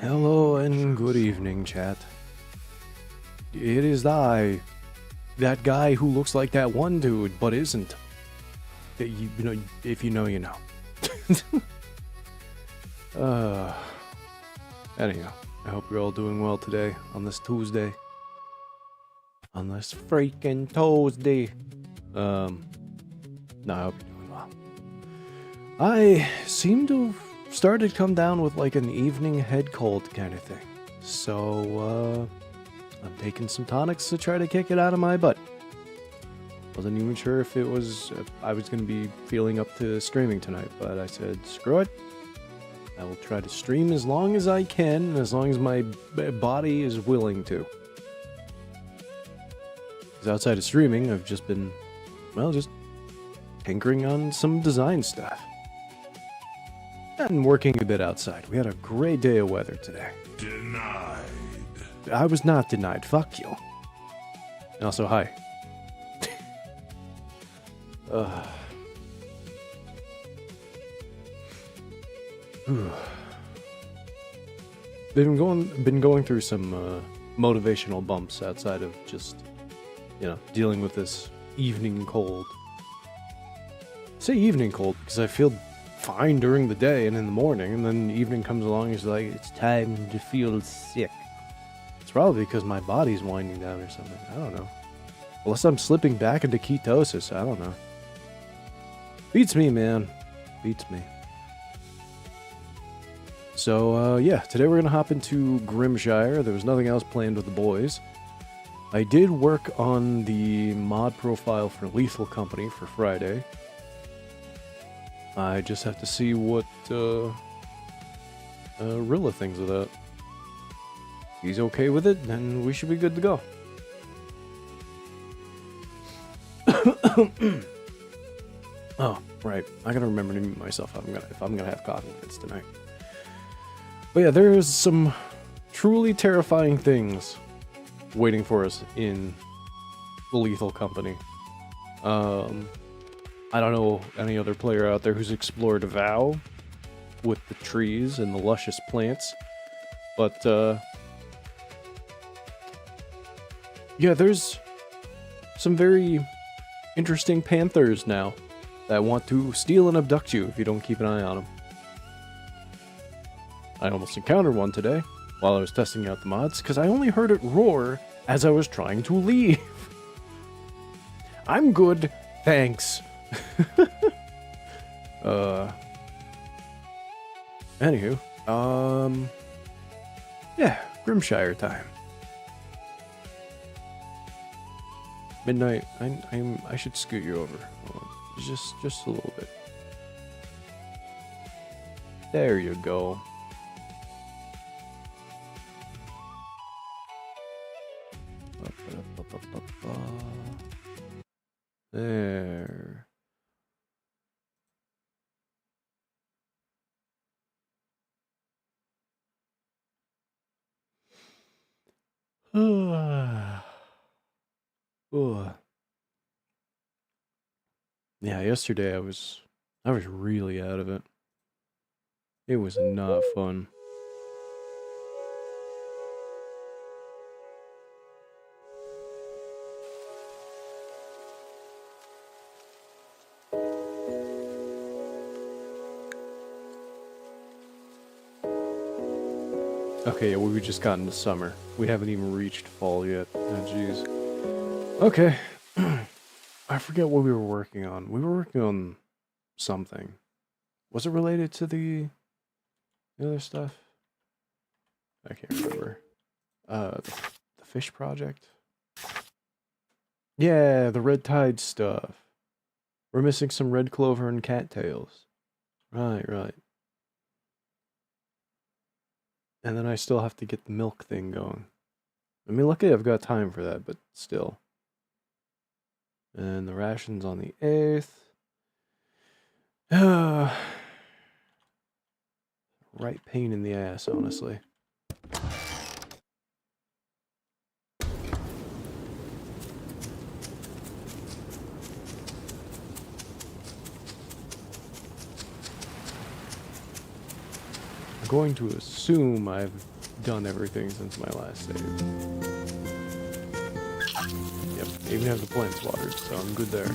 Hello and good evening, chat. It is I, that guy who looks like that one dude, but isn't. You know, if you know, you know. Anyhow, I hope you're all doing well today, on this Tuesday. On this freaking Tuesday. No, I hope you're doing well. I seem to have started to come down with like an evening head cold kind of thing. So, I'm taking some tonics to try to kick it out of my butt. Wasn't even sure if I was going to be feeling up to streaming tonight, but I said, screw it. I will try to stream as long as I can, as long as my body is willing to. Because outside of streaming, I've just been, well, just tinkering on some design stuff. And working a bit outside. We had a great day of weather today. Denied. I was not denied. Fuck you. And also, hi. Been going through some motivational bumps outside of just, you know, dealing with this evening cold. I say evening cold because I feel fine during the day and in the morning, and then the evening comes along, it's like, it's time to feel sick. It's probably because my body's winding down or something. I don't know. Unless I'm slipping back into ketosis, I don't know. Beats me, man. Beats me. So, yeah, today we're gonna hop into Grimshire. There was nothing else planned with the boys. I did work on the mod profile for Lethal Company for Friday. I just have to see what Rilla thinks of that. He's okay with it, then we should be good to go. Oh, right. I gotta remember to mute myself if I'm gonna have coffee fits tonight. But yeah, there's some truly terrifying things waiting for us in the Lethal Company. I don't know any other player out there who's explored Vow, with the trees and the luscious plants. But, yeah, there's some very interesting panthers now that want to steal and abduct you if you don't keep an eye on them. I almost encountered one today while I was testing out the mods, because I only heard it roar as I was trying to leave. I'm good, thanks. Anywho, yeah, Grimshire time. Midnight. I should scoot you over. Hold on. Just a little bit. There you go. There. Yeah, yesterday I was really out of it. It was not fun. Okay, yeah, we just got into summer. We haven't even reached fall yet. Oh, jeez. Okay. I forget what we were working on. We were working on something. Was it related to the other stuff? I can't remember. The fish project? Yeah, the red tide stuff. We're missing some red clover and cattails. Right. And then I still have to get the milk thing going. I mean, luckily I've got time for that, but still. And the rations on the 8th. Right pain in the ass, honestly. I'm going to assume I've done everything since my last save. Yep, I even have the plants watered, so I'm good there.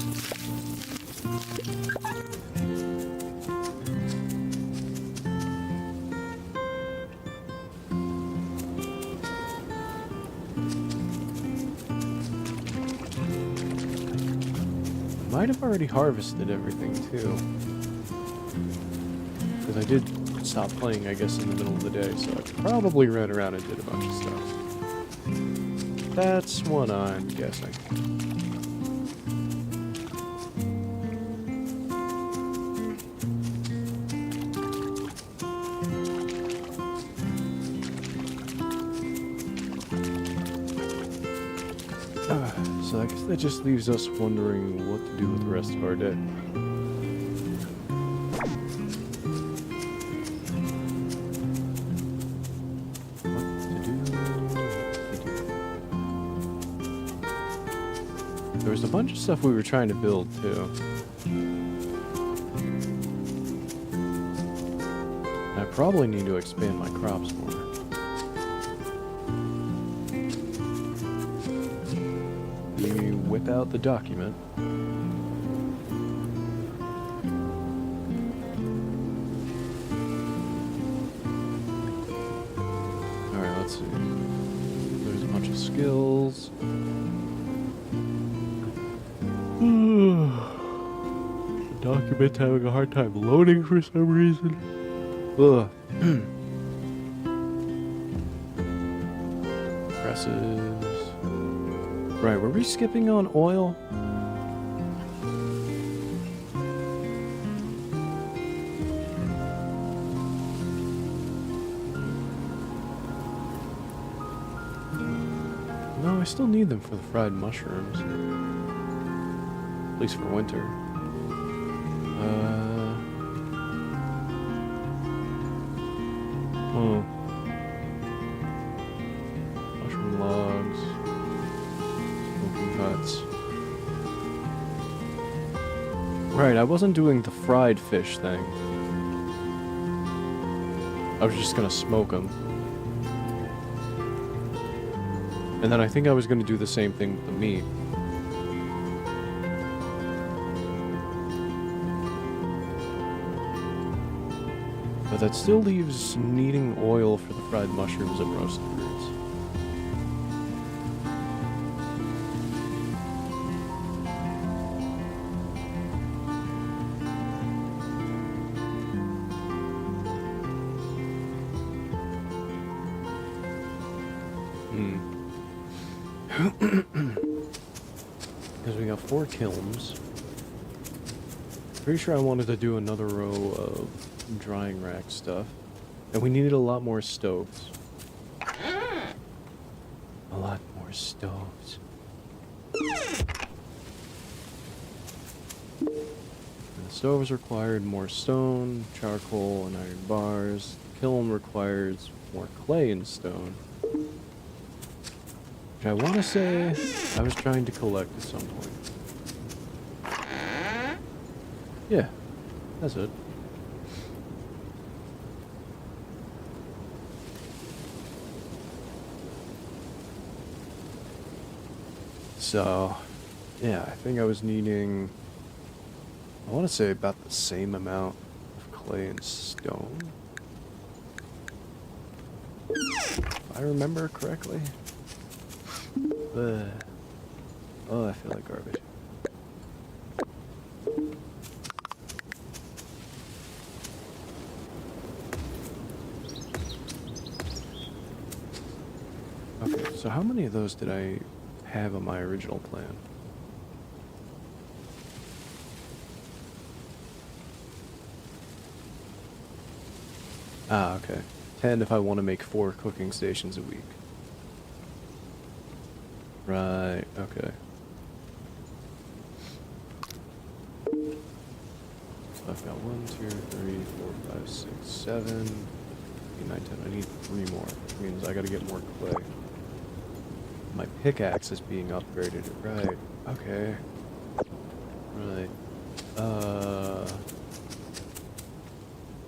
Might have already harvested everything too. Because I did stop playing, I guess, in the middle of the day, so I probably ran around and did a bunch of stuff. That's what I'm guessing. So I guess that just leaves us wondering what to do with the rest of our day. There was a bunch of stuff we were trying to build, too. I probably need to expand my crops more. Let me whip out the document. Alright, let's see. There's a bunch of skills. The document's having a hard time loading for some reason. Ugh. Presses. Right, were we skipping on oil? No, I still need them for the fried mushrooms. At least for winter. Oh. Mushroom logs. Smoking huts. Right, I wasn't doing the fried fish thing. I was just gonna smoke them. And then I think I was gonna do the same thing with the meat. But that still leaves needing oil for the fried mushrooms and roasted roots. Because we got 4 kilns. Pretty sure I wanted to do another row of drying rack stuff. And we needed a lot more stoves. A lot more stoves. And the stoves required more stone, charcoal, and iron bars. The kiln requires more clay and stone. Which I want to say I was trying to collect at some point. Yeah, that's it. So, yeah, I think I was needing, I want to say about the same amount of clay and stone. If I remember correctly. Oh, I feel like garbage. Okay, so how many of those did I have on my original plan? Ah, okay. 10 if I want to make 4 cooking stations a week. Right, okay. So I've got 1, 2, 3, 4, 5, 6, 7, 8, 9, 10. I need 3 more, which means I gotta get more clay. My pickaxe is being upgraded. Right, okay. Right.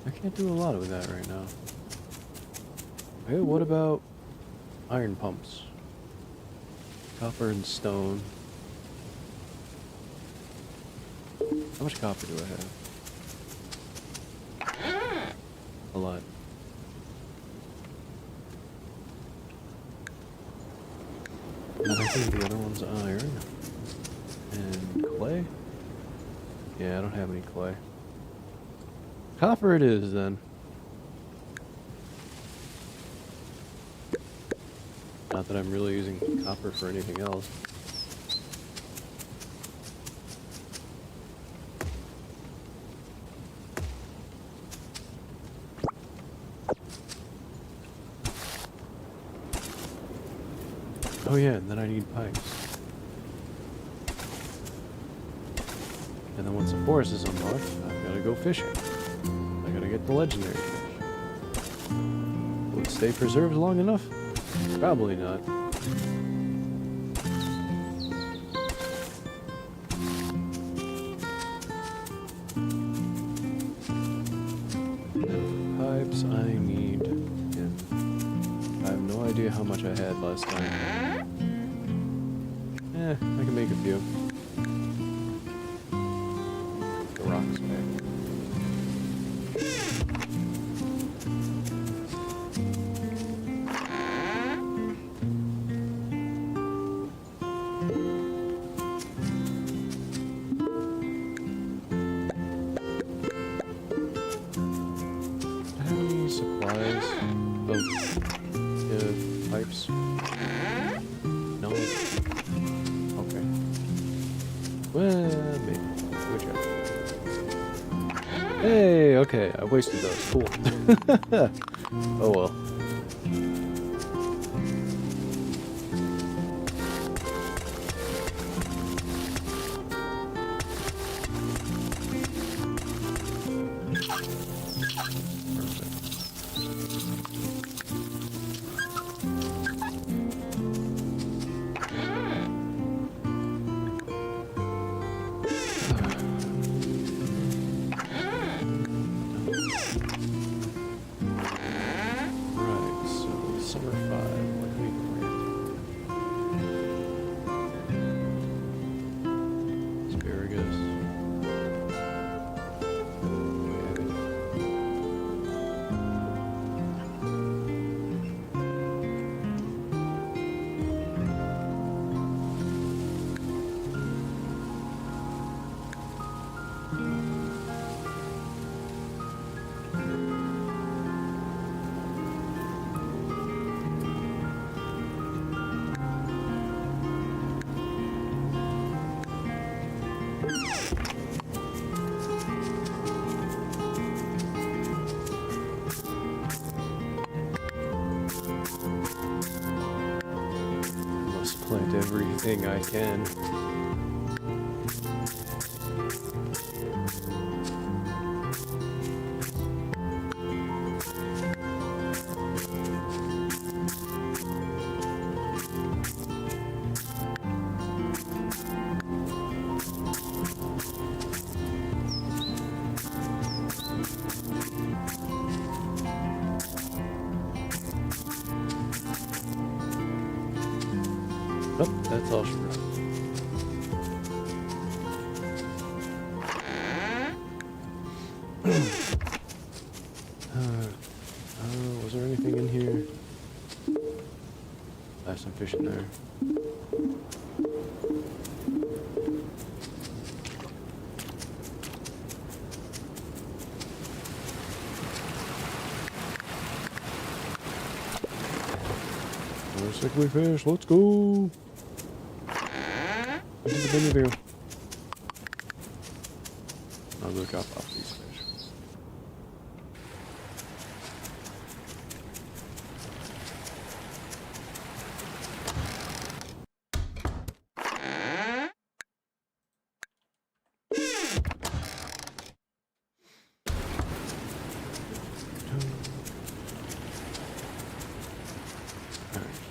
I can't do a lot with that right now. Okay, what about iron pumps? Copper and stone. How much copper do I have? A lot. And then I think the other one's iron. And clay? Yeah, I don't have any clay. Copper it is, then. Not that I'm really using copper for anything else. Oh yeah, and then I need pipes. And then once the forest is unlocked, I've got to go fishing. I gotta get the legendary fish. Will it stay preserved long enough? Probably not. And pipes I need. Yeah. I have no idea how much I had last time. I can make a few. The rocks back. Pipes? No? Okay. Well, maybe. Good job. Hey, okay, I wasted those. Cool. Oh well. everything I can. Nope, that's all she wrote. Was there anything in here? I have some fish in there. More sickly fish, let's go! Into the bin review. I'll go drop off these fish.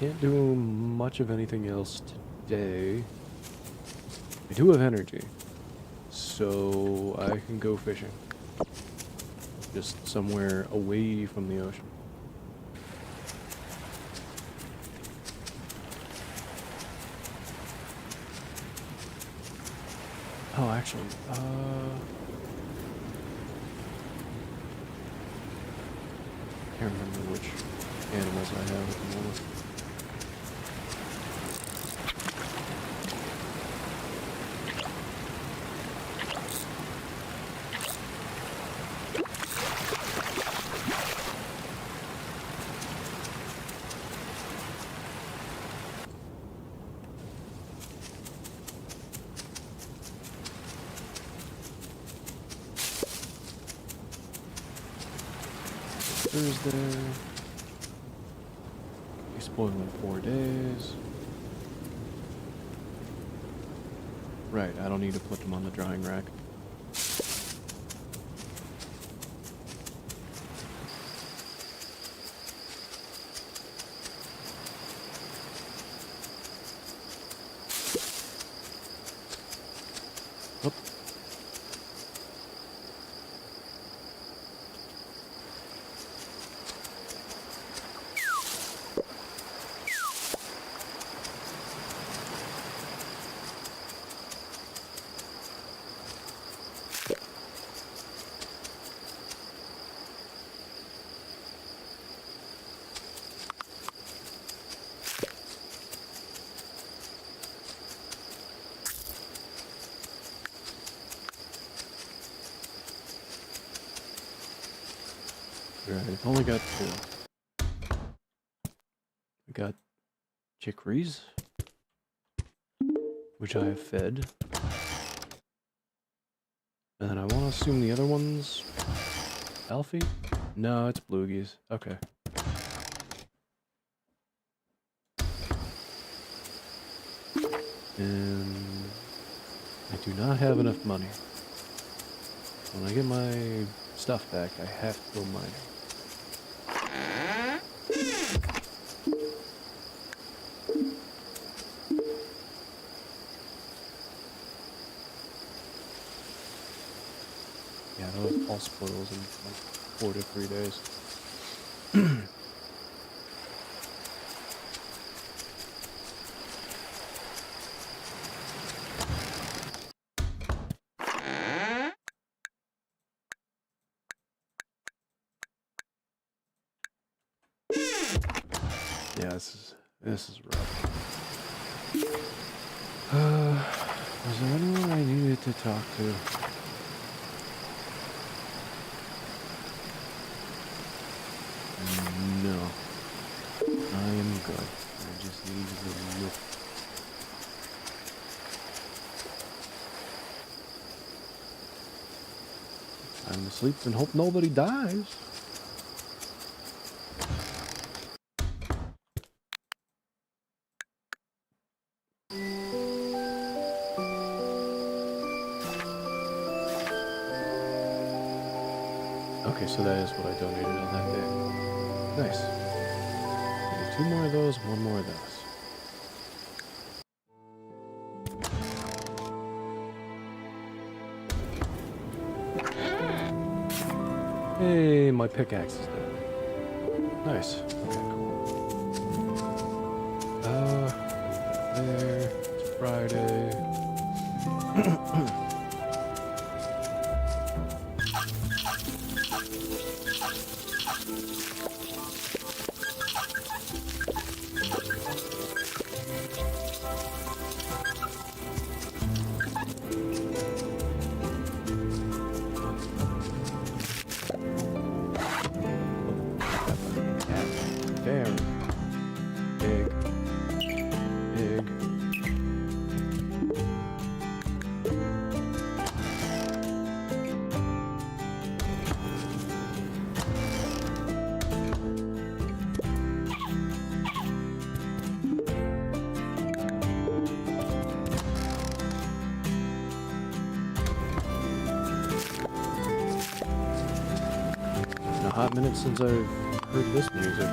Can't do much of anything else today. I do have energy, so I can go fishing. Just somewhere away from the ocean. Oh, actually, can't remember which animals I have at the moment. Thursday. They spoil in 4 days. Right, I don't need to put them on the drying rack. Oh. Right, I've only got 2. We got chicories, which I have fed. And then I want to assume the other one's Alfie? No, it's bluegies. Okay. And I do not have enough money. When I get my stuff back, I have to go mining. Yeah, those all spoils in like 4 to 3 days. Yeah, this is rough. Was there anyone I needed to talk to? No. I am good. I just need to look. I'm asleep and hope nobody dies. Okay, so that is what I donated on that day. Nice. Maybe 2 more of those, 1 more of those. Hey, my pickaxe is dead. Nice. Okay, cool. There. It's Friday. There. Big. Big. Been a hot minute since I've heard this music.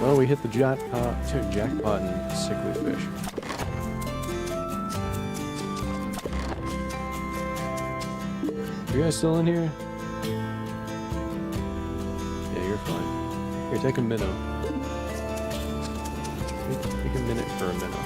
Well, we hit the jackpot and sickly fish. You guys still in here? Yeah, you're fine. Here, take a minnow. Take a minute for a minnow.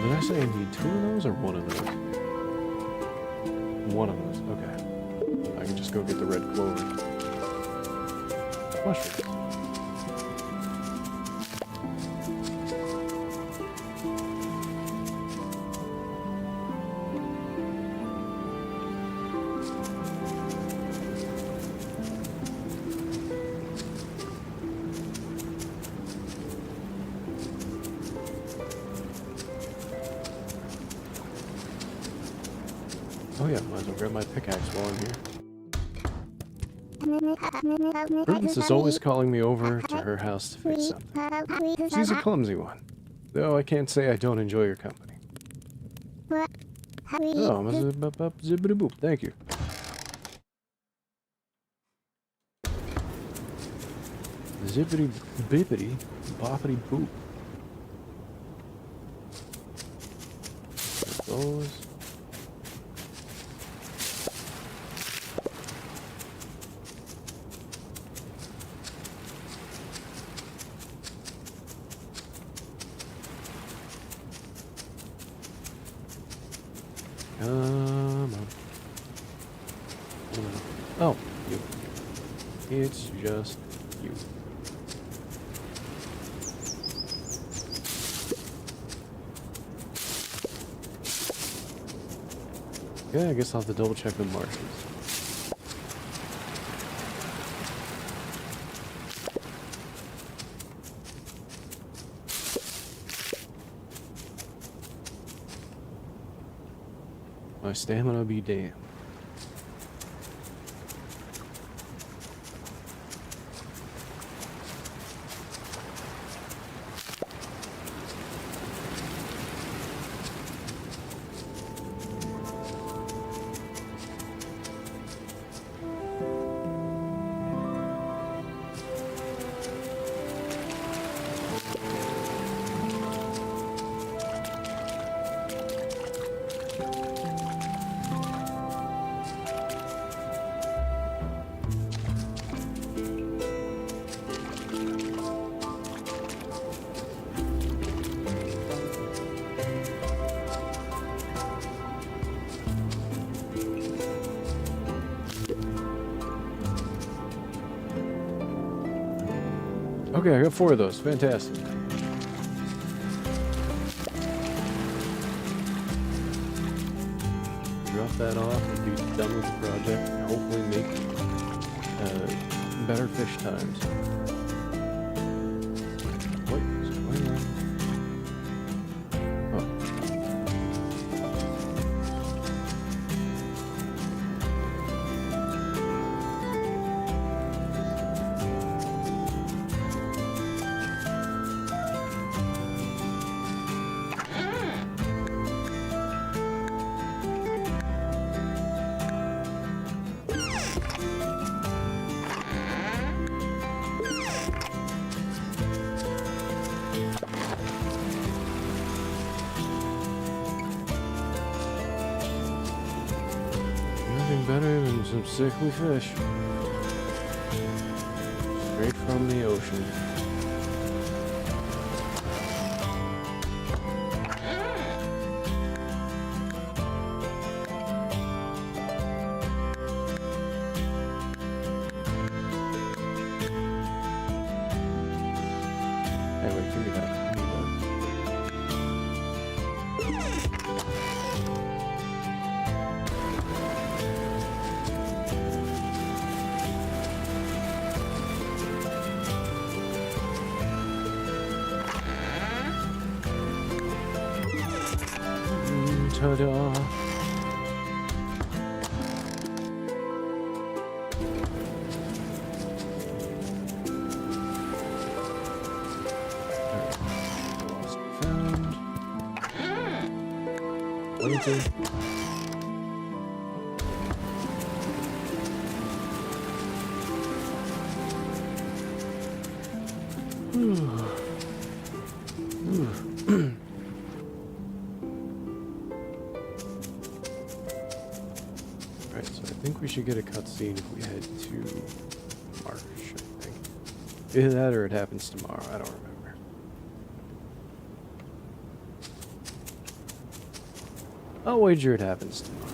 Did I say I need 2 of those or 1 of those? 1 of those, okay. I can just go get the red clover. Mushrooms. Oh yeah, might as well grab my pickaxe while I'm here. Prudence is always calling me over to her house to fix something. She's a clumsy one, though I can't say I don't enjoy her company. Oh, zippity boop, thank you. Zippity bippity boppity boop. Those. Come on. Oh, you. It's just you. Yeah, I guess I'll have to double check the markers. My stamina be damned. Okay, I got 4 of those. Fantastic. Drop that off and be done with the project and hopefully make better fish times. What is going on? Oh. Nothing better than some sickly fish. Straight from the ocean. Hey, wait, give me that. I need that. Ta-da! Lost found. 22. Right, so I think we should get a cutscene if we head to Marsh, I think. Either that or it happens tomorrow, I don't remember. I'll wager it happens tomorrow.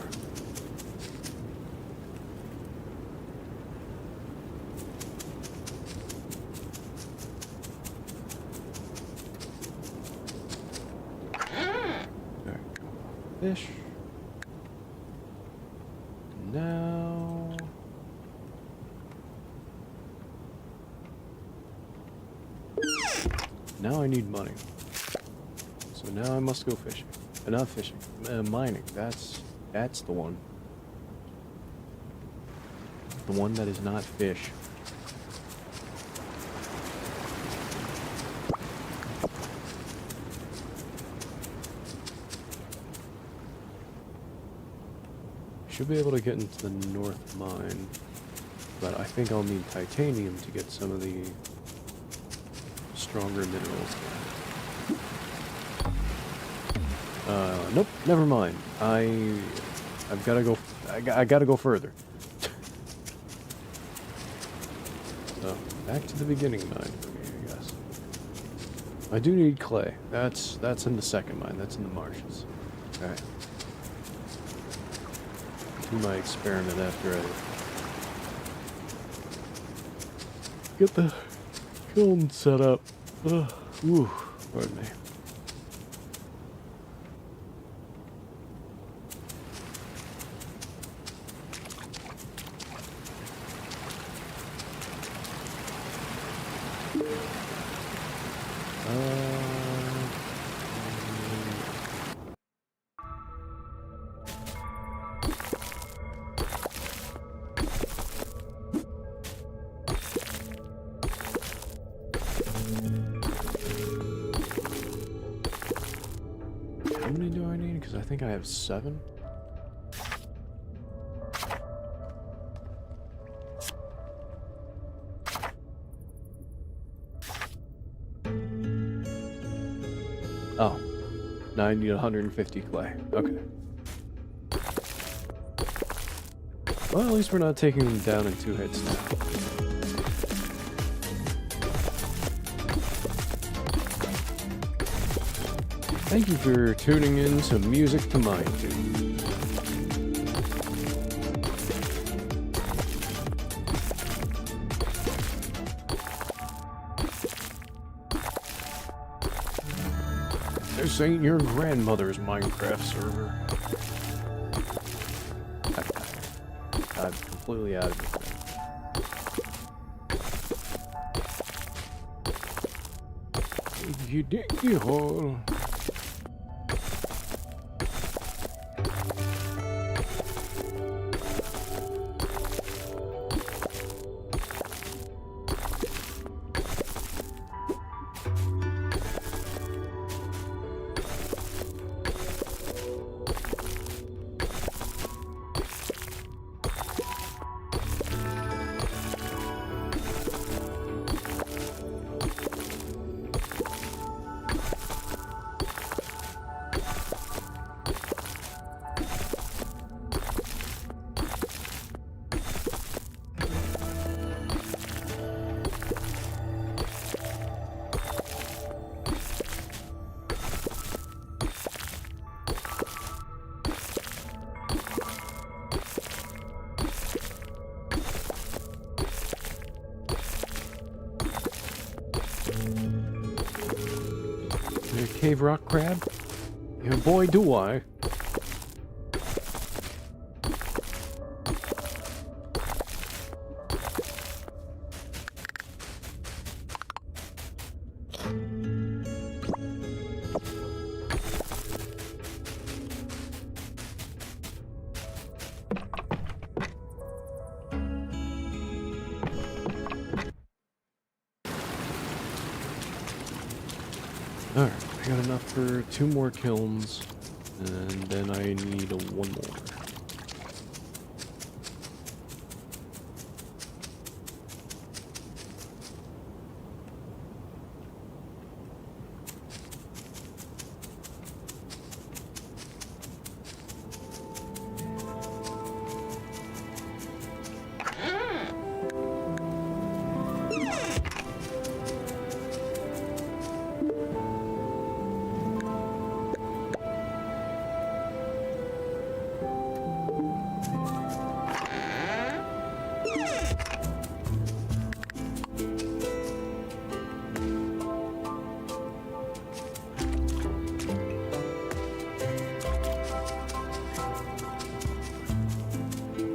Alright, fish. Now... Now I need money. So now I must go fishing. Not fishing. Mining. That's the one. The one that is not fish. Should be able to get into the north mine, but I think I'll need titanium to get some of the stronger minerals. Nope, never mind. I've got to go. I got to go further. So back to the beginning mine for me, I guess. I do need clay. That's in the second mine. That's in the marshes. Okay. Do my experiment after I get the kiln set up. Ugh. Ooh, pardon me. How many do I need? Because I think I have 7. Oh. Now I need 150 clay. Okay. Well, at least we're not taking them down in 2 hits now. Thank you for tuning in to Music to Mind To. This ain't your grandmother's Minecraft server. I'm completely out of it. You dig your hole. You a cave rock crab? Yeah, boy, do I. Alright, I got enough for 2 more kilns, and then I need 1 more.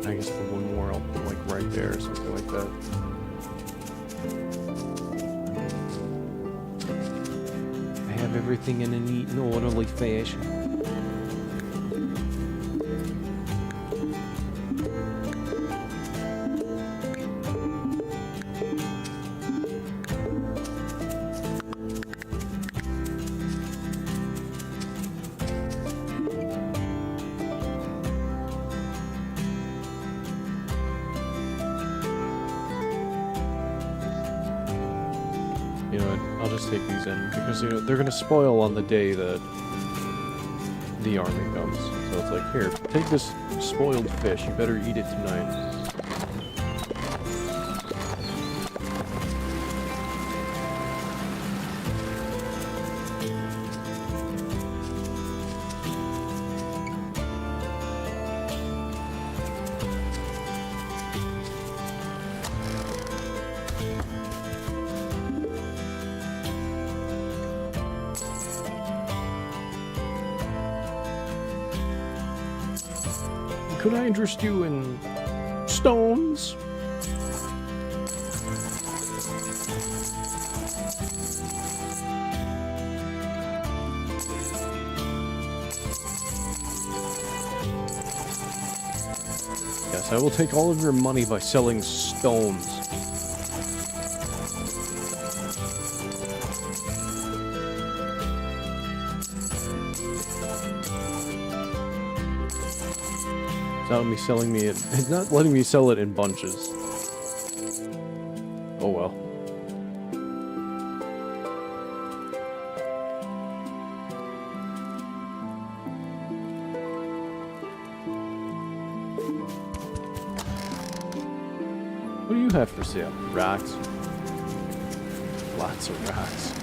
I guess for 1 more I'll put like right there or something like that. I have everything in a neat and orderly fashion. You know what, I'll just take these in, because, you know, they're gonna spoil on the day that the army comes. So it's like, here, take this spoiled fish, you better eat it tonight. Could I interest you in stones? Yes, I will take all of your money by selling stones. It's not letting me sell it in bunches. Oh well. What do you have for sale? Rocks. Lots of rocks.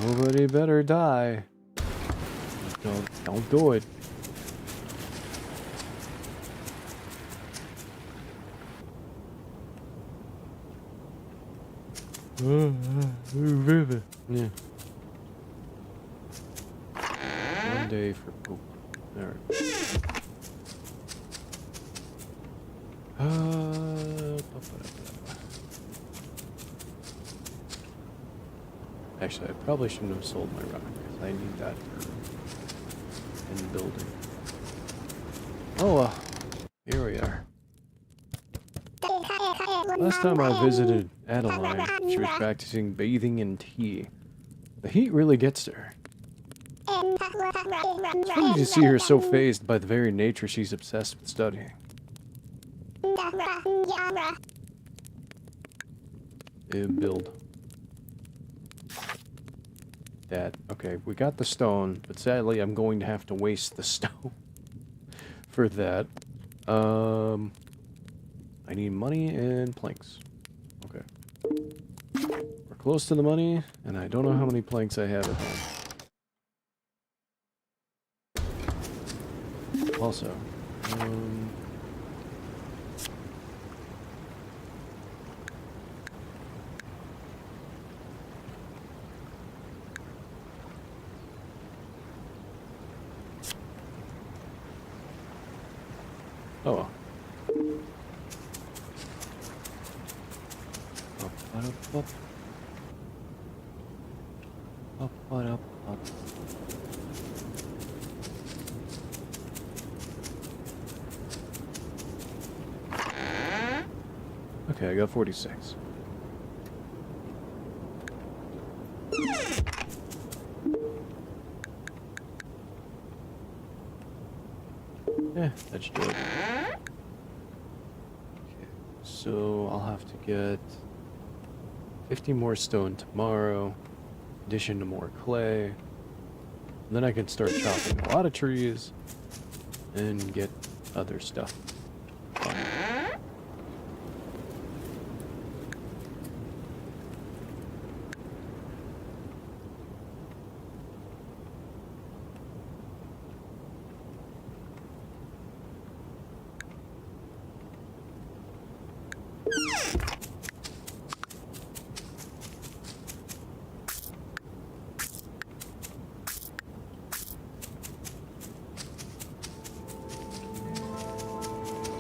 Nobody better die. Don't do it. Yeah. One day for poop. Alright. Actually, I probably shouldn't have sold my rock, because I need that for in building. Oh well, here we are. Last time I visited Adeline, she was practicing bathing in tea. The heat really gets to her. It's funny to see her so phased by the very nature she's obsessed with studying. Build. That. Okay, we got the stone, but sadly I'm going to have to waste the stone for that. I need money and planks. Okay. We're close to the money, and I don't know how many planks I have at home. Also, oh well. Okay, I got 46. Yeah, that should do it. Okay, so I'll have to get 50 more stone tomorrow, in addition to more clay. And then I can start chopping a lot of trees and get other stuff.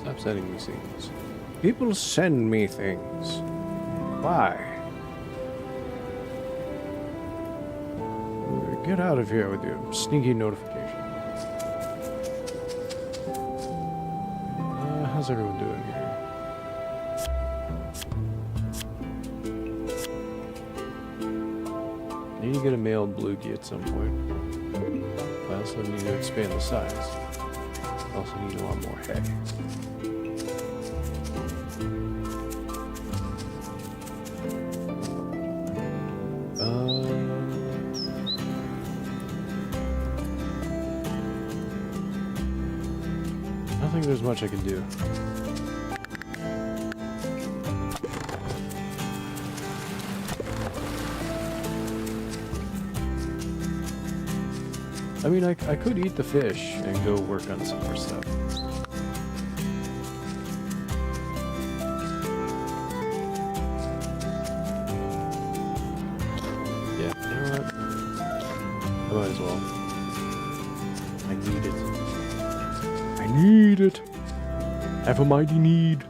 Stop sending me things. People send me things. Why? Get out of here with your sneaky notification. How's everyone doing here? I need to get a male bluegie at some point. I also need to expand the size. I also need a lot more hay. I don't think there's much I can do. I mean, I could eat the fish and go work on some more stuff. Yeah, you know what? I might as well. I need it. I need it! Have a mighty need.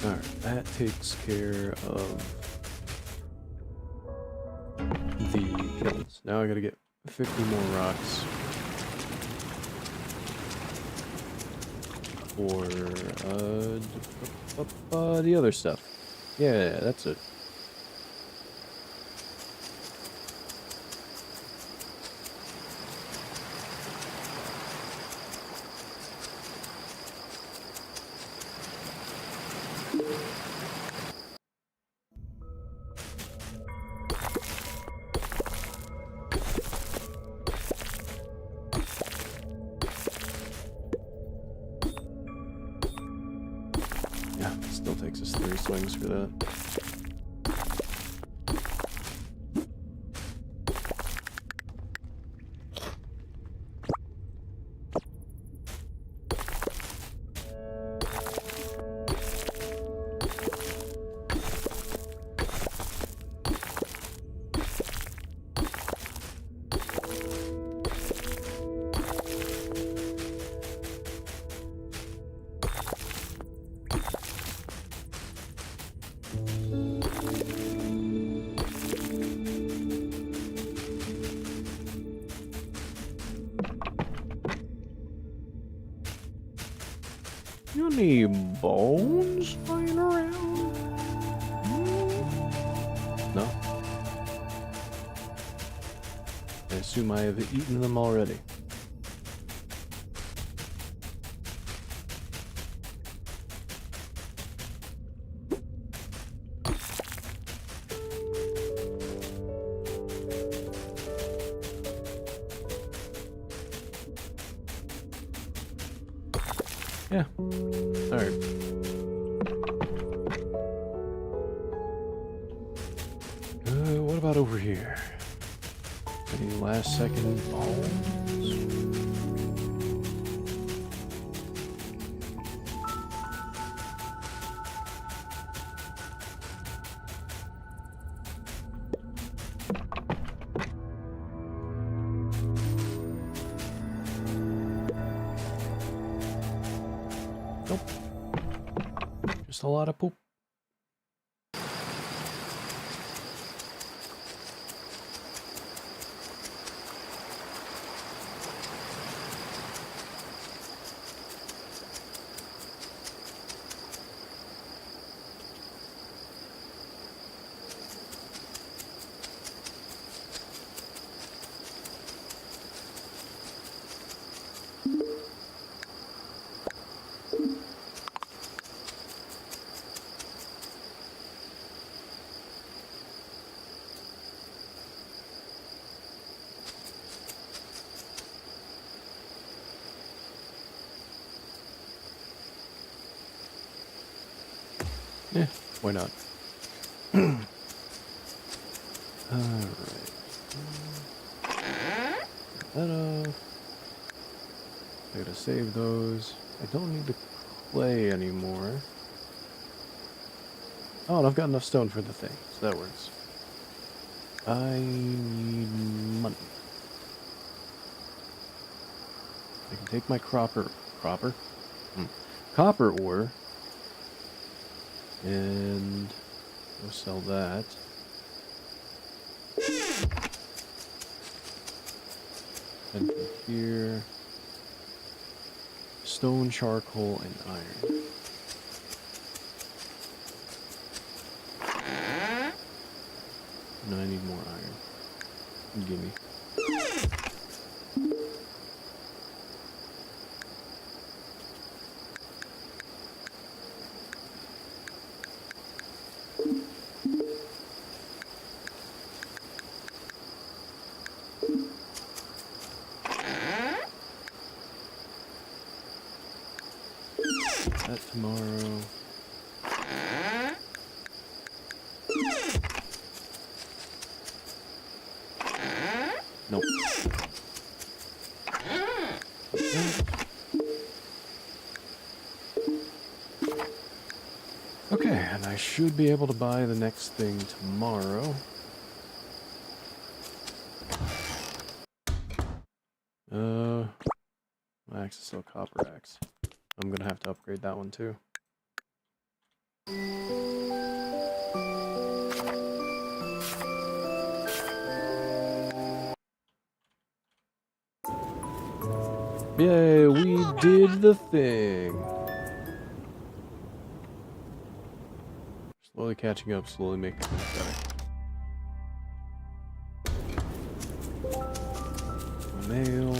Alright, that takes care of now I gotta get 50 more rocks. For, the other stuff. Yeah, that's it. Yeah, still takes us 3 swings for that. You any bones lying around? No? I assume I have eaten them already. Yeah. Alright. What about over here? Any last second bones? Nope. Just a lot of poop. Yeah, why not? Alright. That I gotta save those. I don't need the clay anymore. Oh, and I've got enough stone for the thing, so that works. I need money. I can take my copper ore and go sell that. And from here, stone, charcoal, and iron. No, I need more iron. Gimme. That tomorrow. Nope. Okay, and I should be able to buy the next thing tomorrow. My axe is still a copper axe. I'm gonna have to upgrade that one too. Yay, we did the thing. Slowly catching up, slowly making things better. Mail.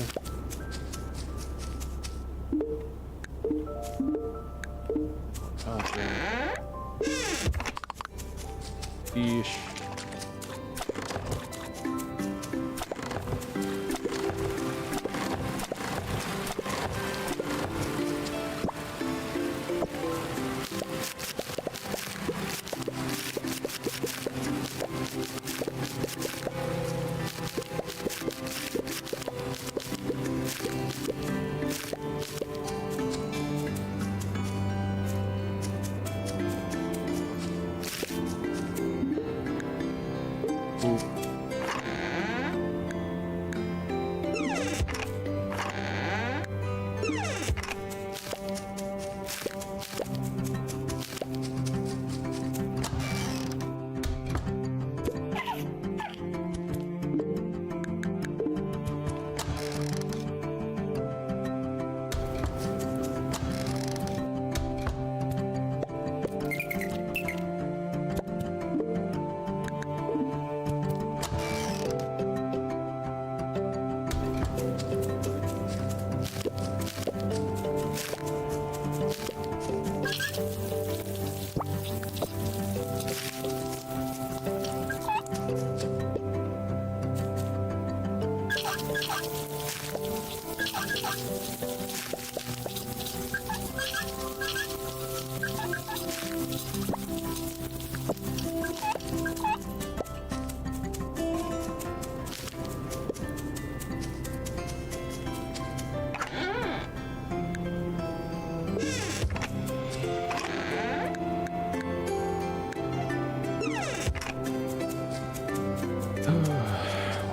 Fish.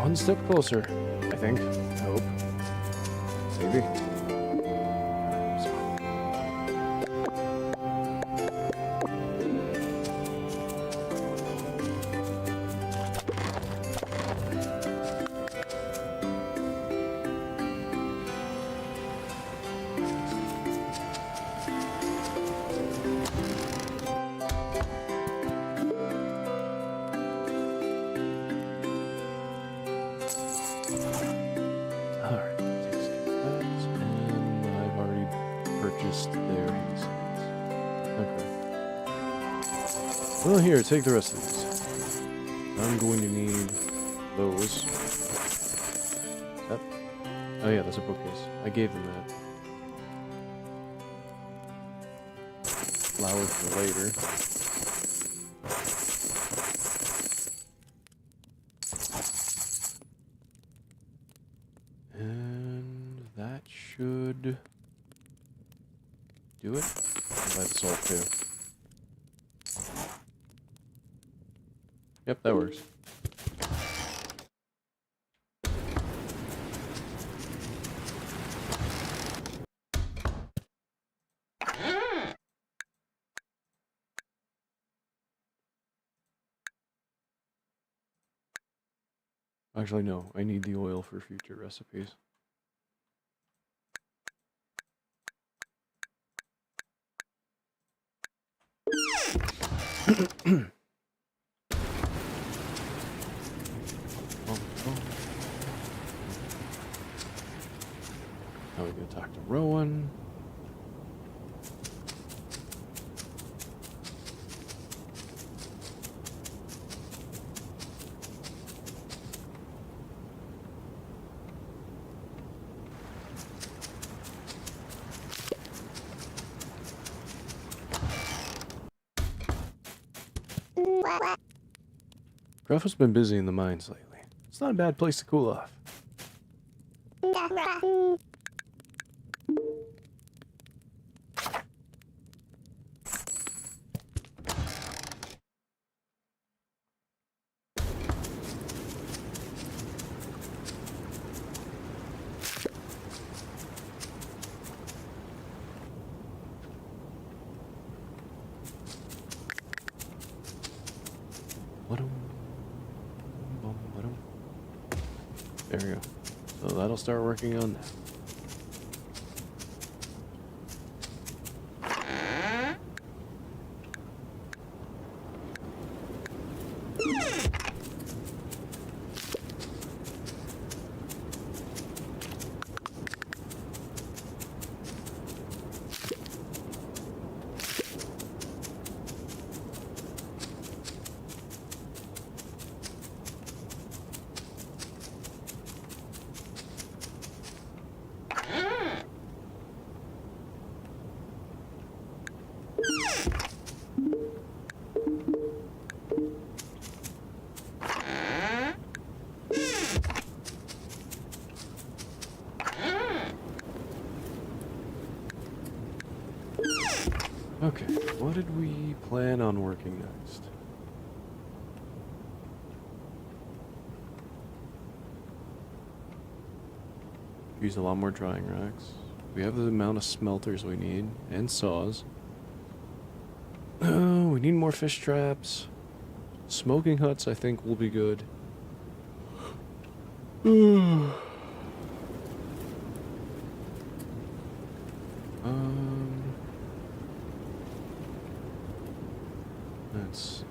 One step closer, I think. I hope. Maybe. Well, here, take the rest of these. I'm going to need those. Yep. Oh yeah, that's a bookcase. I gave them that. Flower for later. And that should do it. I'll buy the salt too. Yep, that works. Actually, no. I need the oil for future recipes. Now we gotta talk to Rowan. Gruffa's been busy in the mines lately. It's not a bad place to cool off. There we go. So that'll start working on that. Okay, what did we plan on working next? Use a lot more drying racks. We have the amount of smelters we need, and saws. Oh, we need more fish traps. Smoking huts, I think, will be good. Let's see.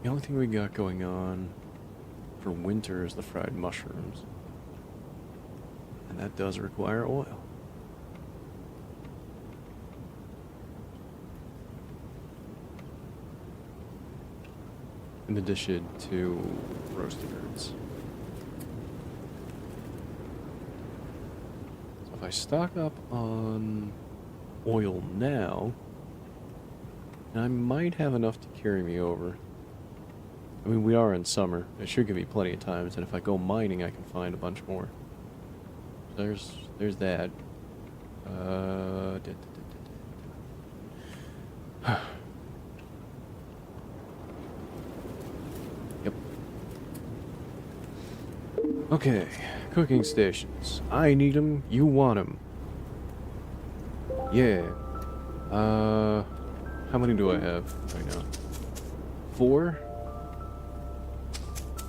The only thing we got going on for winter is the fried mushrooms. And that does require oil. In addition to roasted herbs. So if I stock up on oil now, I might have enough to carry me over. I mean, we are in summer. It should give me plenty of times, and if I go mining, I can find a bunch more. There's that. Yep. Okay, cooking stations. I need them. You want them. Yeah. How many do I have right now? 4?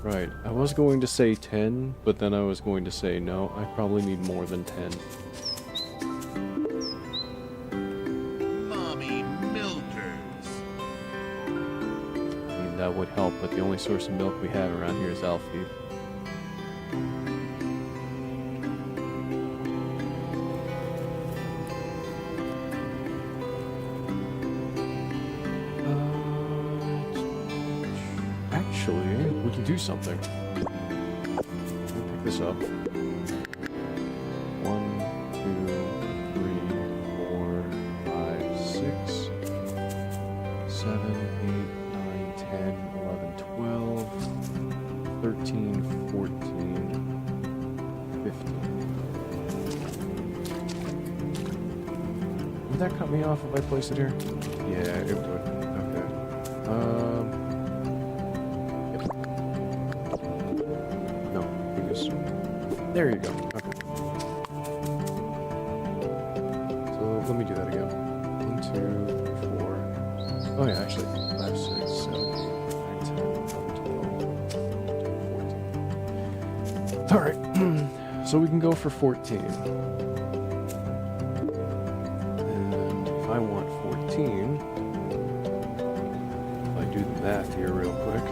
Right, I was going to say 10, but then I was going to say no, I probably need more than 10. Mommy milkers. I mean, that would help, but the only source of milk we have around here is Alfie. Actually, we can do something. Let me pick this up. 1, 2, 3, 4, 5, 6, 7, 8, 9, 10, 11, 12, 13, 14, 15. Would that cut me off if I place it here? Yeah, it would. Okay. There you go. Okay. So let me do that again. 1, 2, 4. Oh yeah, actually 5, 6, 7, 8, 9, 10, 11, 12, 13, 14. Alright. So we can go for 14. And if I want 14, if I do the math here real quick.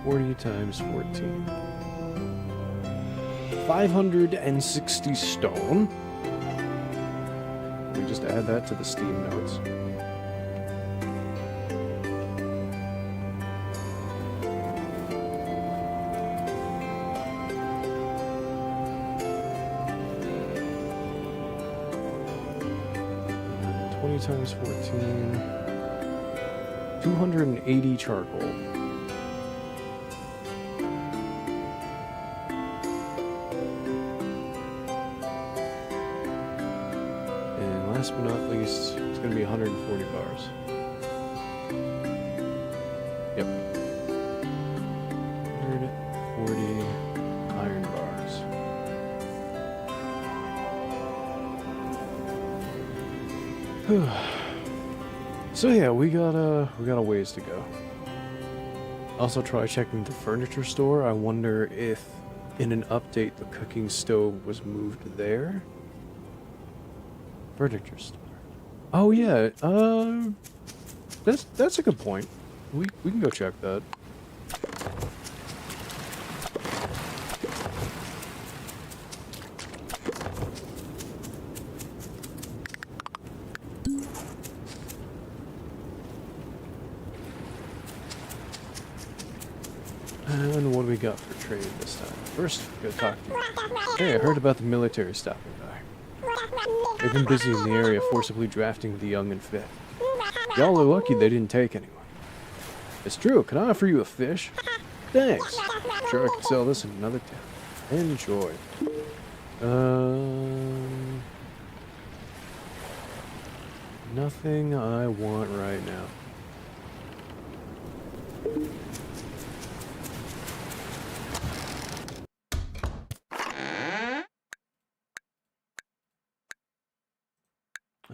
40 times 14. 560 stone. We just add that to the Steam notes. And 20 times 14. 280 charcoal. Last but not least, it's going to be 140 bars. Yep. 140 iron bars. So yeah, we got a ways to go. Also try checking the furniture store. I wonder if in an update the cooking stove was moved there. Furniture store. Oh yeah, that's a good point. We can go check that. And what do we got for trade this time? First, we gotta talk to you. Hey, I heard about the military stopping by. They've been busy in the area forcibly drafting the young and fit. Y'all are lucky they didn't take anyone. It's true, can I offer you a fish? Thanks. Sure, I can sell this in another town. Enjoy. Nothing I want right now.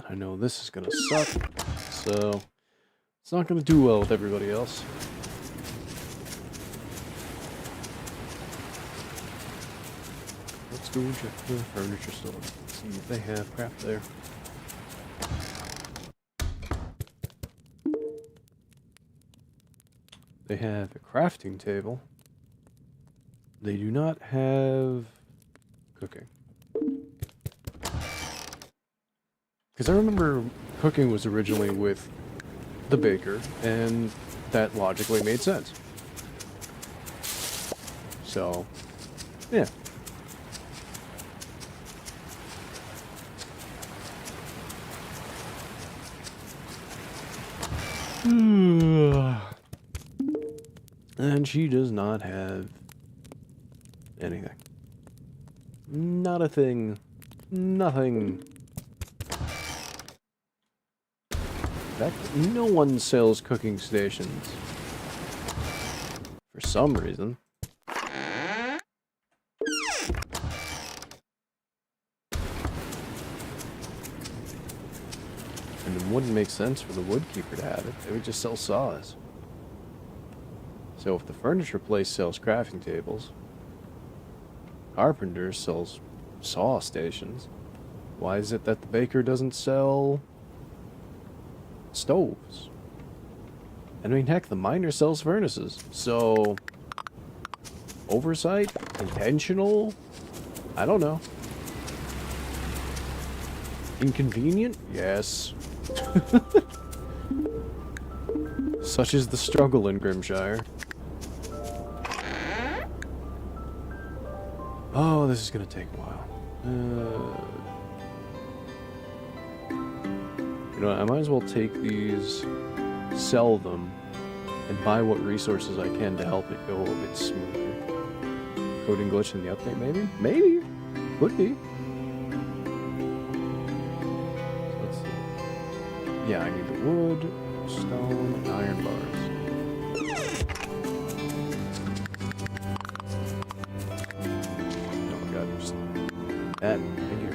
I know this is gonna suck, so it's not gonna do well with everybody else. Let's go check the furniture store. See if they have crap there. They have a crafting table. They do not have cooking. Because I remember cooking was originally with the baker, and that logically made sense. So, yeah. And she does not have anything. Not a thing. Nothing. In fact, no one sells cooking stations. For some reason. And it wouldn't make sense for the woodkeeper to have it. They would just sell saws. So if the furniture place sells crafting tables, carpenter sells saw stations, why is it that the baker doesn't sell stoves? I mean, heck, the miner sells furnaces. So, oversight? Intentional? I don't know. Inconvenient? Yes. Such is the struggle in Grimshire. Oh, this is gonna take a while. You know, I might as well take these, sell them, and buy what resources I can to help it go a bit smoother. Coding glitch in the update, maybe? Maybe! Could be. So let's see. Yeah, I need the wood, stone, and iron bars. That, thank you.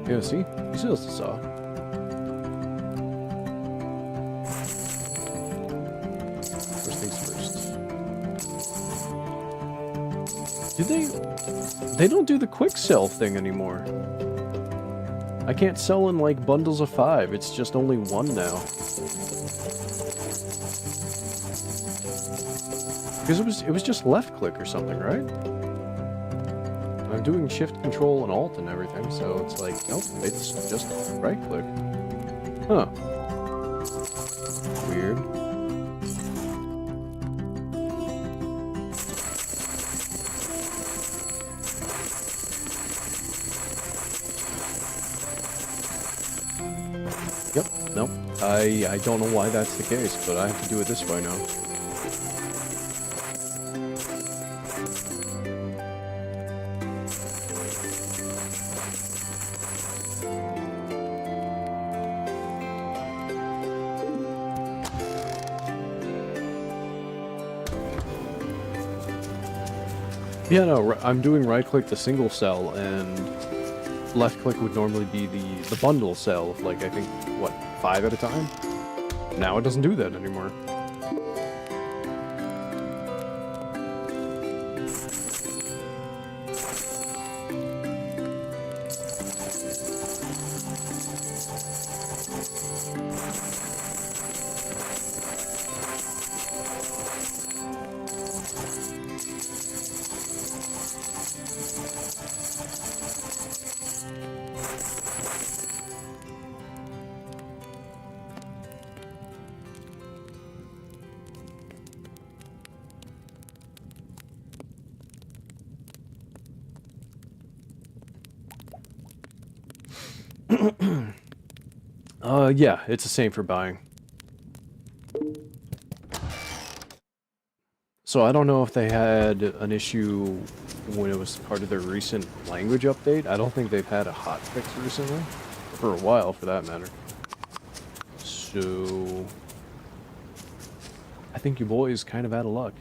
Yeah, see? He still has the saw. First things first. They don't do the quick sell thing anymore. I can't sell in like bundles of 5. It's just only 1 now. Because it was just left click or something, right? I'm doing shift control and alt and everything, so it's like, nope, it's just right click. Huh. Weird. Yep, nope. I don't know why that's the case, but I have to do it this way now. Yeah, no, I'm doing right-click the single cell, and left-click would normally be the bundle cell of, like, I think, what, 5 at a time? Now it doesn't do that anymore. Yeah, it's the same for buying. So I don't know if they had an issue when it was part of their recent language update. I don't think they've had a hotfix recently. For a while, for that matter. So... I think you boys kind of out of luck.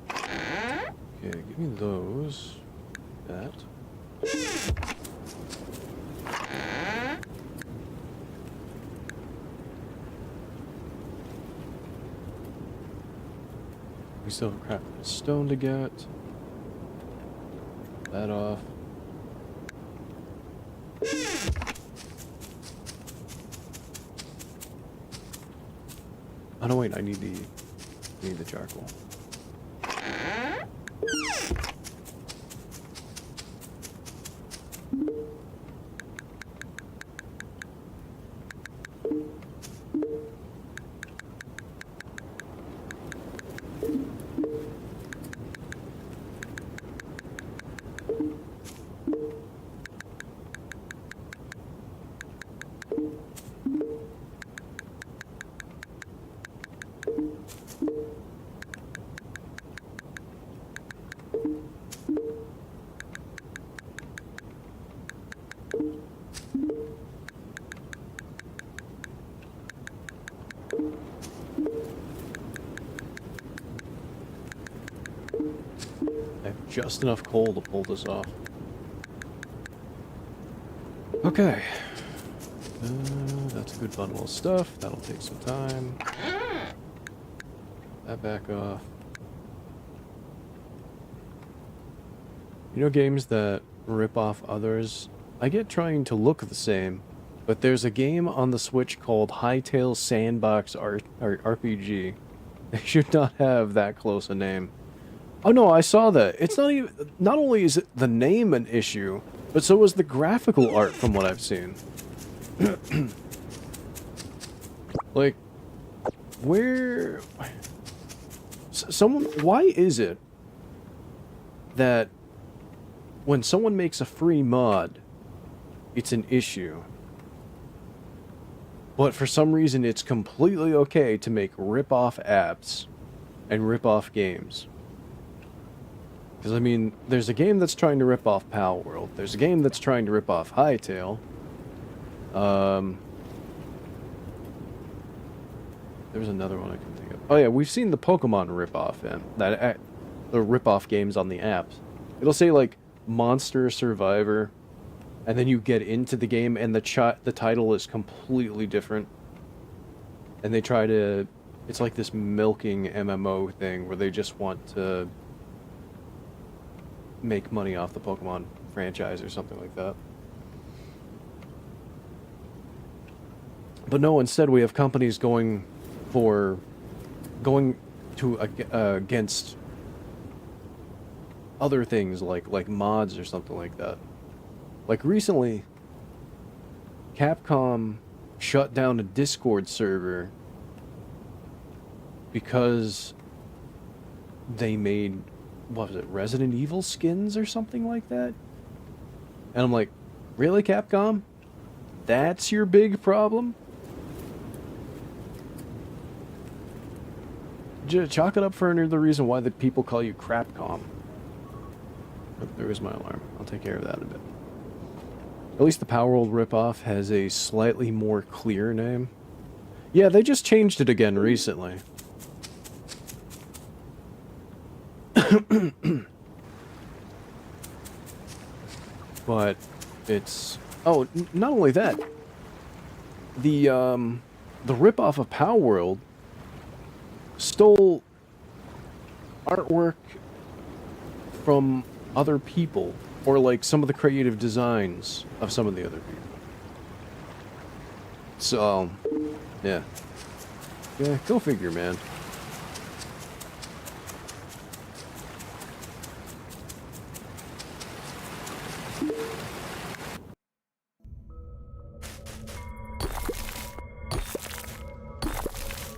Okay, give me those. That. We still have crap stone to get. That off. Oh no, wait, I need the charcoal. I have just enough coal to pull this off. Okay. That's a good bundle of stuff. That'll take some time. That back off. You know games that rip off others? I get trying to look the same, but there's a game on the Switch called Hytale Sandbox RPG. They should not have that close a name. Oh no, I saw that. It's not even... Not only is it the name an issue, but so is the graphical art from what I've seen. Like, where... Someone... Why is it that when someone makes a free mod, it's an issue, but for some reason it's completely okay to make rip-off apps and rip-off games? Because, I mean, there's a game that's trying to rip off Pal World. There's a game that's trying to rip off Hytale. There's another one I can think of. Oh yeah, we've seen the Pokemon rip-off, the rip-off games on the apps. It'll say, like, Monster Survivor, and then you get into the game, and the title is completely different. And they try to... It's like this milking MMO thing, where they just want to make money off the Pokemon franchise or something like that. But no, instead we have companies going to against other things like mods or something like that. Like recently, Capcom shut down a Discord server because they made, what was it, Resident Evil skins or something like that? And I'm like, really, Capcom? That's your big problem? Chalk it up for the reason why the people call you Crapcom. Oh, there is my alarm. I'll take care of that in a bit. At least the Power World ripoff has a slightly more clear name. Yeah, they just changed it again recently. But it's... Oh, not only that. The ripoff of Power World stole artwork from other people, or like some of the creative designs of some of the other people. So, yeah. Yeah, go figure, man.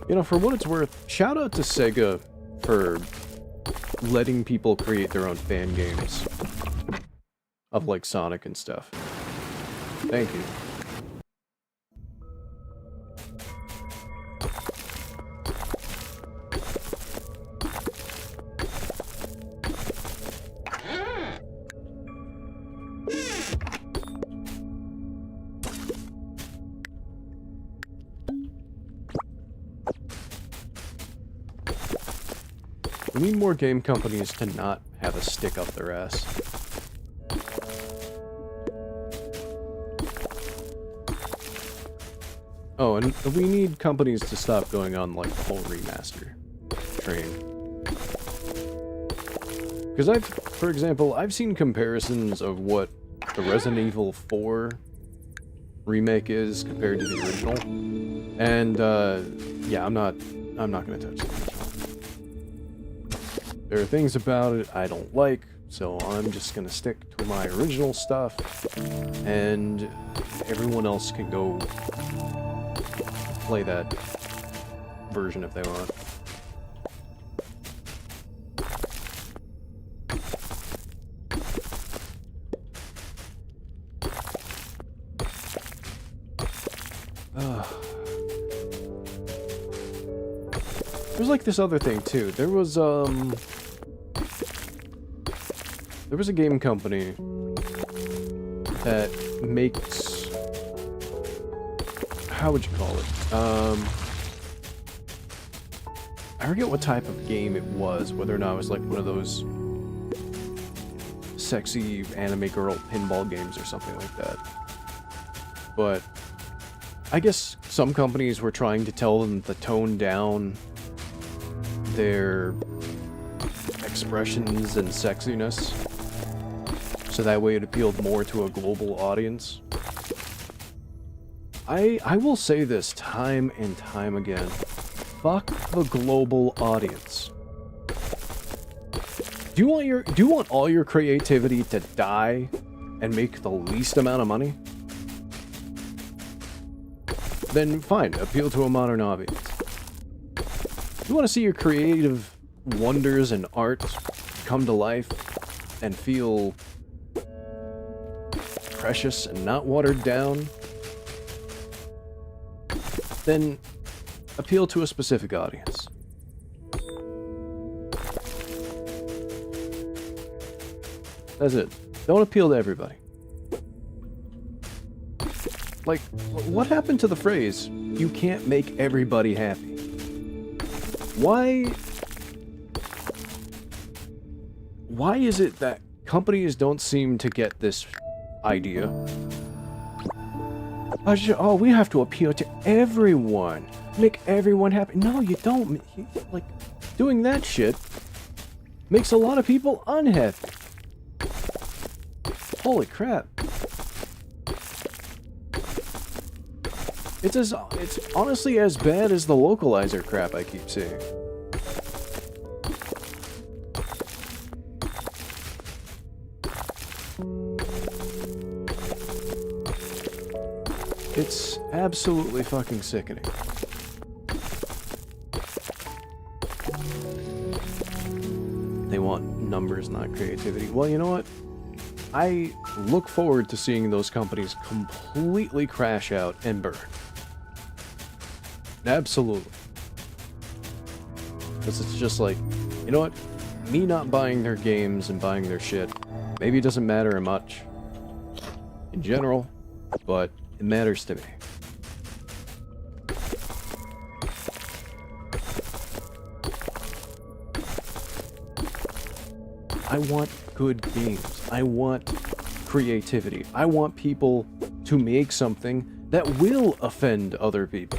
You know, for what it's worth, shout out to Sega for letting people create their own fan games of like Sonic and stuff. Thank you. We need more game companies to not have a stick up their ass. Oh, and we need companies to stop going on, like, the whole remaster train. Because for example, I've seen comparisons of what the Resident Evil 4 remake is compared to the original. And, yeah, I'm not gonna touch the original. There are things about it I don't like, so I'm just gonna stick to my original stuff, and everyone else can go play that version if they want. There's like this other thing too. There was a game company that makes, how would you call it? I forget what type of game it was, whether or not it was like one of those sexy anime girl pinball games or something like that. But I guess some companies were trying to tell them to tone down their expressions and sexiness, so that way it appealed more to a global audience. I will say this time and time again. Fuck the global audience. Do you want all your creativity to die and make the least amount of money? Then fine, appeal to a modern audience. You want to see your creative wonders and art come to life and feel precious and not watered down? Then appeal to a specific audience. That's it. Don't appeal to everybody. Like, what happened to the phrase, you can't make everybody happy? Why is it that companies don't seem to get this idea? Oh, we have to appeal to everyone. Make everyone happy. No, you don't. Like, doing that shit makes a lot of people unhappy. Holy crap. It's honestly as bad as the localizer crap I keep seeing. It's absolutely fucking sickening. They want numbers, not creativity. Well, you know what? I look forward to seeing those companies completely crash out and burn. Absolutely. Because it's just like, you know what? Me not buying their games and buying their shit, maybe it doesn't matter much in general, but it matters to me. I want good games. I want creativity. I want people to make something that will offend other people.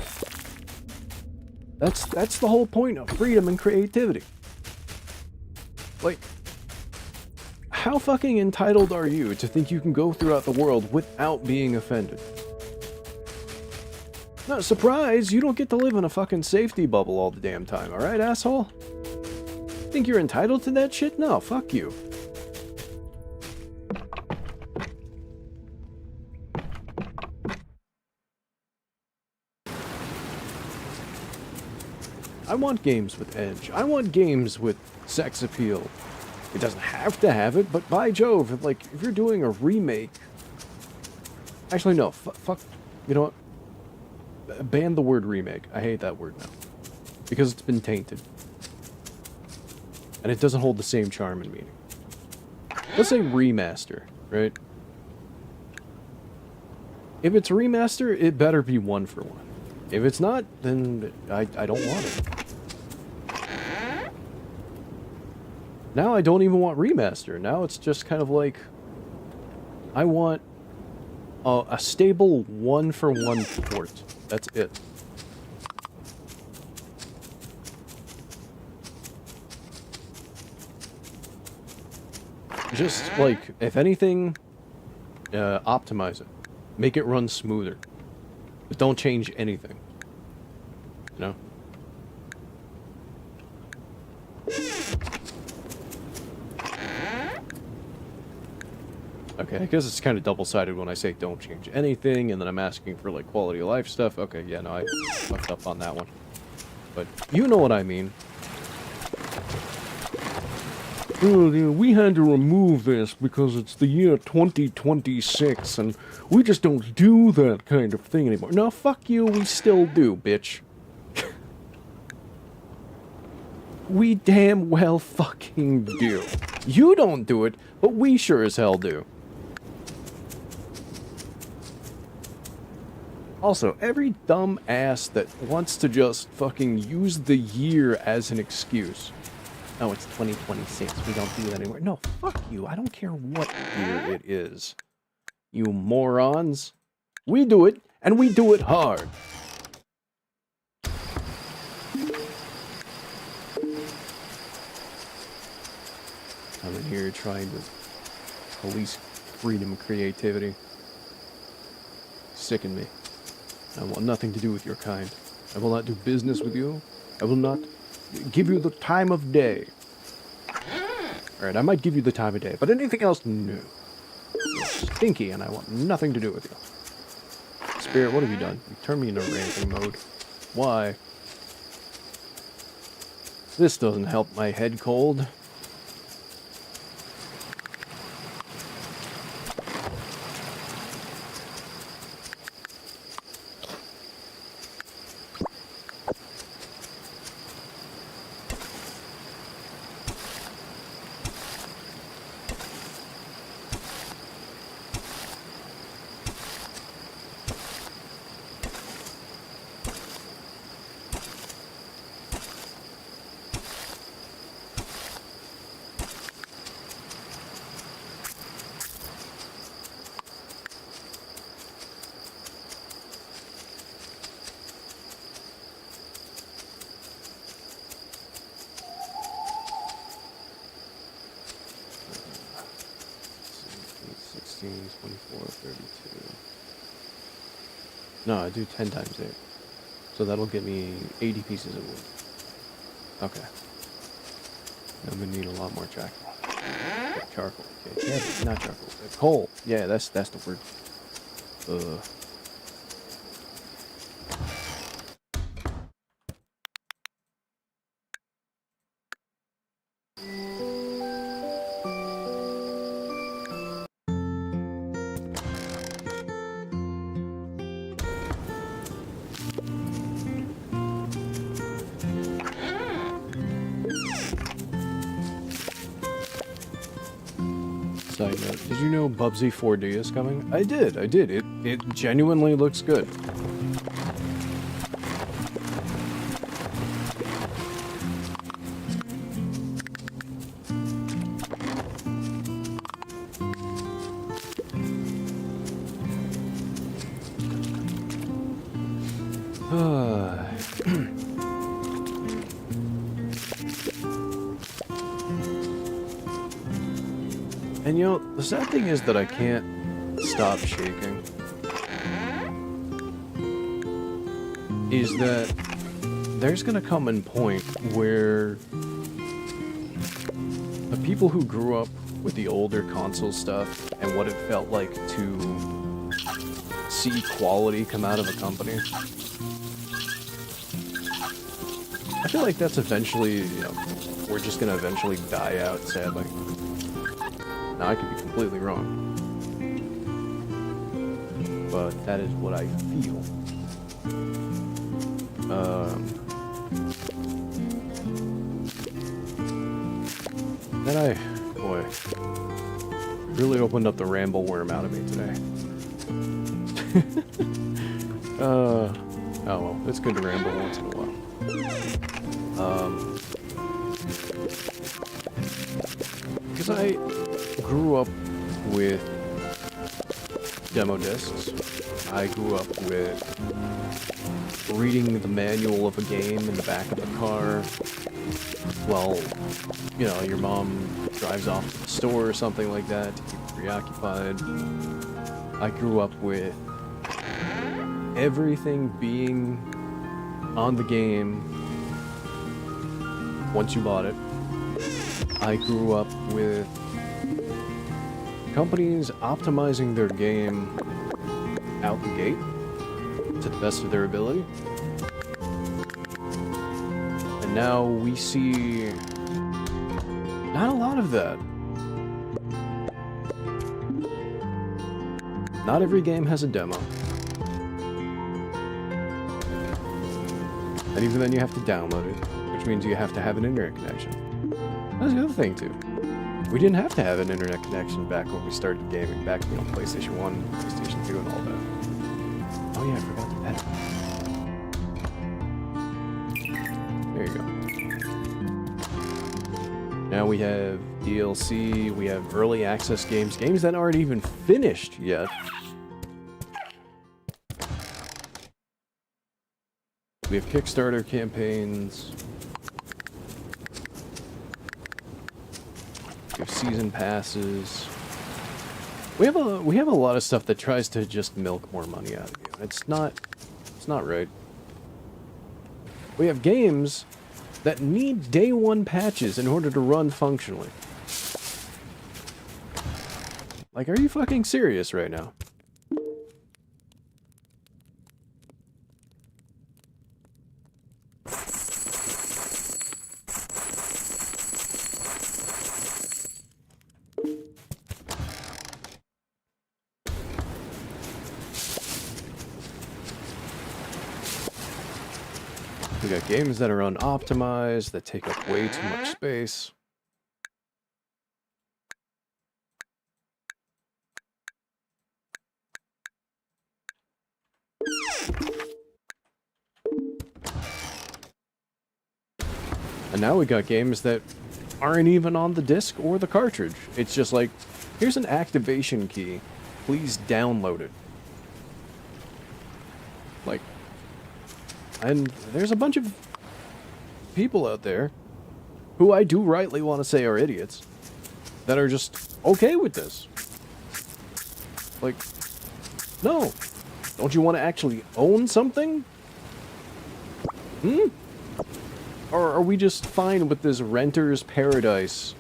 That's the whole point of freedom and creativity. Like, how fucking entitled are you to think you can go throughout the world without being offended? No, surprise, you don't get to live in a fucking safety bubble all the damn time, alright, asshole? Think you're entitled to that shit? No, fuck you. want games with edge. I want games with sex appeal. It doesn't have to have it, but by Jove, like, if you're doing a remake... Actually, no, fuck, you know what? Ban the word remake. I hate that word now. Because it's been tainted. And it doesn't hold the same charm and meaning. Let's say remaster, right? If it's remaster, it better be 1 for 1. If it's not, then I don't want it. Now I don't even want remaster. Now it's just kind of like... I want a stable 1 for 1 port. That's it. Just, like, if anything, optimize it. Make it run smoother. But don't change anything. You know? Okay, I guess it's kind of double-sided when I say don't change anything, and then I'm asking for, like, quality of life stuff. Okay, yeah, no, I fucked up on that one. But you know what I mean. Oh, we had to remove this because it's the year 2026, and we just don't do that kind of thing anymore. No, fuck you, we still do, bitch. We damn well fucking do. You don't do it, but we sure as hell do. Also, every dumb ass that wants to just fucking use the year as an excuse. Oh, it's 2026. We don't do that anymore. No, fuck you. I don't care what year it is. You morons. We do it, and we do it hard. I'm in here trying to police freedom creativity. Sicken me. I want nothing to do with your kind. I will not do business with you. I will not give you the time of day. Alright, I might give you the time of day, but anything else, no. You're stinky, and I want nothing to do with you. Spirit, what have you done? You turned me into ranting mode. Why? This doesn't help my head cold. No, I do 10 times 8. So that'll get me 80 pieces of wood. Okay. I'm gonna need a lot more charcoal. Charcoal. Okay. Yeah, not charcoal. Coal. Yeah, that's the word. Side note, did you know Bubsy 4D is coming? I did. It genuinely looks good. And you know, the sad thing is that I can't stop shaking. Is that there's gonna come a point where the people who grew up with the older console stuff and what it felt like to see quality come out of a company, I feel like that's eventually, you know, we're just gonna eventually die out, sadly. Now, I could be completely wrong. But that is what I feel. Boy, really opened up the ramble worm out of me today. Oh well, it's good to ramble once in a while. Because I grew up with demo discs. I grew up with reading the manual of a game in the back of the car while, you know, your mom drives off to the store or something like that to keep preoccupied. I grew up with everything being on the game once you bought it. I grew up with companies optimizing their game out the gate to the best of their ability. And now we see not a lot of that. Not every game has a demo. And even then you have to download it, which means you have to have an internet connection. That's the other thing too. We didn't have to have an internet connection back when we started gaming, back, you know, PlayStation 1, PlayStation 2 and all that. Oh yeah, I forgot that. There you go. Now we have DLC, we have early access games, games that aren't even finished yet. We have Kickstarter campaigns. We have season passes. We have a lot of stuff that tries to just milk more money out of you. It's not right. We have games that need day one patches in order to run functionally. Like, are you fucking serious right now? We got games that are unoptimized, that take up way too much space. And now we got games that aren't even on the disc or the cartridge. It's just like, here's an activation key. Please download it. Like, and there's a bunch of people out there who I do rightly want to say are idiots that are just okay with this. Like, no. Don't you want to actually own something? Or are we just fine with this renter's paradise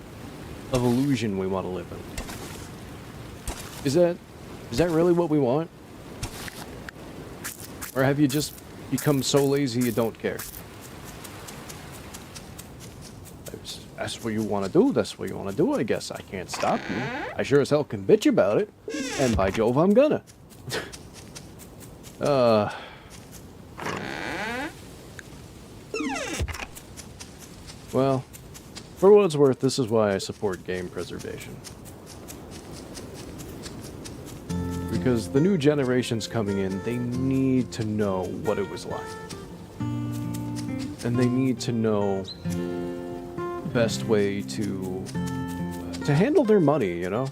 of illusion we want to live in? Is that really what we want? Or have you just become so lazy you don't care? That's what you want to do. That's what you want to do, I guess. I can't stop you. I sure as hell can bitch about it. And by Jove, I'm gonna. Well, for what it's worth, this is why I support game preservation. Because the new generations coming in, they need to know what it was like. And they need to know the best way to handle their money, you know?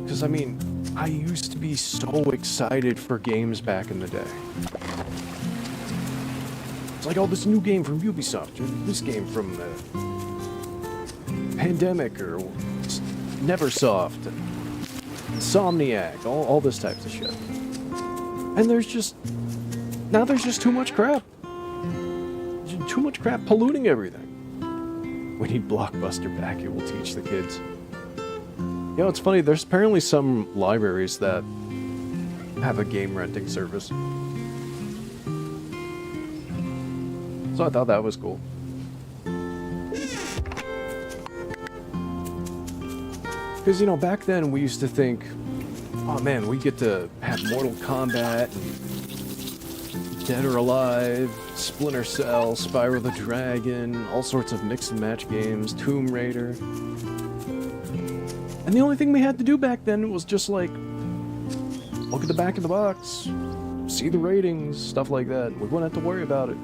Because, I mean, I used to be so excited for games back in the day. It's like, oh, this new game from Ubisoft, or this game from Pandemic, or Neversoft, Insomniac, all this types of shit. And now there's just too much crap. Too much crap polluting everything. We need Blockbuster back, it will teach the kids. You know, it's funny, there's apparently some libraries that have a game renting service. So I thought that was cool. Because, you know, back then we used to think, oh man, we get to have Mortal Kombat, and Dead or Alive, Splinter Cell, Spyro the Dragon, all sorts of mix and match games, Tomb Raider. And the only thing we had to do back then was just like, look at the back of the box, see the ratings, stuff like that. We wouldn't have to worry about it.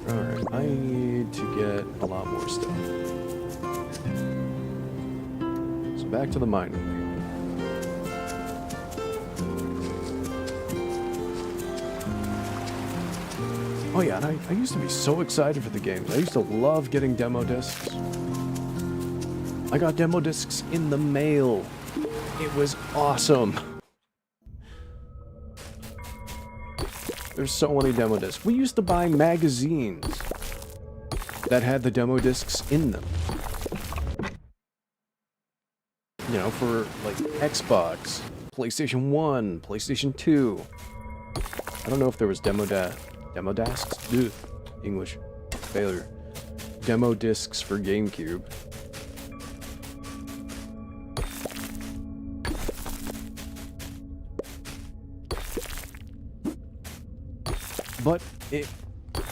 Alright, I need to get a lot more stuff. So back to the mining. Oh yeah, and I used to be so excited for the games. I used to love getting demo discs. I got demo discs in the mail. It was awesome. There's so many demo discs. We used to buy magazines that had the demo discs in them. You know, for like Xbox, PlayStation 1, PlayStation 2. I don't know if there was demo discs? Ugh. English. Failure. Demo discs for GameCube. But it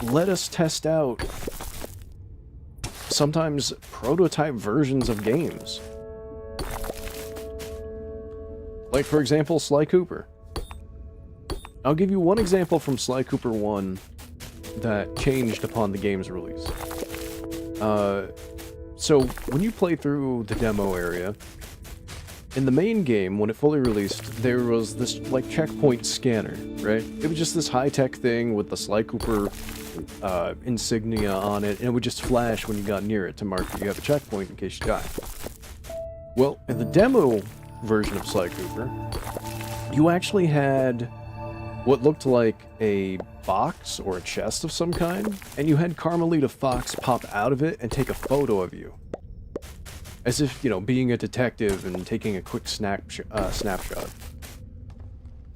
let us test out sometimes prototype versions of games. Like, for example, Sly Cooper. I'll give you one example from Sly Cooper 1 that changed upon the game's release. So, when you play through the demo area, in the main game, when it fully released, there was this, like, checkpoint scanner, right? It was just this high-tech thing with the Sly Cooper insignia on it, and it would just flash when you got near it to mark that you have a checkpoint in case you die. Well, in the demo version of Sly Cooper, you actually had what looked like a box or a chest of some kind, and you had Carmelita Fox pop out of it and take a photo of you. As if, you know, being a detective and taking a quick snapshot.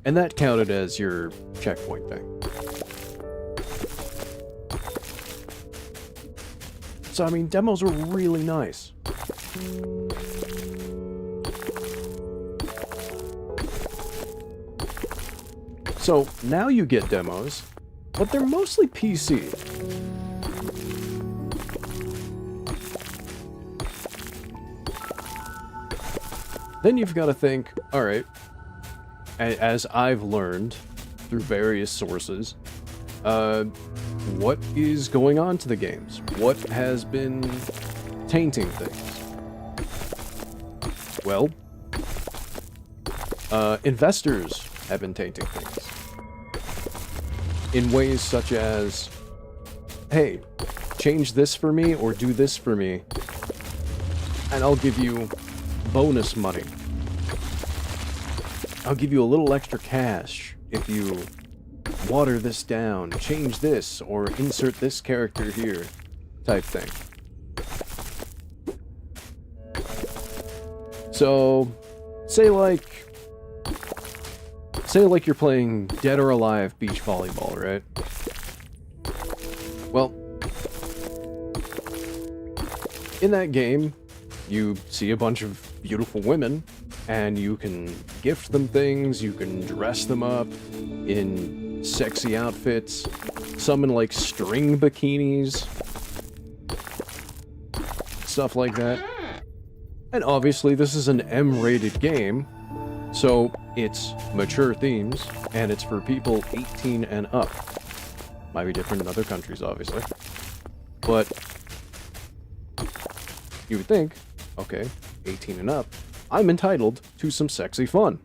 And that counted as your checkpoint thing. So, I mean, demos were really nice. So, now you get demos, but they're mostly PC. Then you've got to think, alright, as I've learned through various sources, what is going on to the games? What has been tainting things? Well, investors have been tainting things. In ways such as, hey, change this for me or do this for me, and I'll give you bonus money. I'll give you a little extra cash if you water this down, change this, or insert this character here, type thing. So, say like you're playing Dead or Alive beach volleyball, right? Well, in that game, you see a bunch of beautiful women, and you can gift them things, you can dress them up in sexy outfits, some in like string bikinis, stuff like that. And obviously this is an M-rated game, so it's mature themes, and it's for people 18 and up. Might be different in other countries, obviously. But you would think, okay, 18 and up, I'm entitled to some sexy fun.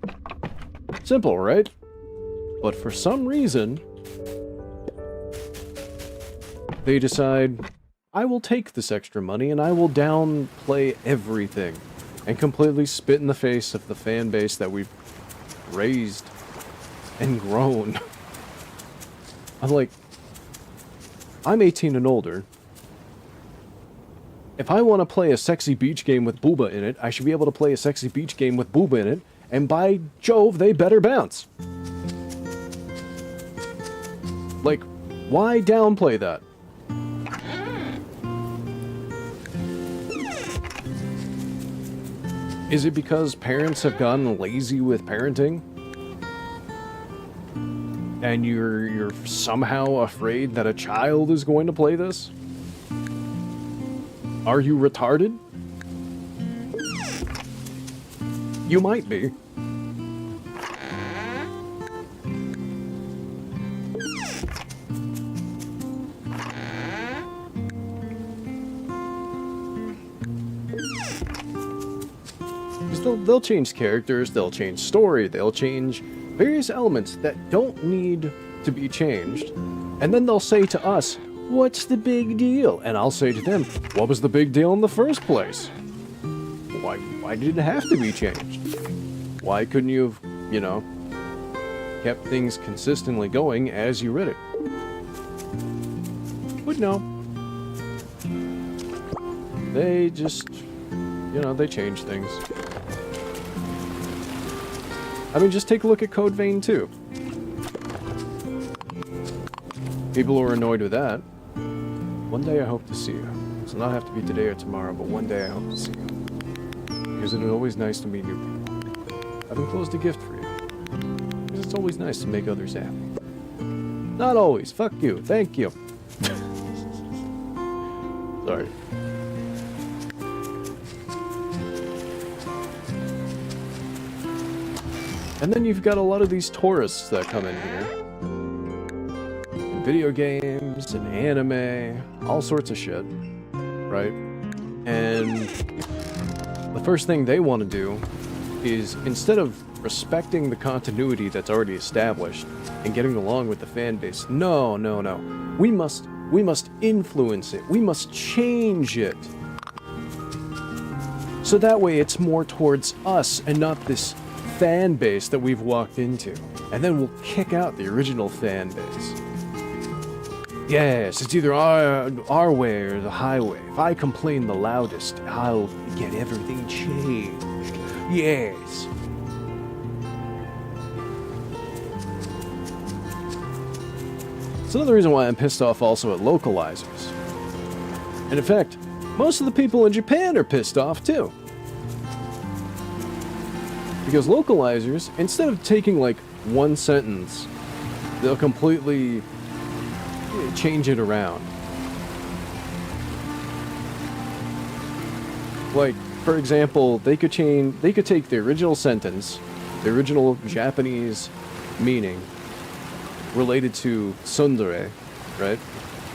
Simple, right? But for some reason, they decide, I will take this extra money and I will downplay everything and completely spit in the face of the fan base that we've raised and grown. I'm like, I'm 18 and older. If I want to play a sexy beach game with booba in it, I should be able to play a sexy beach game with booba in it, and by Jove, they better bounce. Like, why downplay that? Is it because parents have gotten lazy with parenting? And you're somehow afraid that a child is going to play this? Are you retarded? You might be. They'll change characters, they'll change story, they'll change various elements that don't need to be changed. And then they'll say to us, what's the big deal? And I'll say to them, what was the big deal in the first place? Why did it have to be changed? Why couldn't you have, you know, kept things consistently going as you read it? But no. They just, you know, they change things. I mean, just take a look at Code Vein 2. People are annoyed with that. One day I hope to see you. It will not have to be today or tomorrow, but one day I hope to see you. Because it is always nice to meet new people. I've enclosed a gift for you. Because it's always nice to make others happy. Not always. Fuck you. Thank you. Sorry. And then you've got a lot of these tourists that come in here. Video games and anime, all sorts of shit, right? And the first thing they want to do is, instead of respecting the continuity that's already established and getting along with the fan base, no. We must influence it. We must change it. So that way it's more towards us and not this fan base that we've walked into, and then we'll kick out the original fan base. Yes, it's either our way or the highway. If I complain the loudest, I'll get everything changed. Yes. It's another reason why I'm pissed off also at localizers. And in fact, most of the people in Japan are pissed off too. Because localizers, instead of taking like one sentence, they'll completely change it around. Like, for example, they could take the original sentence, the original Japanese meaning related to tsundere, right?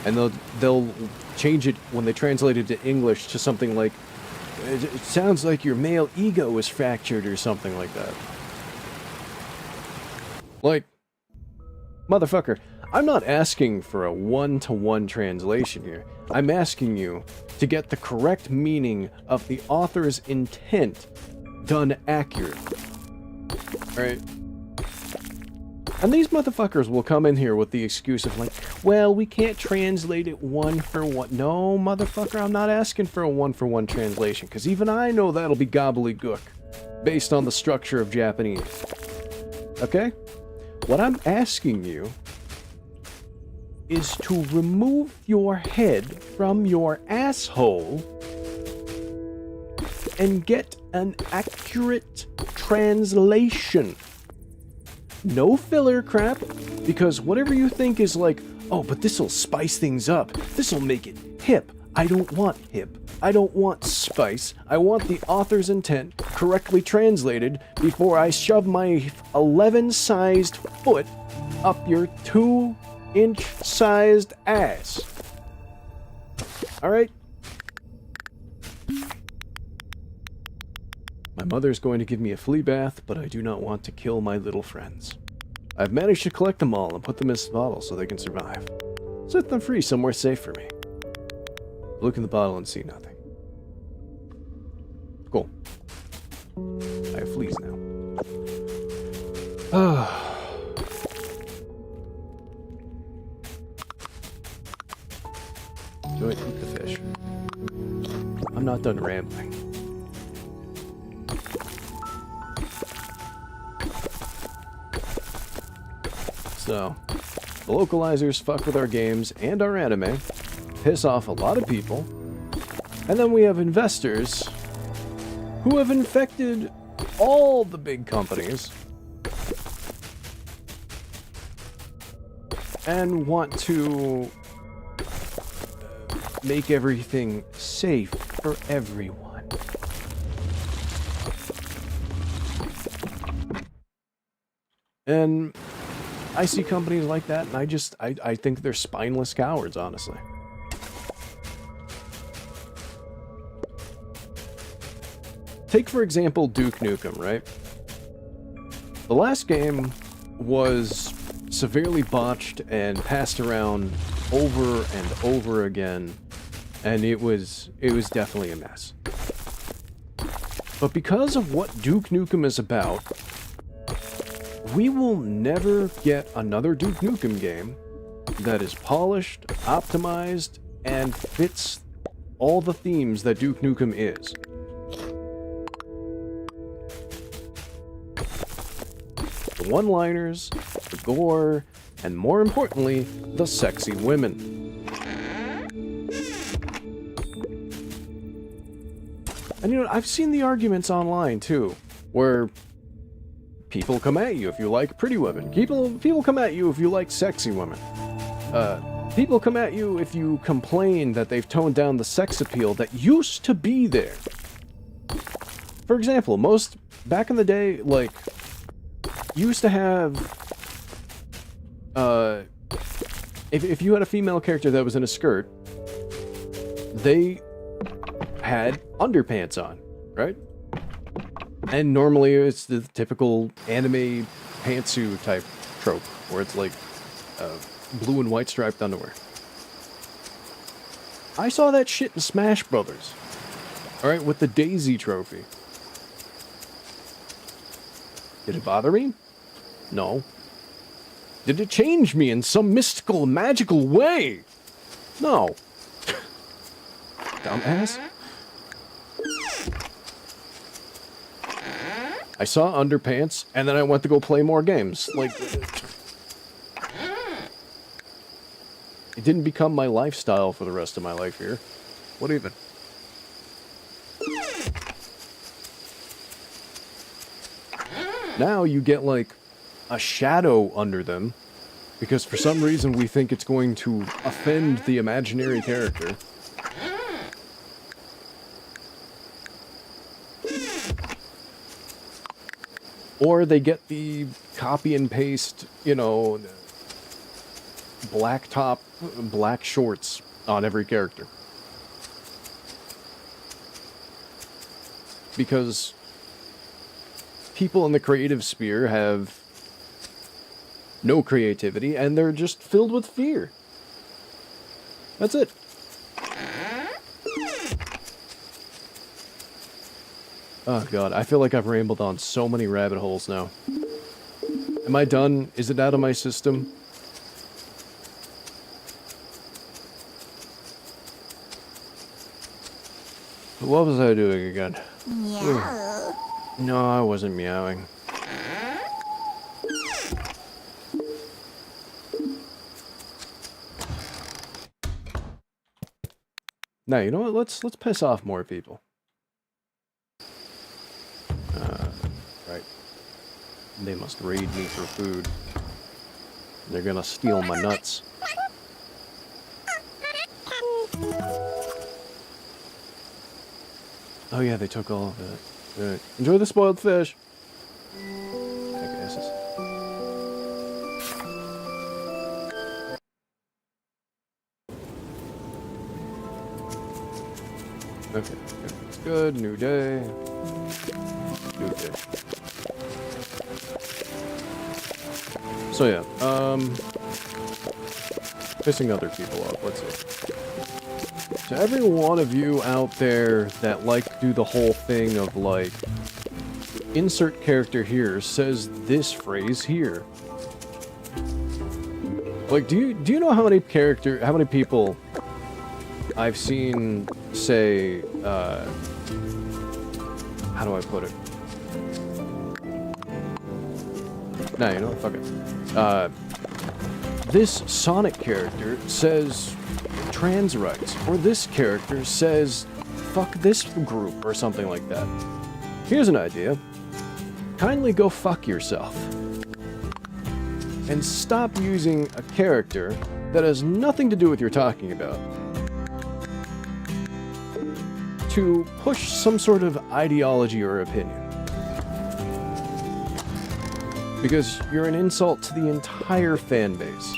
And they'll change it when they translate it to English to something like, it sounds like your male ego is fractured or something like that. Like, motherfucker, I'm not asking for a one-to-one translation here. I'm asking you to get the correct meaning of the author's intent done accurately. Right? And these motherfuckers will come in here with the excuse of like, well, we can't translate it one for one. No, motherfucker, I'm not asking for a one-for-one translation, because even I know that'll be gobbledygook, based on the structure of Japanese. Okay? What I'm asking you is to remove your head from your asshole and get an accurate translation. No filler crap, because whatever you think is like, oh, but this'll spice things up, this'll make it hip. I don't want hip. I don't want spice. I want the author's intent correctly translated before I shove my 11-sized foot up your 2-inch-sized ass. Alright? My mother's going to give me a flea bath, but I do not want to kill my little friends. I've managed to collect them all and put them in bottles so they can survive. Set them free somewhere safe for me. Look in the bottle and see nothing. Cool. I have fleas now. Go ahead, eat the fish. I'm not done rambling. So, the localizers fuck with our games and our anime, piss off a lot of people, and then we have investors who have infected all the big companies and want to make everything safe for everyone. And I see companies like that, and I think they're spineless cowards, honestly. Take, for example, Duke Nukem, right? The last game was severely botched and passed around over and over again, and it was definitely a mess. But because of what Duke Nukem is about, we will never get another Duke Nukem game that is polished, optimized, and fits all the themes that Duke Nukem is. The one-liners, the gore, and more importantly, the sexy women. And you know, I've seen the arguments online too, where people come at you if you like pretty women. People come at you if you like sexy women. People come at you if you complain that they've toned down the sex appeal that used to be there. For example, back in the day, like, you used to have, if you had a female character that was in a skirt, they had underpants on, right? And normally it's the typical anime pantsuit type trope, where it's like blue and white striped underwear. I saw that shit in Smash Brothers, alright, with the Daisy trophy. Did it bother me? No. Did it change me in some mystical, magical way? No. Dumbass. I saw underpants, and then I went to go play more games. Like, it didn't become my lifestyle for the rest of my life here. What even? Now you get, like, a shadow under them, because for some reason we think it's going to offend the imaginary character. Or they get the copy and paste, you know, black top, black shorts on every character. Because people in the creative sphere have no creativity, and they're just filled with fear. That's it. Oh god, I feel like I've rambled on so many rabbit holes now. Am I done? Is it out of my system? What was I doing again? Meow. No, I wasn't meowing. Now, you know what? Let's piss off more people. Right. They must raid me for food. They're gonna steal my nuts. Oh yeah, they took all of it. Good. Enjoy the spoiled fish. Jackasses. Okay, it's good. New day. New day. So yeah, pissing other people off. Let's see. To every one of you out there that like to do the whole thing of like, insert character here says this phrase here. Like, do you know how many people I've seen, say, how do I put it? Nah, you know what? Fuck it. This Sonic character says trans rights, or this character says fuck this group, or something like that. Here's an idea. Kindly go fuck yourself. And stop using a character that has nothing to do with what you're talking about to push some sort of ideology or opinion. Because you're an insult to the entire fan base.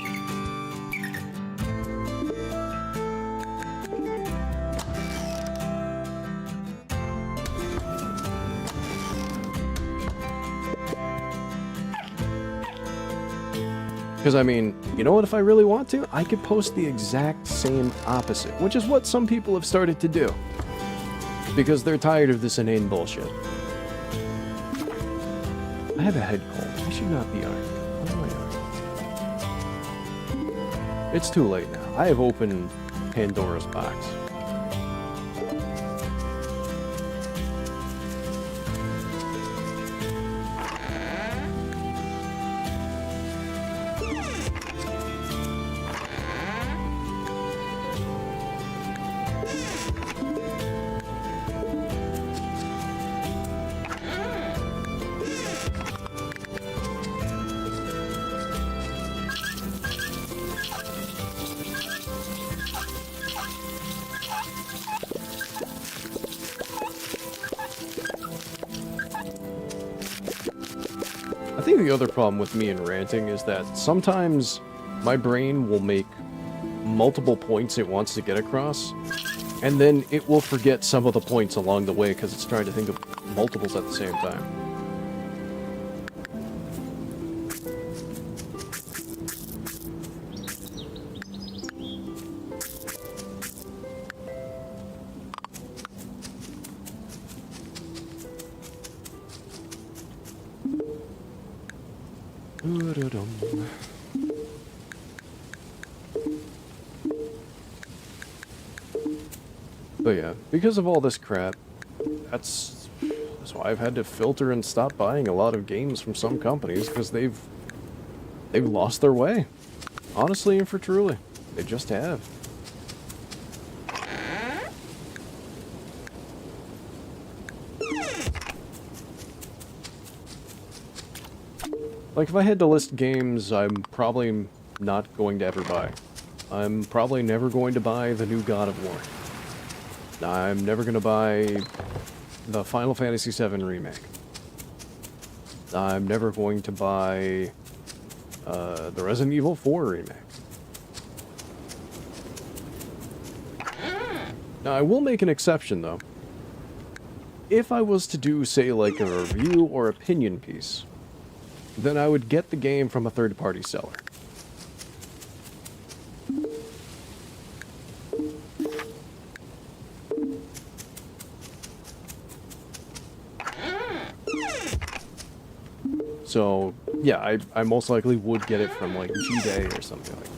Because, I mean, you know what, if I really want to, I could post the exact same opposite, which is what some people have started to do. Because they're tired of this inane bullshit. I have a head cold. I should not be arguing. Why am I arguing? It's too late now. I have opened Pandora's box. I think the other problem with me and ranting is that sometimes my brain will make multiple points it wants to get across, and then it will forget some of the points along the way because it's trying to think of multiples at the same time. But yeah, because of all this crap, that's why I've had to filter and stop buying a lot of games from some companies, because they've lost their way. Honestly and for truly. They just have. Like, if I had to list games I'm probably not going to ever buy. I'm probably never going to buy the new God of War. I'm never going to buy the Final Fantasy VII Remake. I'm never going to buy the Resident Evil 4 Remake. Now, I will make an exception, though. If I was to do, say, like a review or opinion piece, then I would get the game from a third-party seller. So, yeah, I most likely would get it from, like, G-Day or something like that.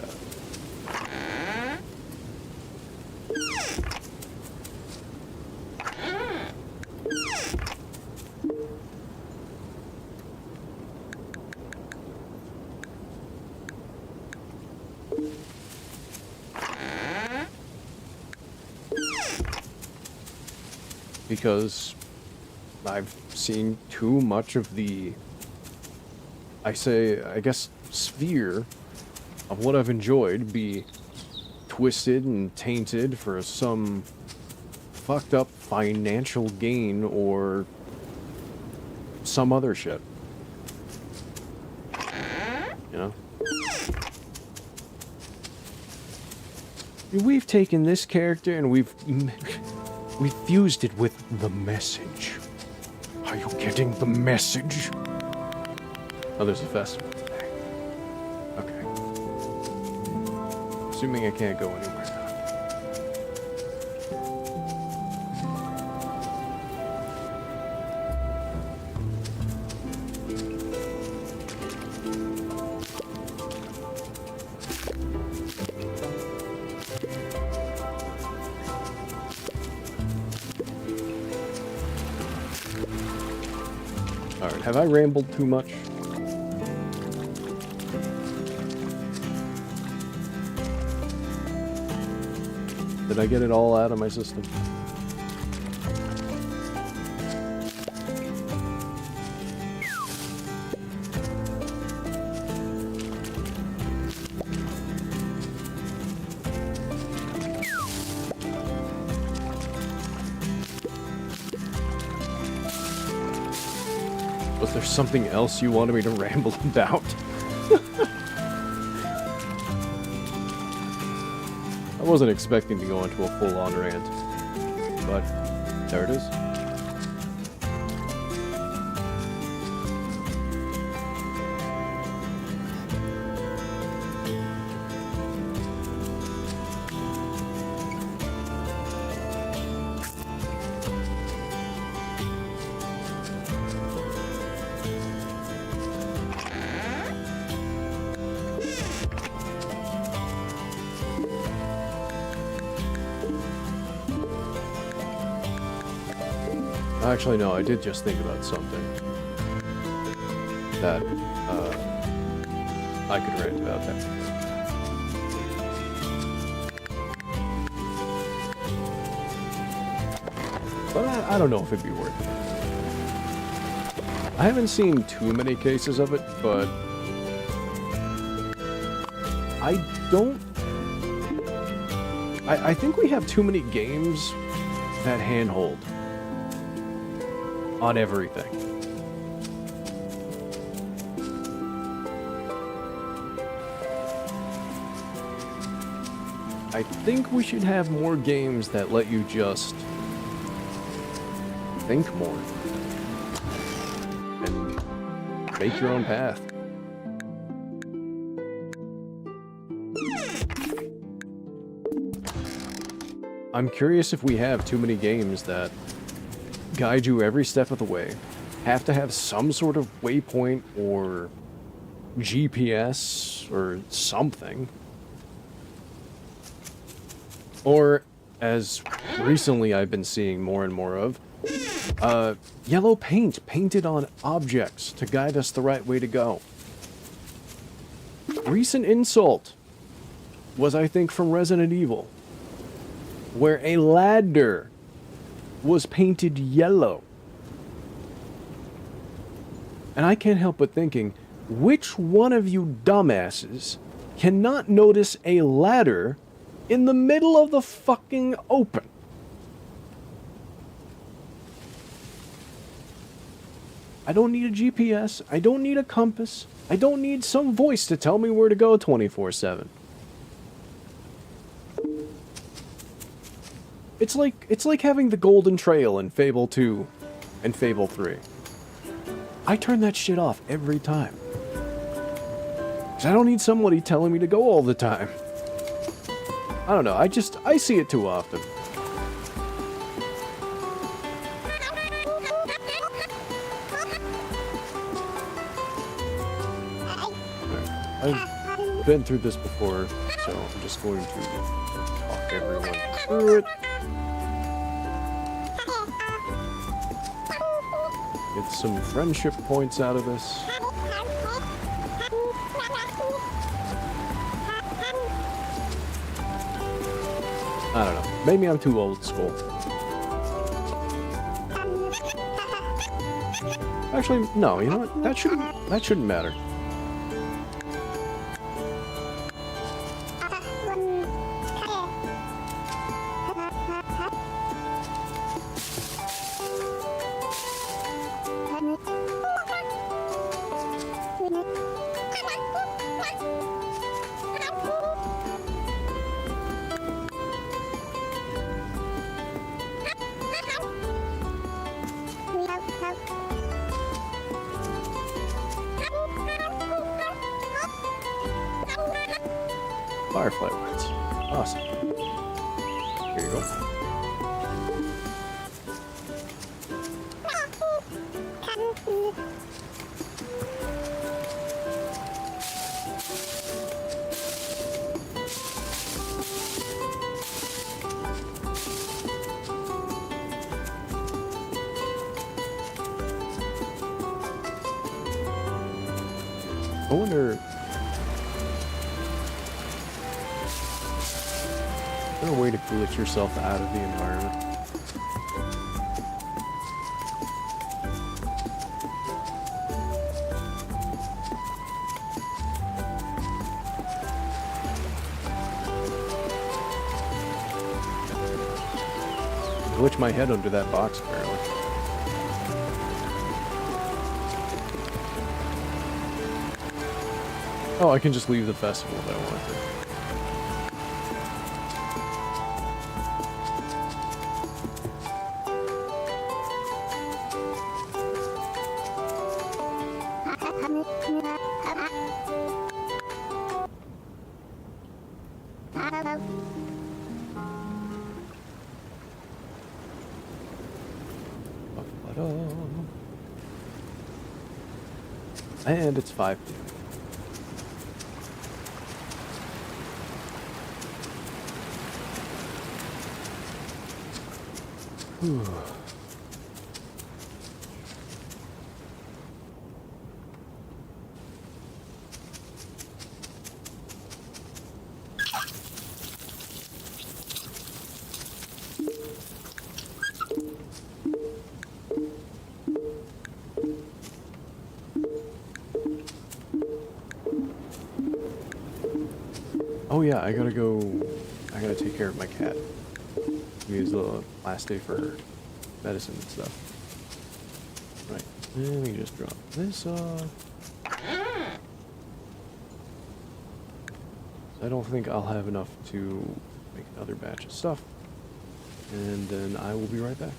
Because I've seen too much of the, I guess, sphere of what I've enjoyed be twisted and tainted for some fucked up financial gain or some other shit. You know? We've taken this character and we fused it with the message. Are you getting the message? Oh, there's a festival today. Okay. Assuming I can't go anywhere now. Alright, have I rambled too much? Did I get it all out of my system? Was there something else you wanted me to ramble about? I wasn't expecting to go into a full-on rant, but there it is. Actually, no, I did just think about something that I could rant about that. But I don't know if it'd be worth it. I haven't seen too many cases of it, but I don't... I think we have too many games that handhold on everything. I think we should have more games that let you just think more and make your own path. I'm curious if we have too many games that guide you every step of the way, have to have some sort of waypoint or GPS or something. Or, as recently I've been seeing more and more of, yellow paint painted on objects to guide us the right way to go. Recent insult was, I think, from Resident Evil, where a ladder was painted yellow. And I can't help but thinking, which one of you dumbasses cannot notice a ladder in the middle of the fucking open? I don't need a GPS. I don't need a compass. I don't need some voice to tell me where to go 24/7. It's like having the golden trail in Fable 2 and Fable 3. I turn that shit off every time. 'Cause I don't need somebody telling me to go all the time. I don't know, I see it too often. I've been through this before, so I'm just going to talk everyone through it. Get some friendship points out of this. I don't know. Maybe I'm too old school. Actually, no, you know what? That shouldn't matter. Firefly lights. Awesome. Here you go. I wonder. Is there a way to glitch yourself out of the environment? Glitch my head under that box, apparently. Oh, I can just leave the festival if I want to. And it's 5 p.m. Whew. Oh yeah, I gotta take care of my cat. It's the last day for her medicine and stuff. Right, let me just drop this off. I don't think I'll have enough to make another batch of stuff. And then I will be right back.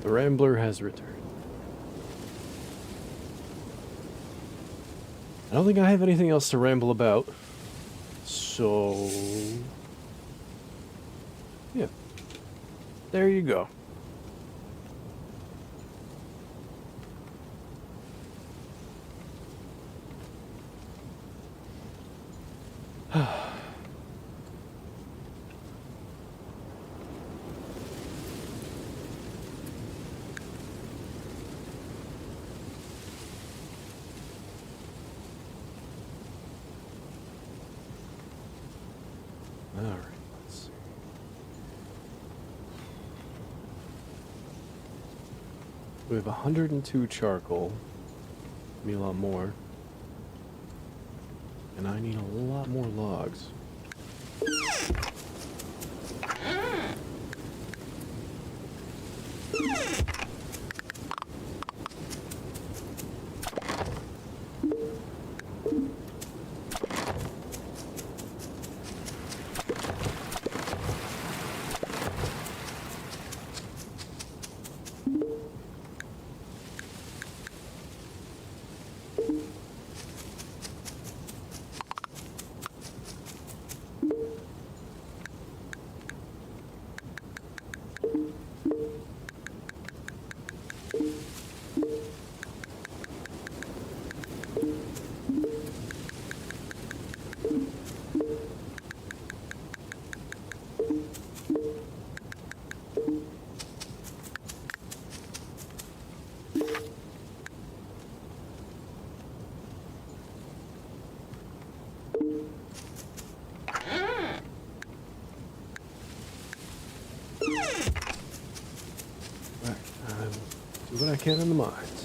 The Rambler has returned. I don't think I have anything else to ramble about. So... yeah. There you go. Alright, let's see. We have 102 charcoal. Need a lot more. And I need a lot more logs. Do what I can in the mines.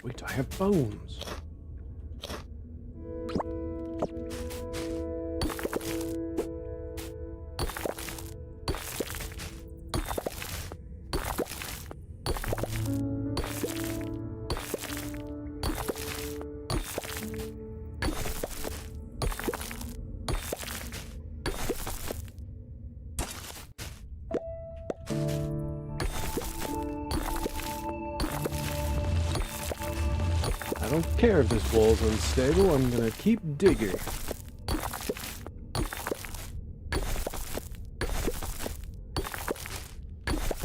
Sweet, I have bones. I don't care if this wall's unstable, I'm gonna keep digging.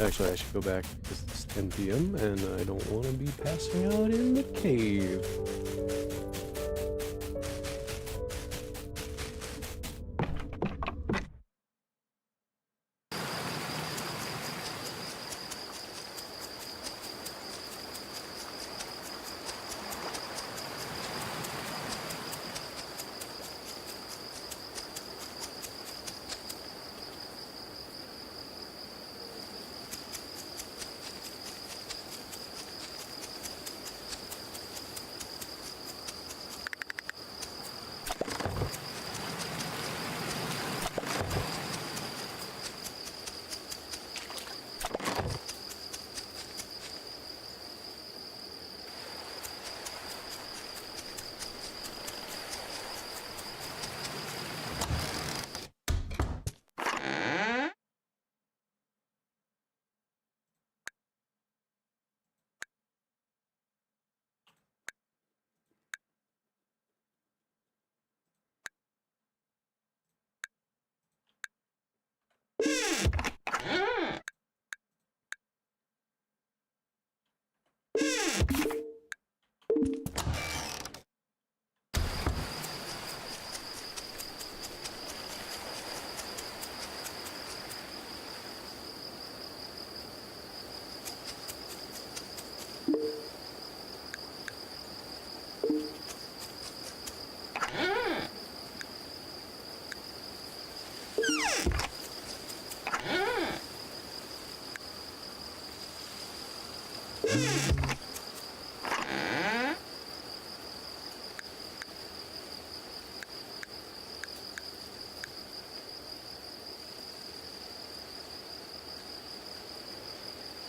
Actually, I should go back because it's 10 p.m. and I don't want to be passing out in the cave.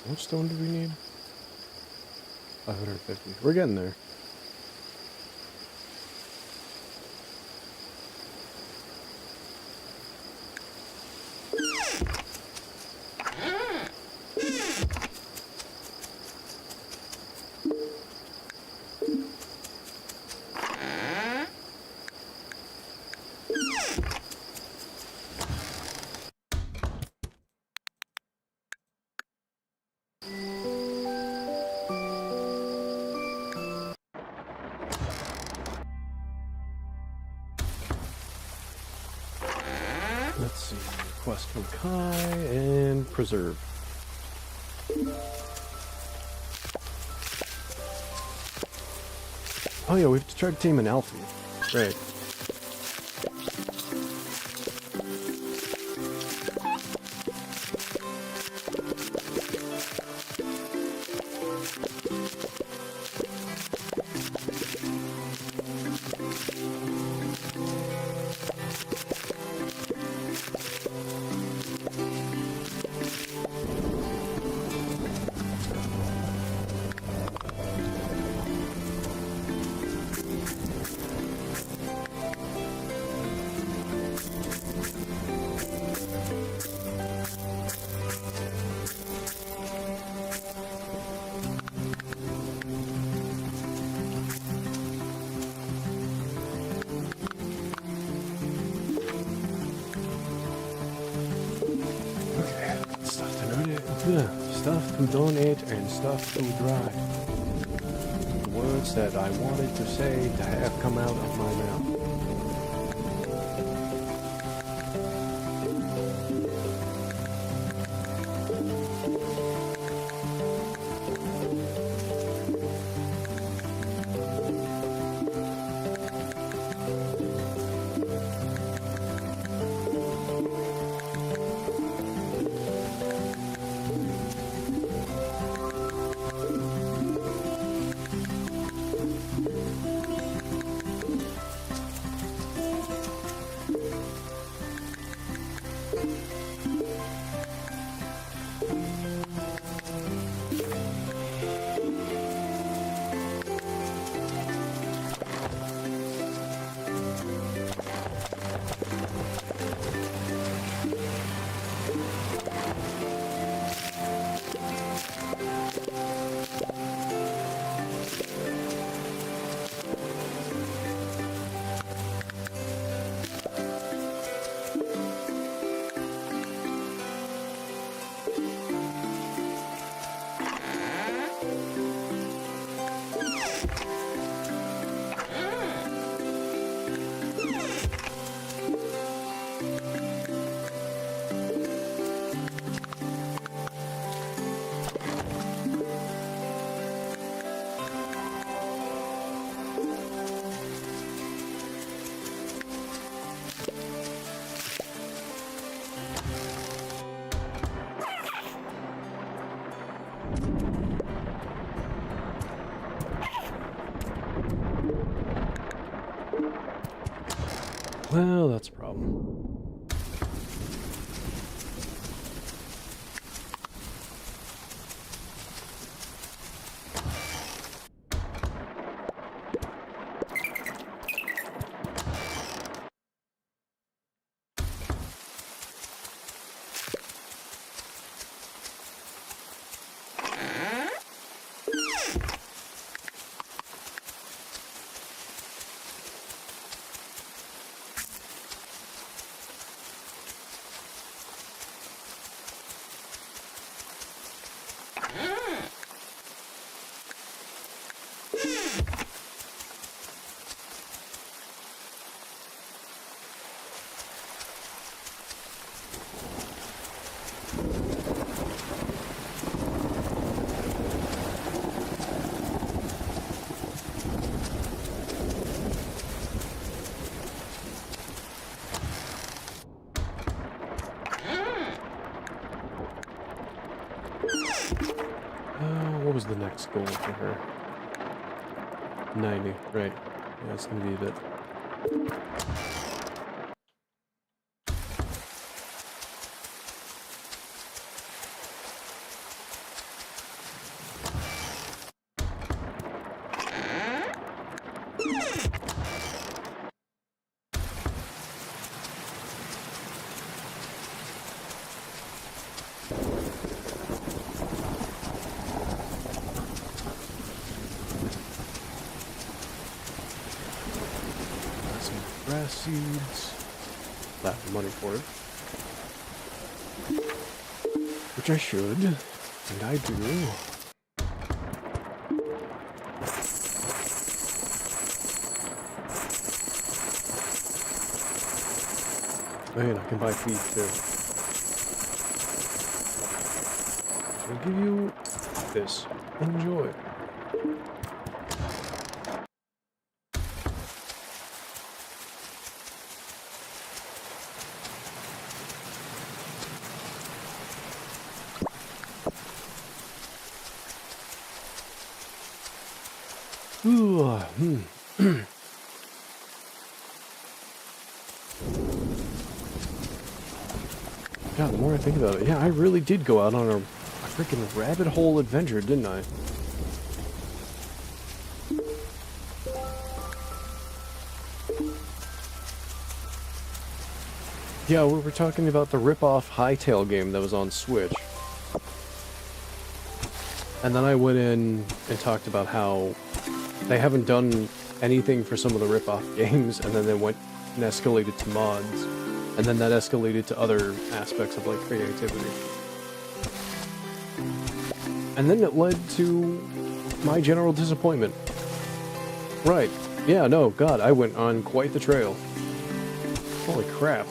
How much stone do we need? 550. We're getting there. Let's see. Quest from Kai and preserve. Oh yeah, we have to try to tame an Alfie. Right. Stuff to donate and stuff to drive. The words that I wanted to say to have come out of my mouth. Well, that's a problem. What was the next goal for her? 90, right. Yeah, it's gonna be a bit. Grass seeds. That money for it. Which I should. And I do. Man, I can buy feed too. I'll give you this. Enjoy. Ooh, God, the more I think about it, yeah, I really did go out on a freaking rabbit hole adventure, didn't I? Yeah, we were talking about the rip-off Hightail game that was on Switch. And then I went in and talked about how they haven't done anything for some of the rip-off games, and then they went and escalated to mods, and then that escalated to other aspects of, like, creativity. And then it led to my general disappointment. Right. Yeah, no, God, I went on quite the trail. Holy crap.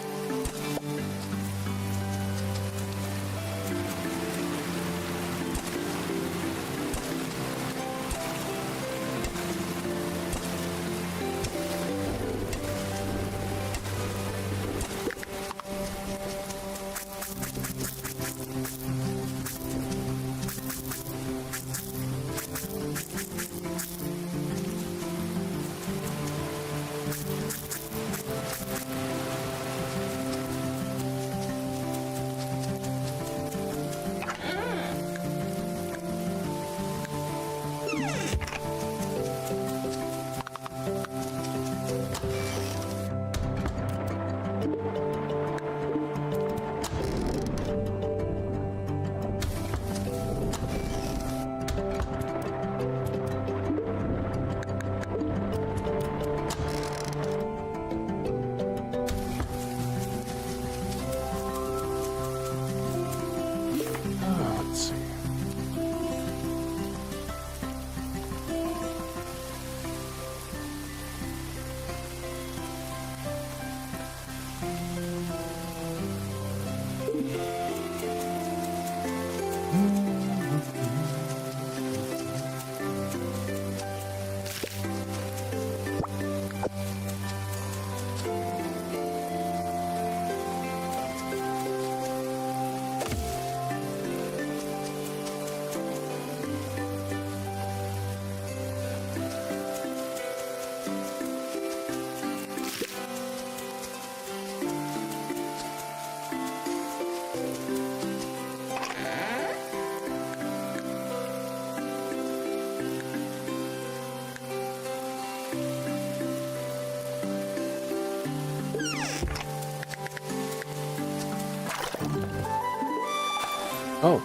Oh,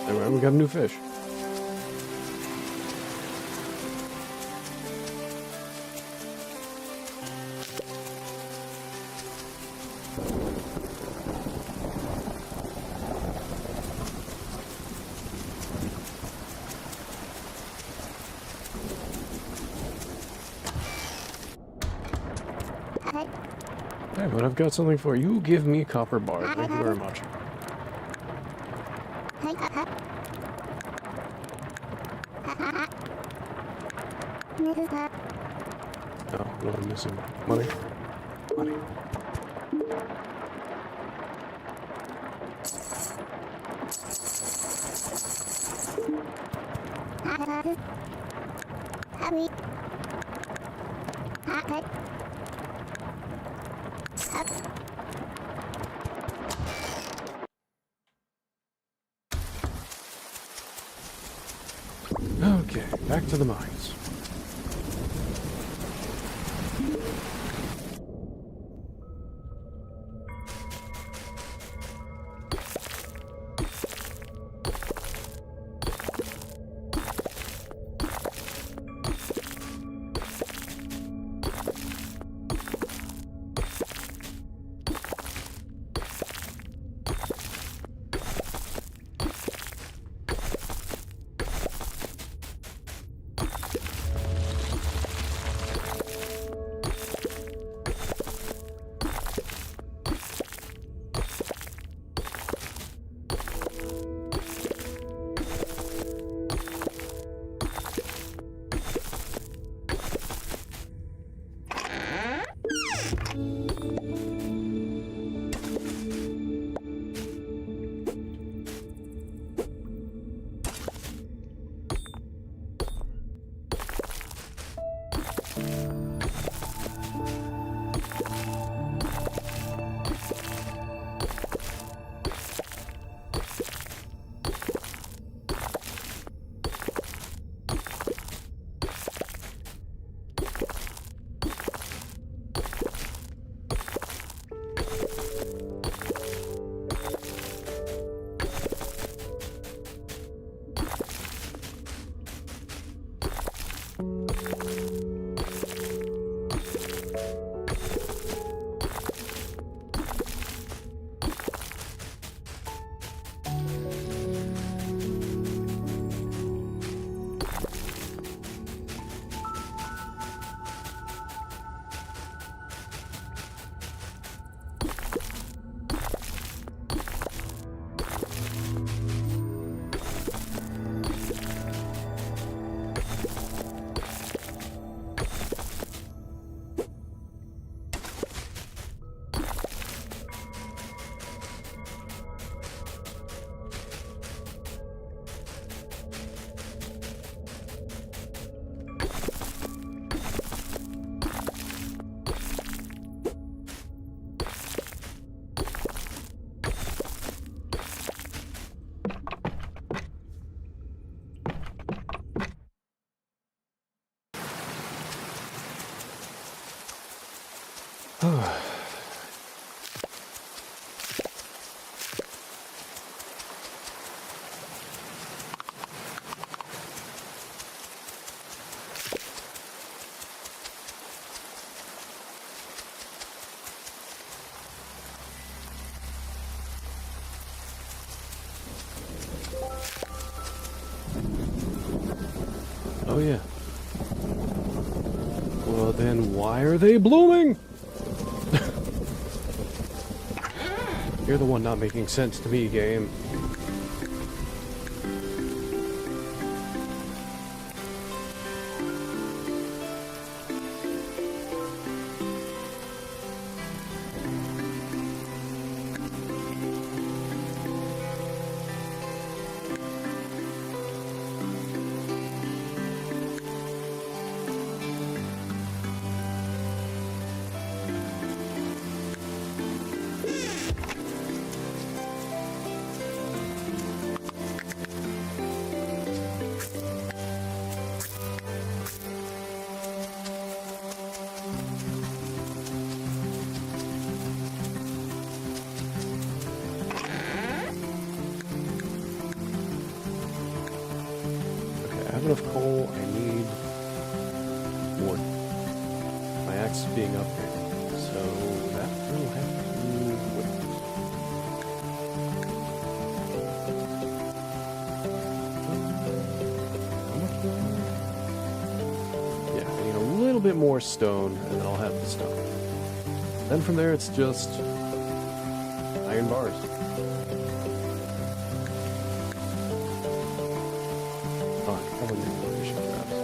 never mind, we got a new fish. Hey, but I've got something for you. Give me copper bars. Thank you very much. Oh, what am I missing? Money? Money. Okay, back to the mines. Oh yeah. Well then why are they blooming? You're the one not making sense to me, game. enough coal. I need more. My axe is being upgraded, so that will have to wait. How much do I need? Yeah, I need a little bit more stone, and then I'll have the stone. Then from there, it's just iron bars. Probably need more fishing traps.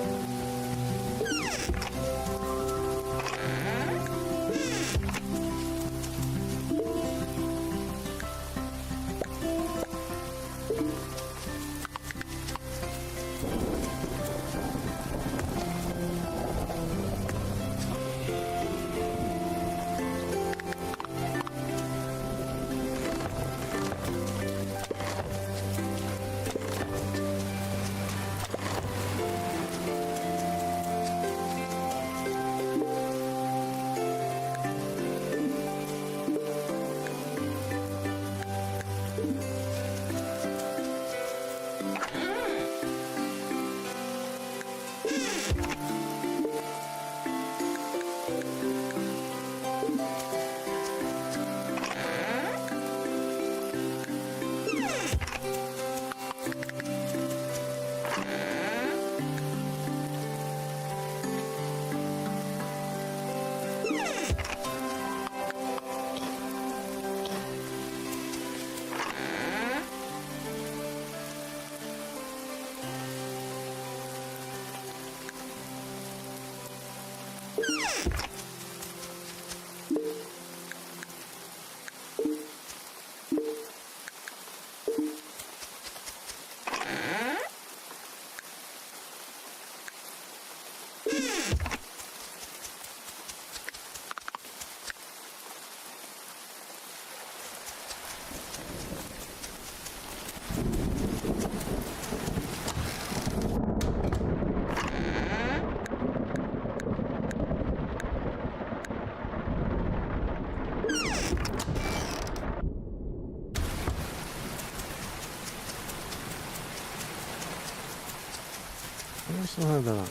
I still have that on.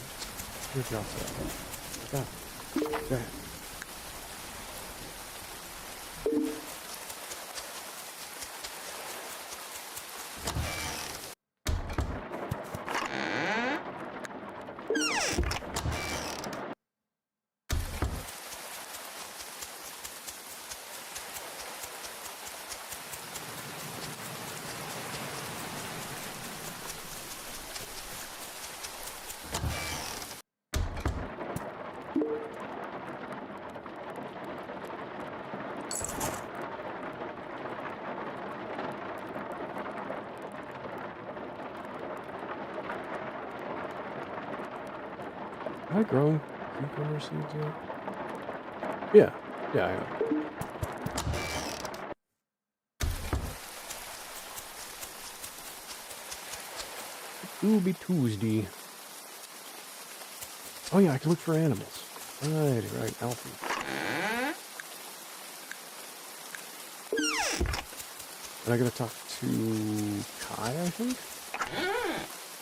Here drops that. There. Have I grown cucumber seeds yet? Yeah. Yeah, I have. Ooby Tuesday. Oh yeah, I can look for animals. Right, Alfie. And I gotta talk to Kai, I think?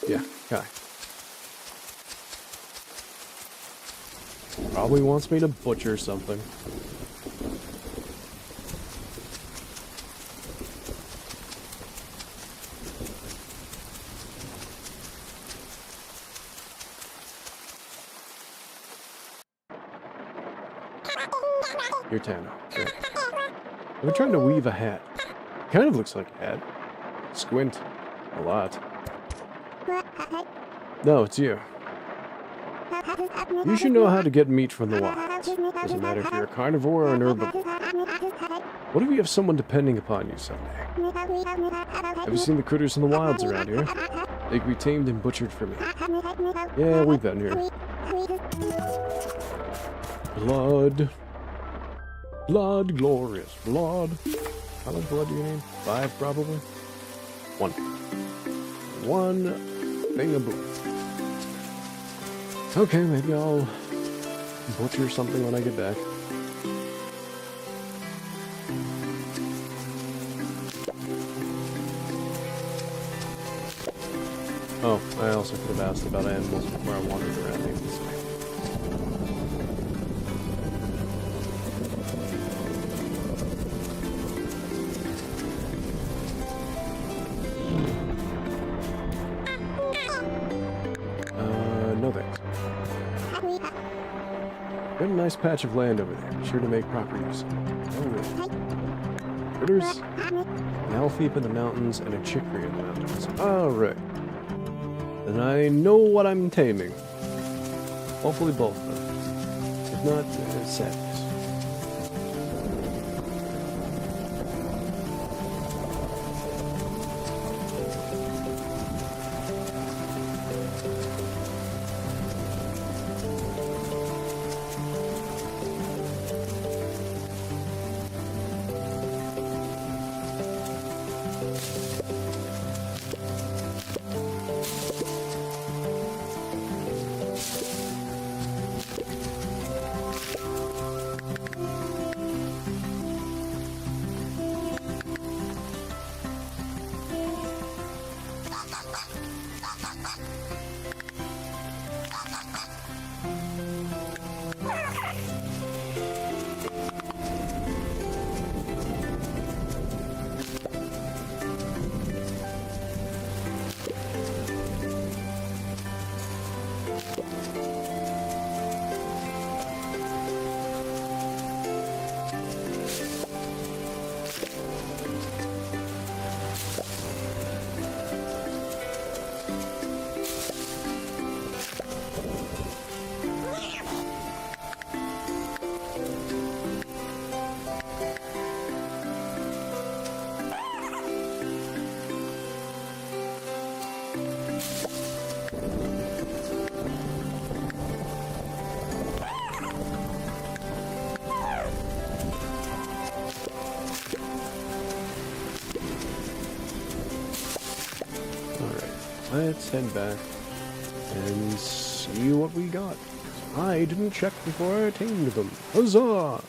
Yeah, Kai. Probably wants me to butcher something. You're Tano. Good. I've been trying to weave a hat. Kind of looks like a hat. Squint. A lot. No, it's you. You should know how to get meat from the wilds. Doesn't matter if you're a carnivore or an herbivore. What if you have someone depending upon you someday? Have you seen the critters in the wilds around here? They can be tamed and butchered for meat. Yeah, we've been here. Blood. Blood, glorious blood. How much blood do you need? 5, probably? 1. 1 thing of booze. Okay, maybe I'll butcher something when I get back. Oh, I also could have asked about animals before I wandered around the inside. No thanks. Got a nice patch of land over there. Be sure to make proper use of it. Oh, really? Critters? An elf heap in the mountains and a chicory in the mountains. Alright. Then I know what I'm taming. Hopefully both of them. If not, it's sadness. Let's head back and see what we got. I didn't check before I tamed them. Huzzah!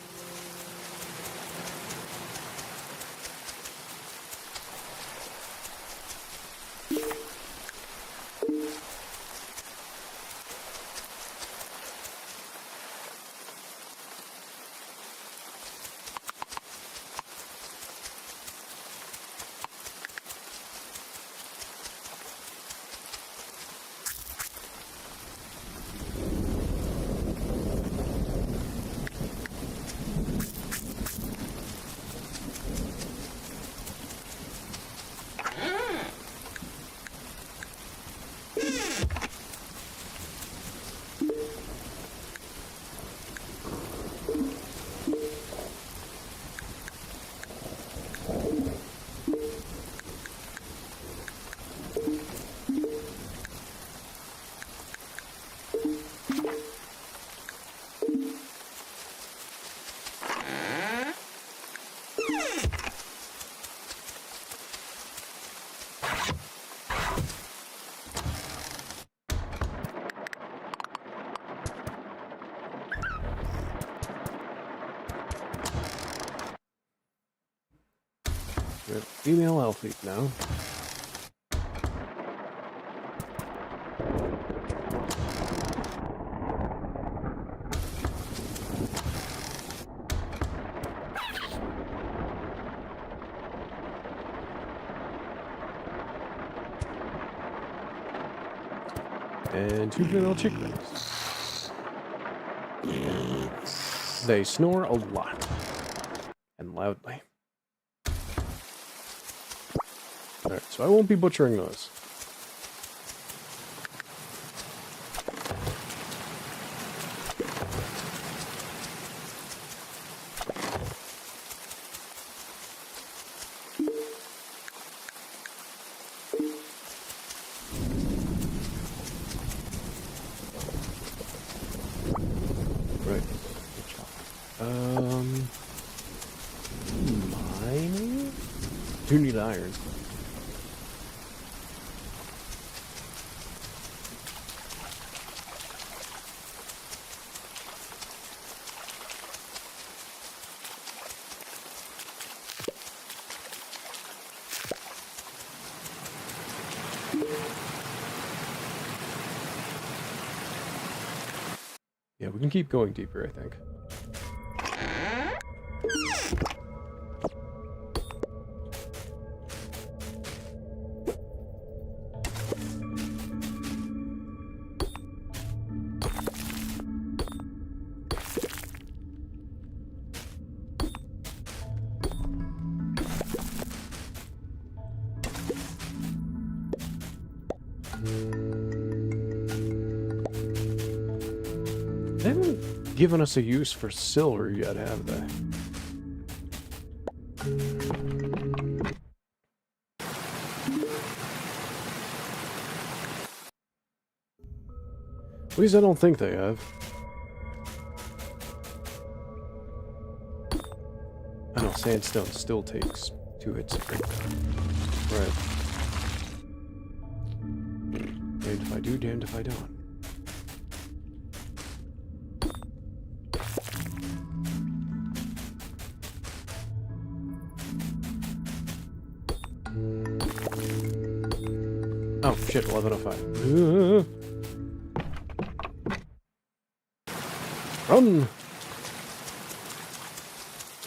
We have female elf leaf now. And 2 female chickens. They snore a lot. And loudly. Alright, so I won't be butchering those. Right. Mining? Do need iron. Yeah, we can keep going deeper, I think. They haven't given us a use for silver yet, have they? At least I don't think they have. I know sandstone still takes 2 hits to break down. Right. Damned if I do, damned if I don't. Oh shit, 11:05. Run!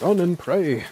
Run and pray!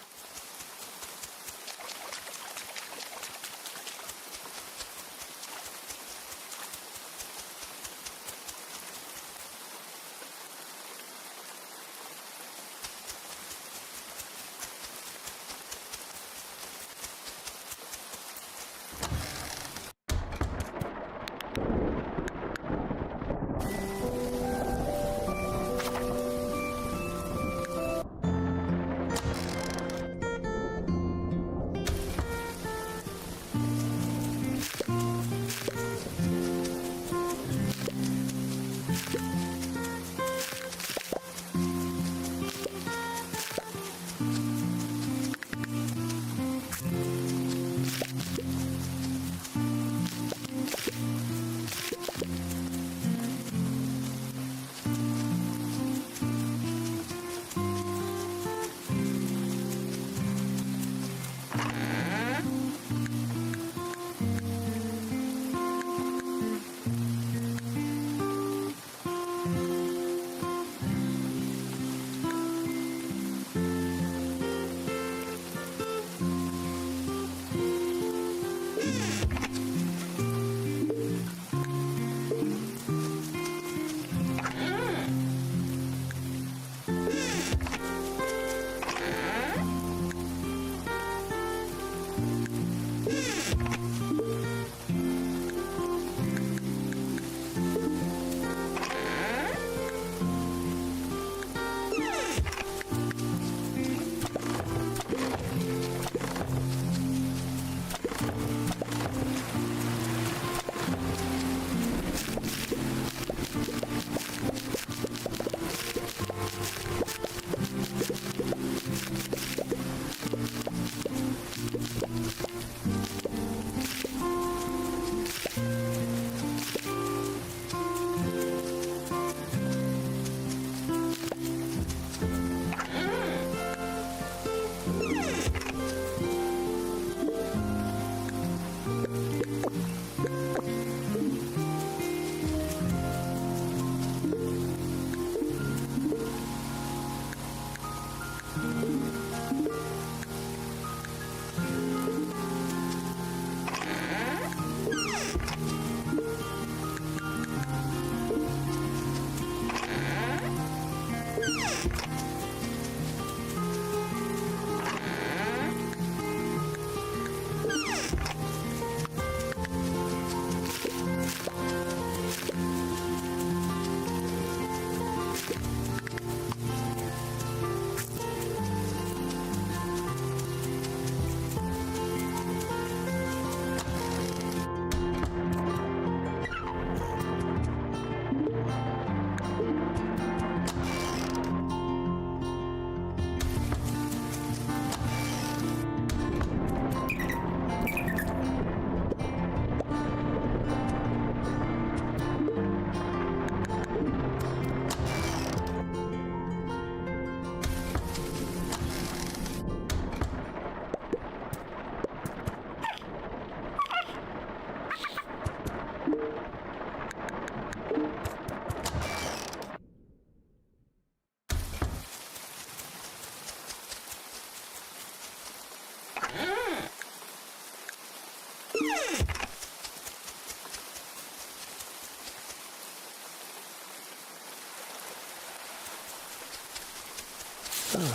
Well,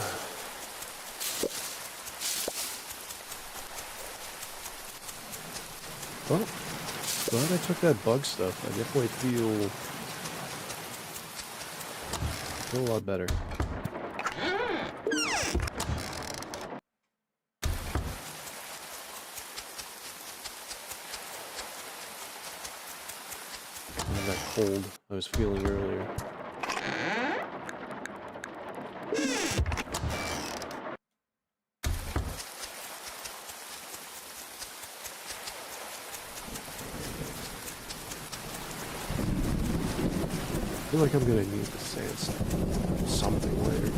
glad I took that bug stuff. I definitely feel a lot better. That cold I was feeling earlier. I feel like I'm gonna need the sandstone. Something later.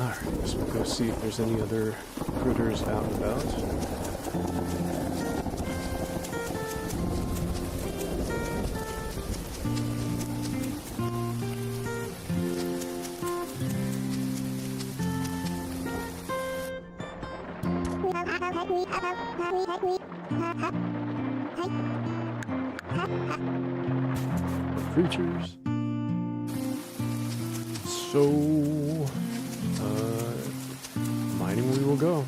Alright, guess we'll go see if there's any other critters out and about. Creatures. So, mining we will go.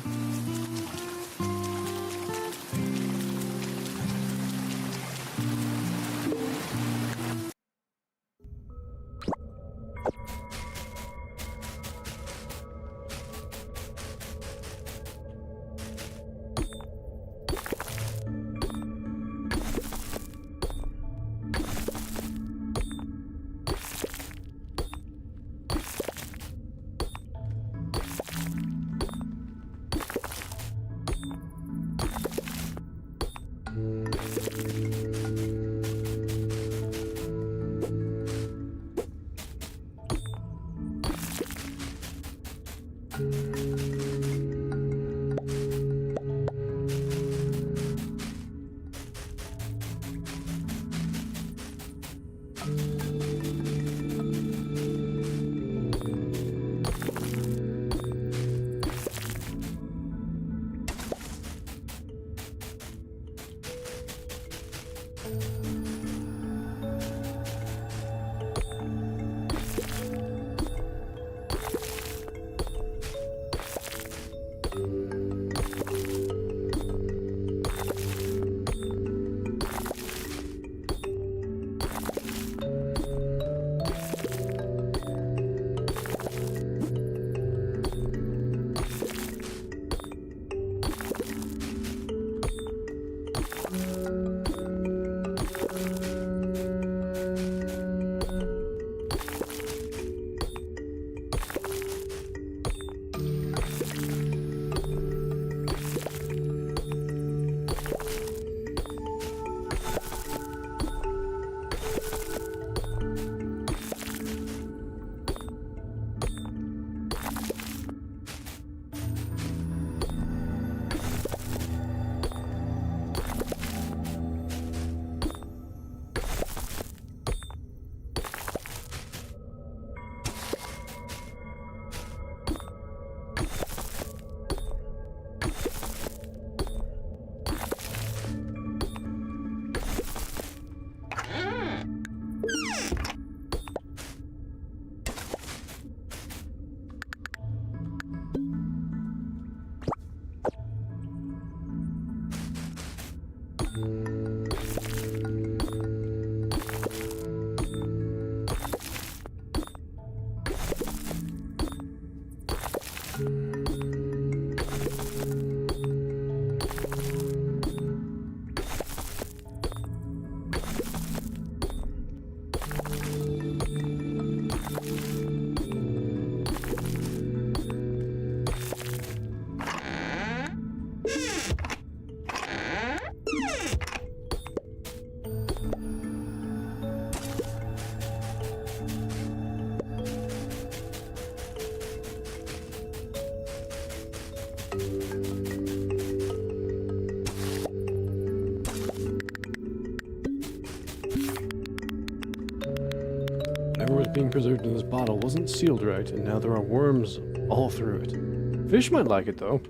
Whatever was being preserved in this bottle wasn't sealed right, and now there are worms all through it. Fish might like it, though.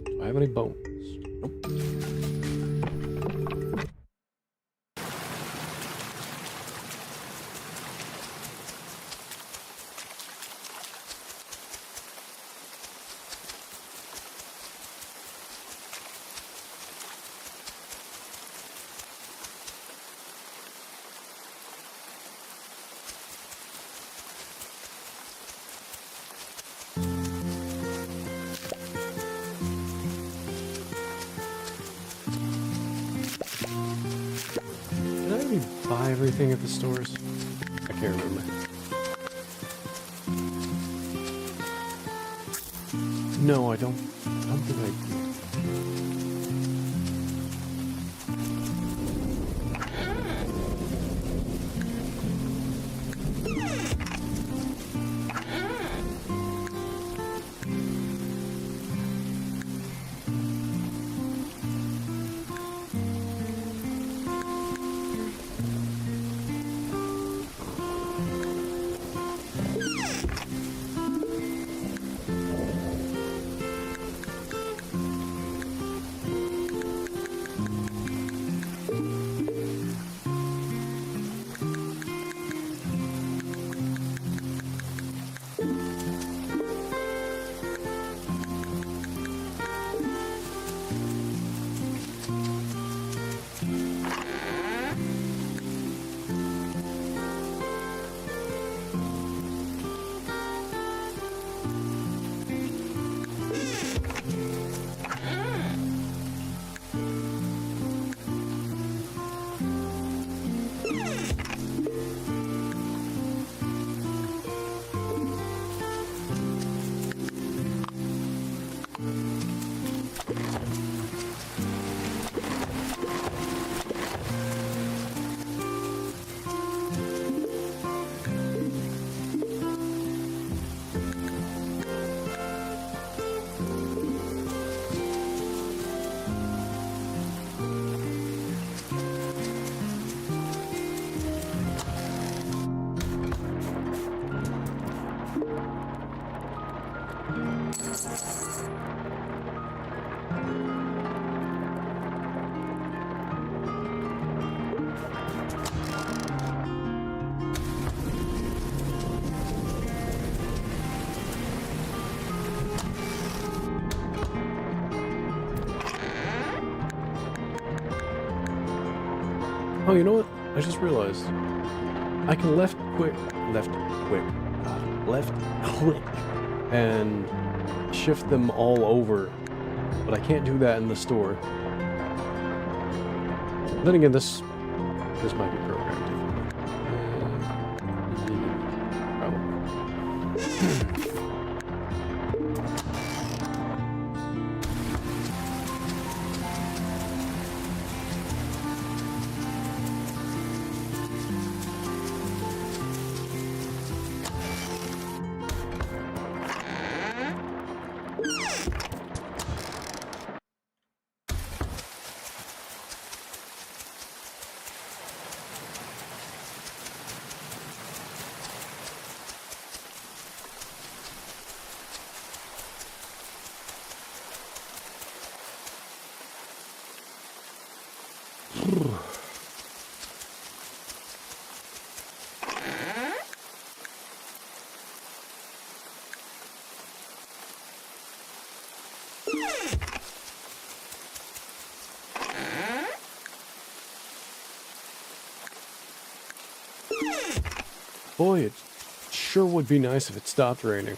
Do I have any bones? Nope. Did I already buy everything at the stores? I can't remember. No, I don't think I did. Oh, you know what? I just realized. I can left click, and shift them all over, but I can't do that in the store. Then again, this might be programmed differently. Probably. Boy, it sure would be nice if it stopped raining.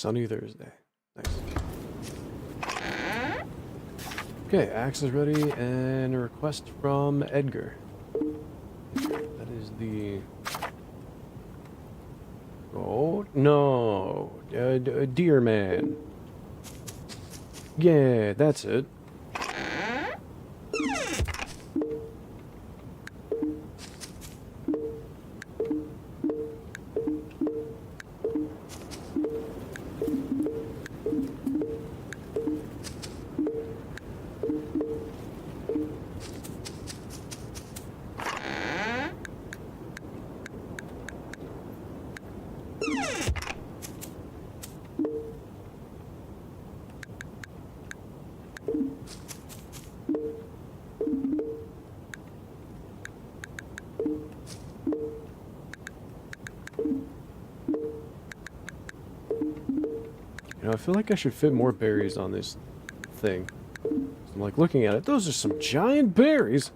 sunny Thursday. Nice. Okay, axe is ready, and a request from Edgar. That is the... Oh, no. Deer man. Yeah, that's it. You know, I feel like I should fit more berries on this thing. I'm like looking at it. Those are some giant berries.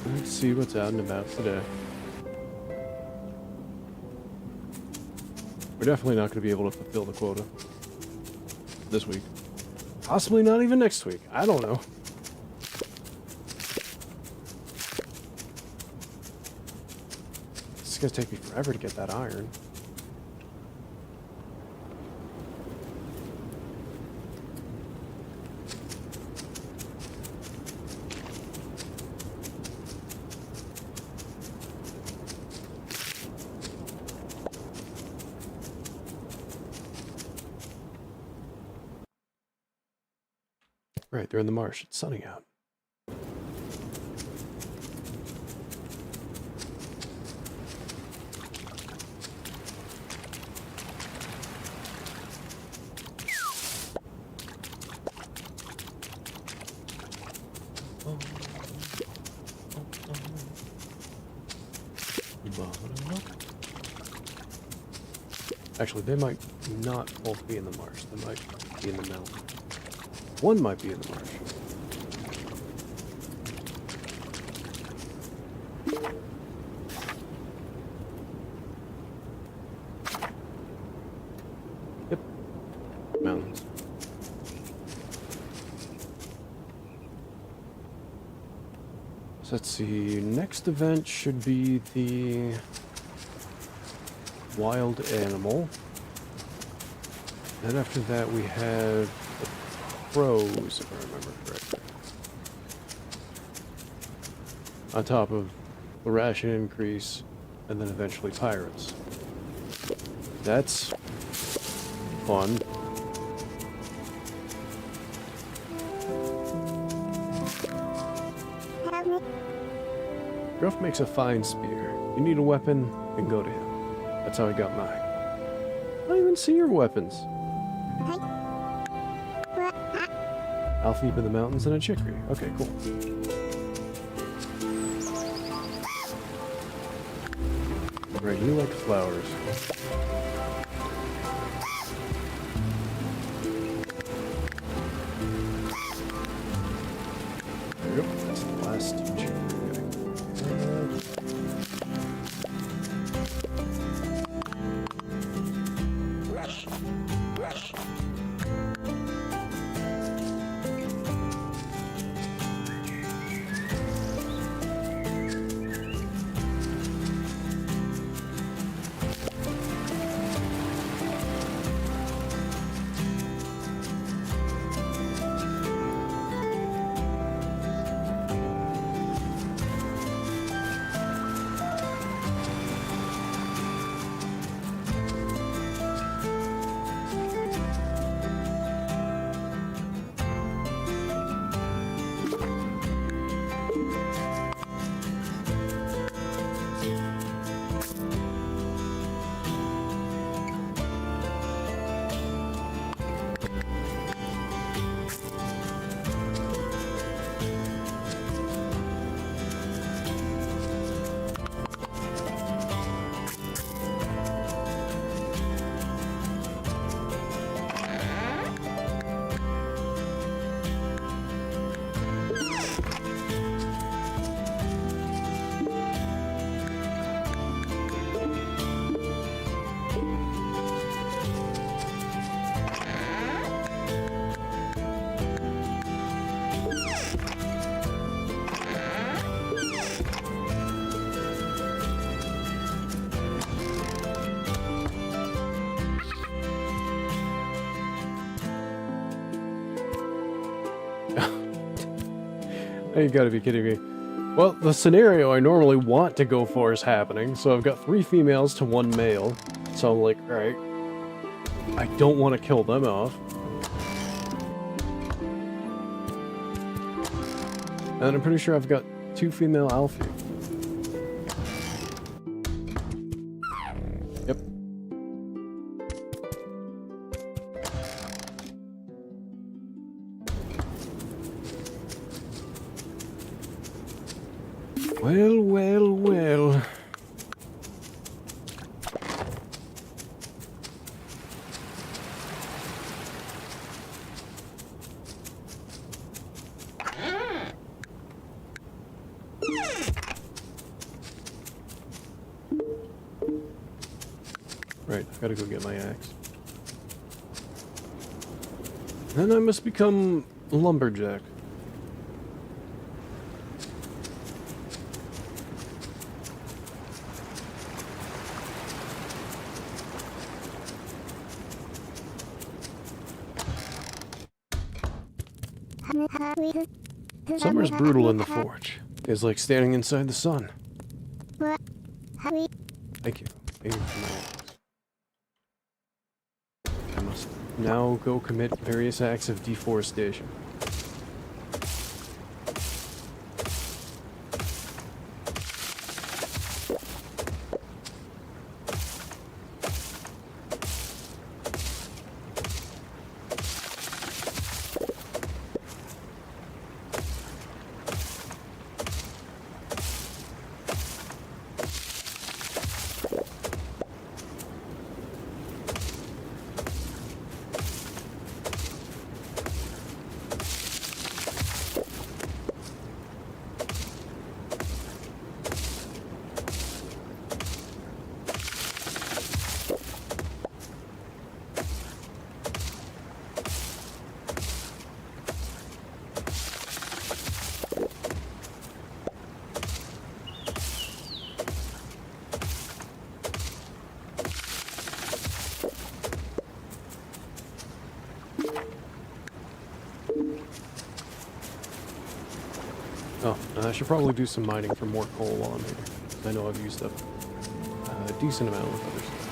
Let's see what's out and about today. We're definitely not going to be able to fulfill the quota this week. Possibly not even next week. I don't know. It's going to take me forever to get that iron. Right, they're in the marsh. It's sunny out. Actually, they might not both be in the marsh. They might be in the mountain. One might be in the marsh. Yep. Mountains. So let's see. Next event should be the wild animal. Then after that we have the crows, if I remember correctly. On top of the ration increase, and then eventually pirates. That's fun. Gruff makes a fine spear. You need a weapon, then go to him. That's how I got mine. I don't even see your weapons. Alfeep in the mountains and a chicory. Okay, cool. Right, you like flowers. There we go. That's the last chicory. You gotta be kidding me. Well, the scenario I normally want to go for is happening, so I've got 3 females to 1 male. So I'm like, alright. I don't want to kill them off. And I'm pretty sure I've got 2 female alpha. Yep. Well, well, well. Right, I gotta go get my axe. Then I must become a lumberjack. Summer's brutal in the forge. It's like standing inside the sun. Thank you. Thank you for my axe. I must now go commit various acts of deforestation. I should probably do some mining for more coal while I'm here. I know I've used up a decent amount with other stuff.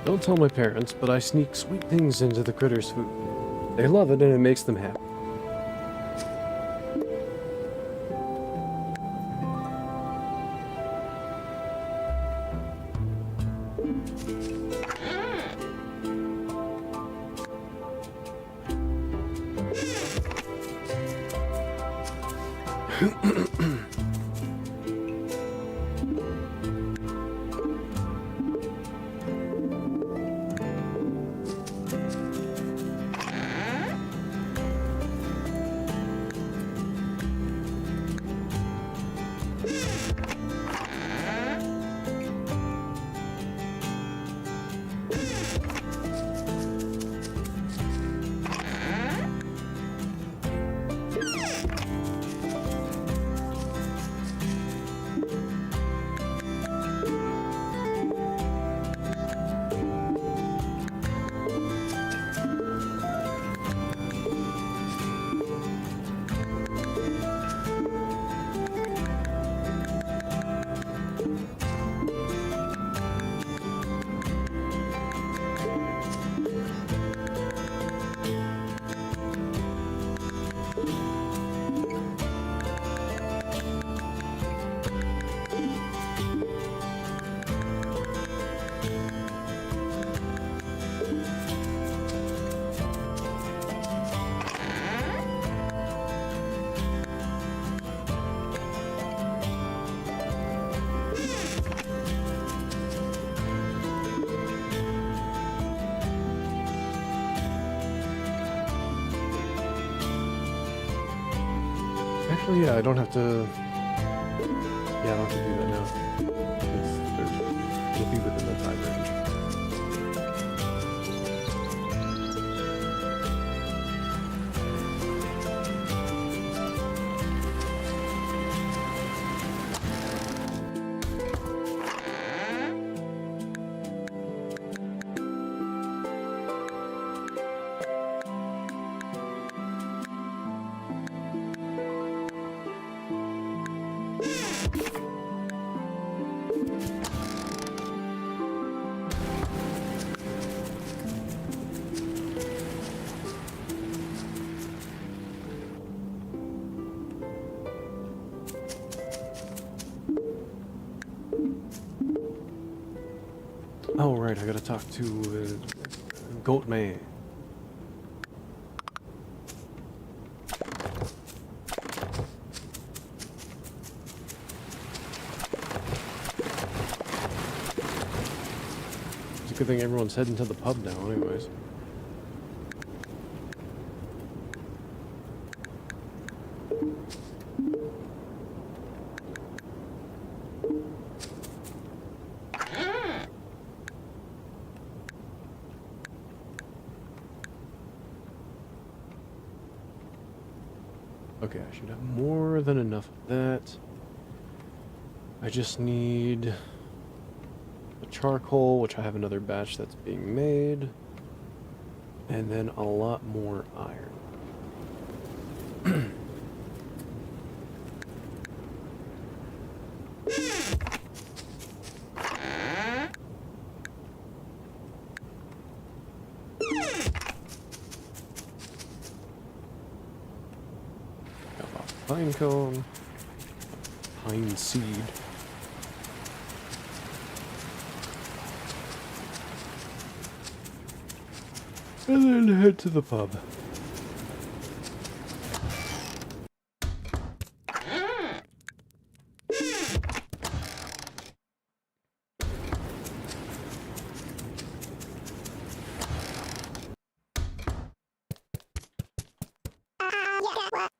Don't tell my parents, but I sneak sweet things into the critters' food. They love it and it makes them happy. Actually, yeah, I don't have to... Yeah, I don't have to do that now. It'll be within the time range. Oh, right, I gotta talk to Goat Man. It's a good thing everyone's heading to the pub now, anyways. Okay, I should have more than enough of that. I just need the charcoal, which I have another batch that's being made, and then a lot more iron. Got a pine cone, pine seed. And then head to the pub.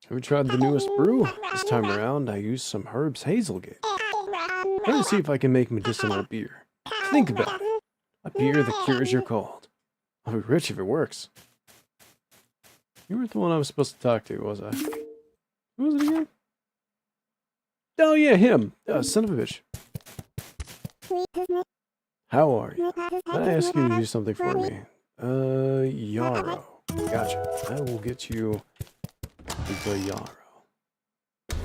Have you tried the newest brew? This time around, I used some herbs Hazelgate. Let me see if I can make medicinal beer. Think about it. A beer that cures your cold. I'll be rich if it works. You weren't the one I was supposed to talk to, was I? Who was it again? Oh yeah, him. Son of a bitch. How are you? Can I ask you to do something for me? Yarrow. Gotcha. I will get you the yarrow. In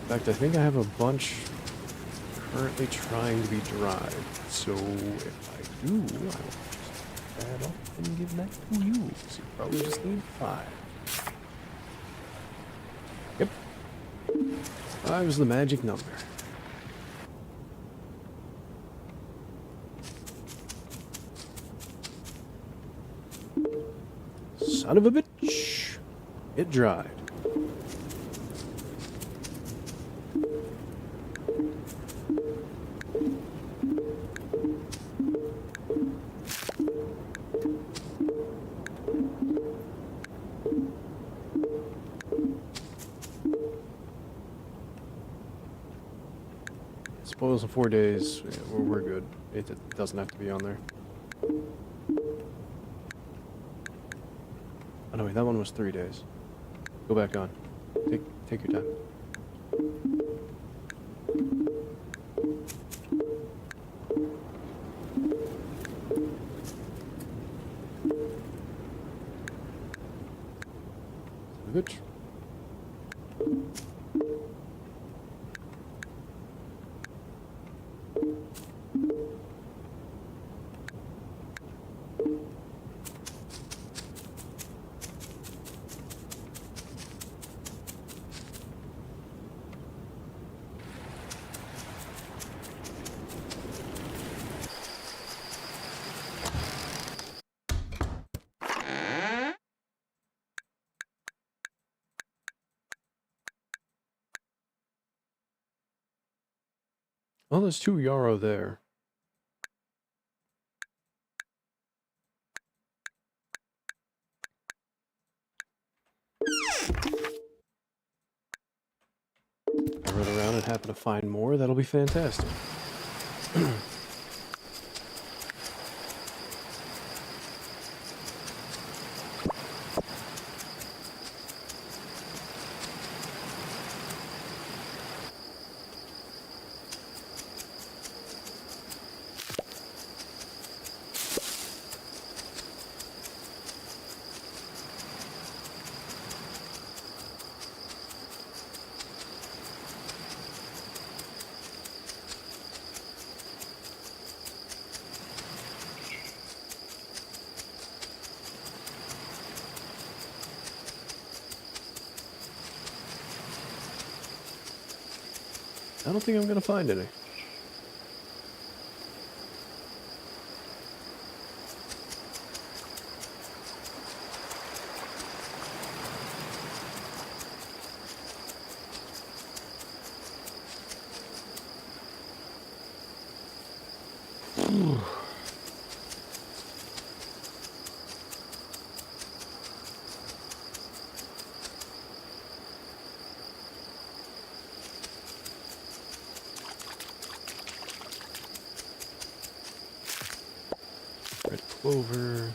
fact, I think I have a bunch currently trying to be dried. So if I do, I will just add up and give that to you. So you probably just need 5. Yep. 5 is the magic number. Son of a bitch. It dried. Spoils in 4 days. Yeah, we're good. It doesn't have to be on there. Oh no, wait, that one was 3 days. Go back on. Take your time. Good. Oh, there's 2 yarrow there. happen to find more, that'll be fantastic. I don't think I'm gonna find any. Red clover.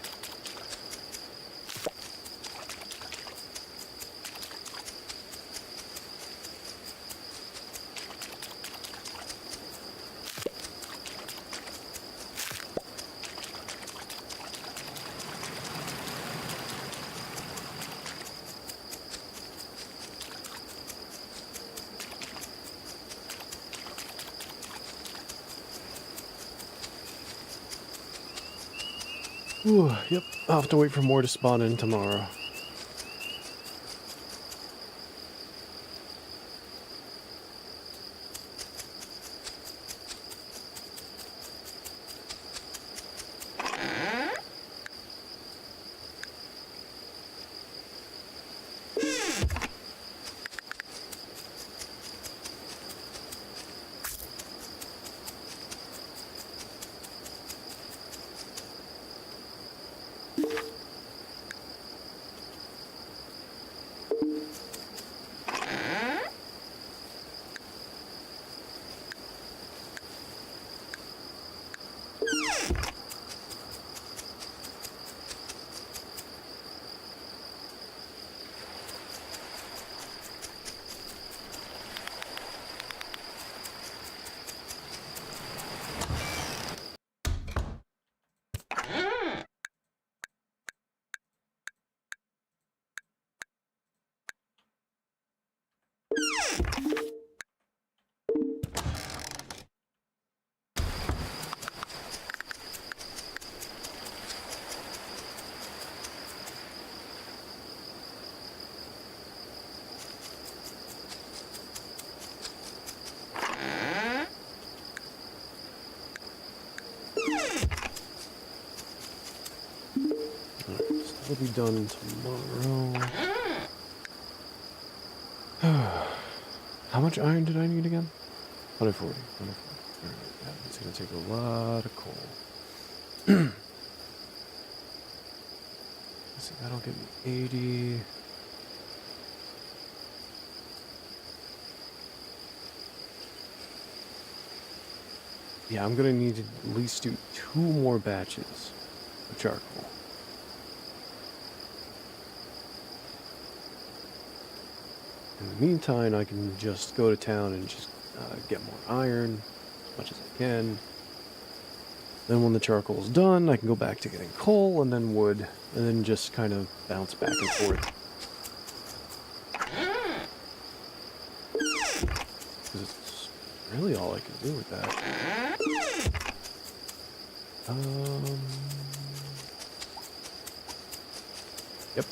Ooh, yep, I'll have to wait for more to spawn in tomorrow. Will be done tomorrow. How much iron did I need again? 140. 140. Alright, yeah, it's gonna take a lot of coal. Let's see, that'll give me 80. Yeah, I'm gonna need to at least do 2 more batches of charcoal. In the meantime, I can just go to town and just get more iron, as much as I can. Then when the charcoal's done, I can go back to getting coal and then wood, and then just kind of bounce back and forth. Because it's really all I can do with that. Yep.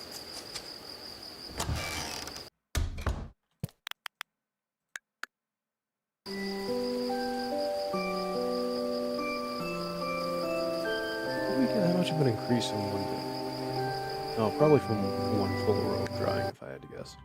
How much of an increase in one day? Oh, probably from one full row of drying, if I had to guess.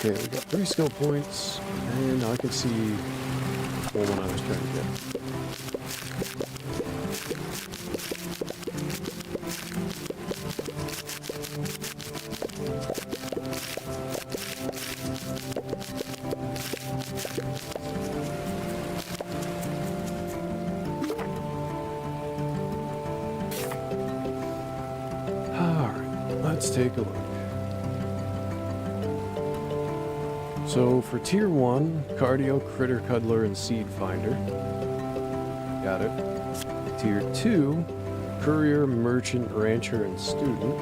Okay, we got 3 skill points, and now I can see what one I was trying to get. Alright, let's take a look. So for tier 1, Cardio, Critter Cuddler, and Seed Finder. Got it. Tier 2, Courier, Merchant, Rancher, and Student.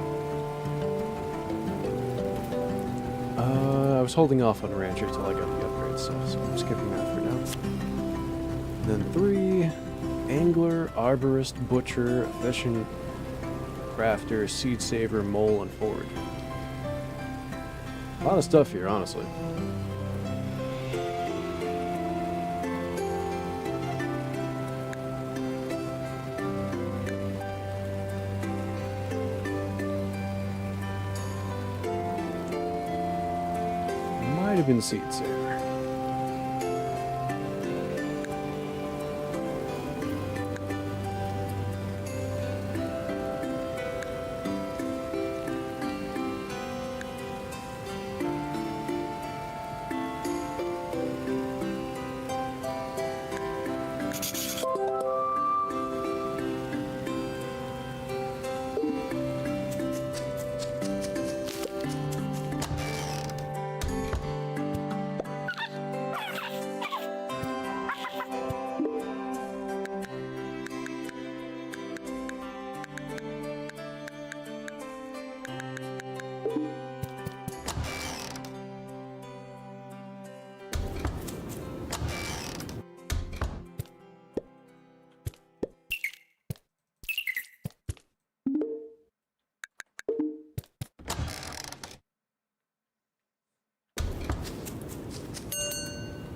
I was holding off on Rancher till I got the upgrade stuff, so I'm skipping that for now. Then 3, Angler, Arborist, Butcher, Efficient, Crafter, Seed Saver, Mole, and Forge. A lot of stuff here, honestly. Might have been Seed Saver.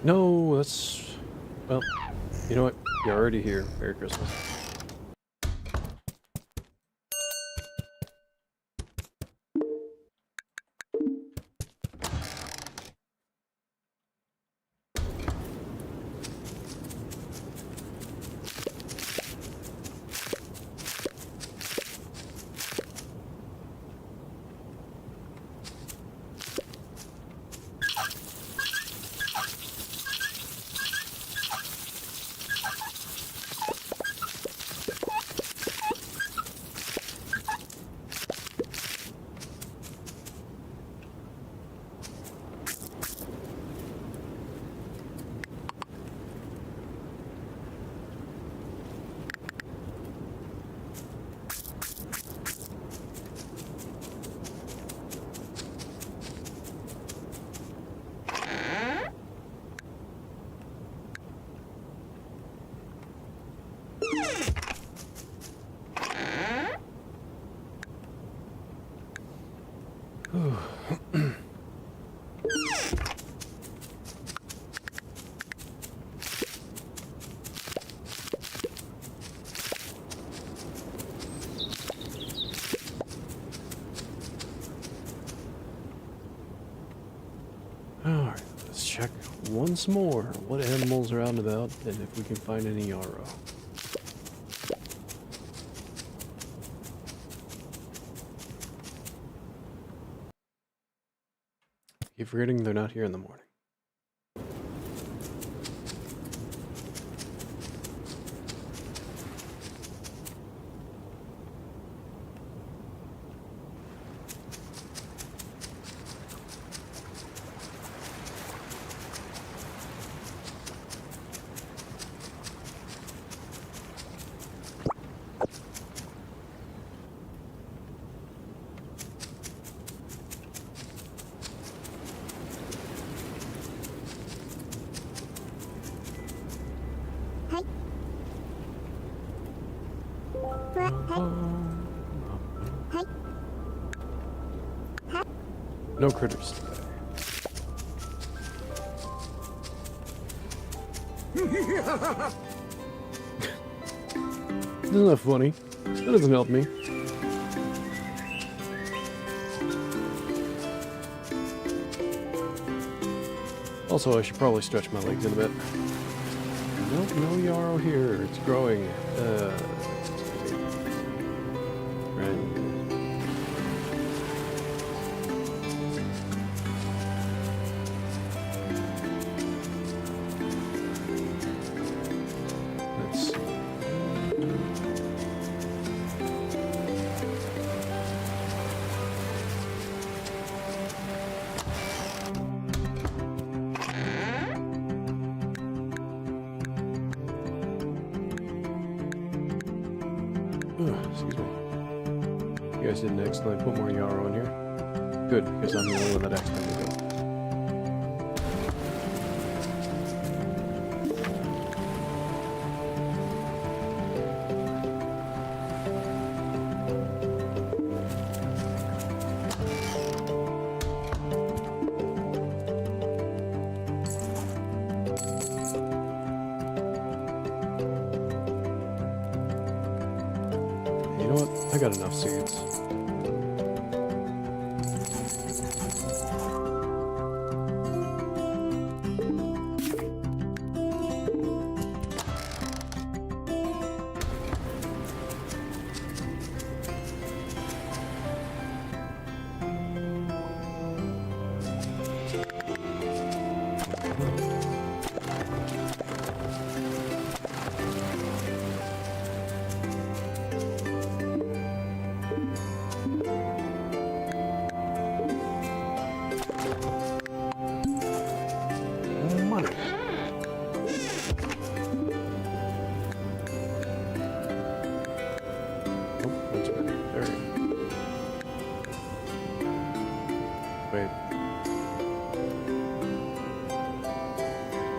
No, that's... Well, you know what? You're already here. Merry Christmas. Alright, let's check once more what animals are out and about and if we can find any yarrow. Keep forgetting they're not here in the morning. No critters today. Isn't that funny? That doesn't help me. Also, I should probably stretch my legs in a bit. Nope, no yarrow here. It's growing. Right. Let's see. Excuse me. You guys did an excellent. Put more yarrow in here. Good, because I'm the only one that accidentally did. You know what? I got enough seeds. Money. Oh, that's better. There we go. Wait.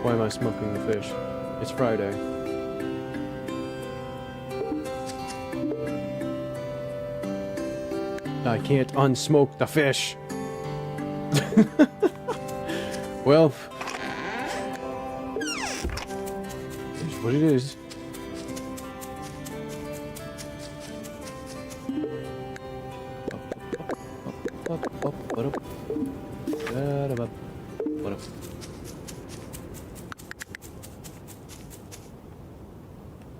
Why am I smoking the fish? It's Friday. I can't unsmoke the fish. Well, here's what it is.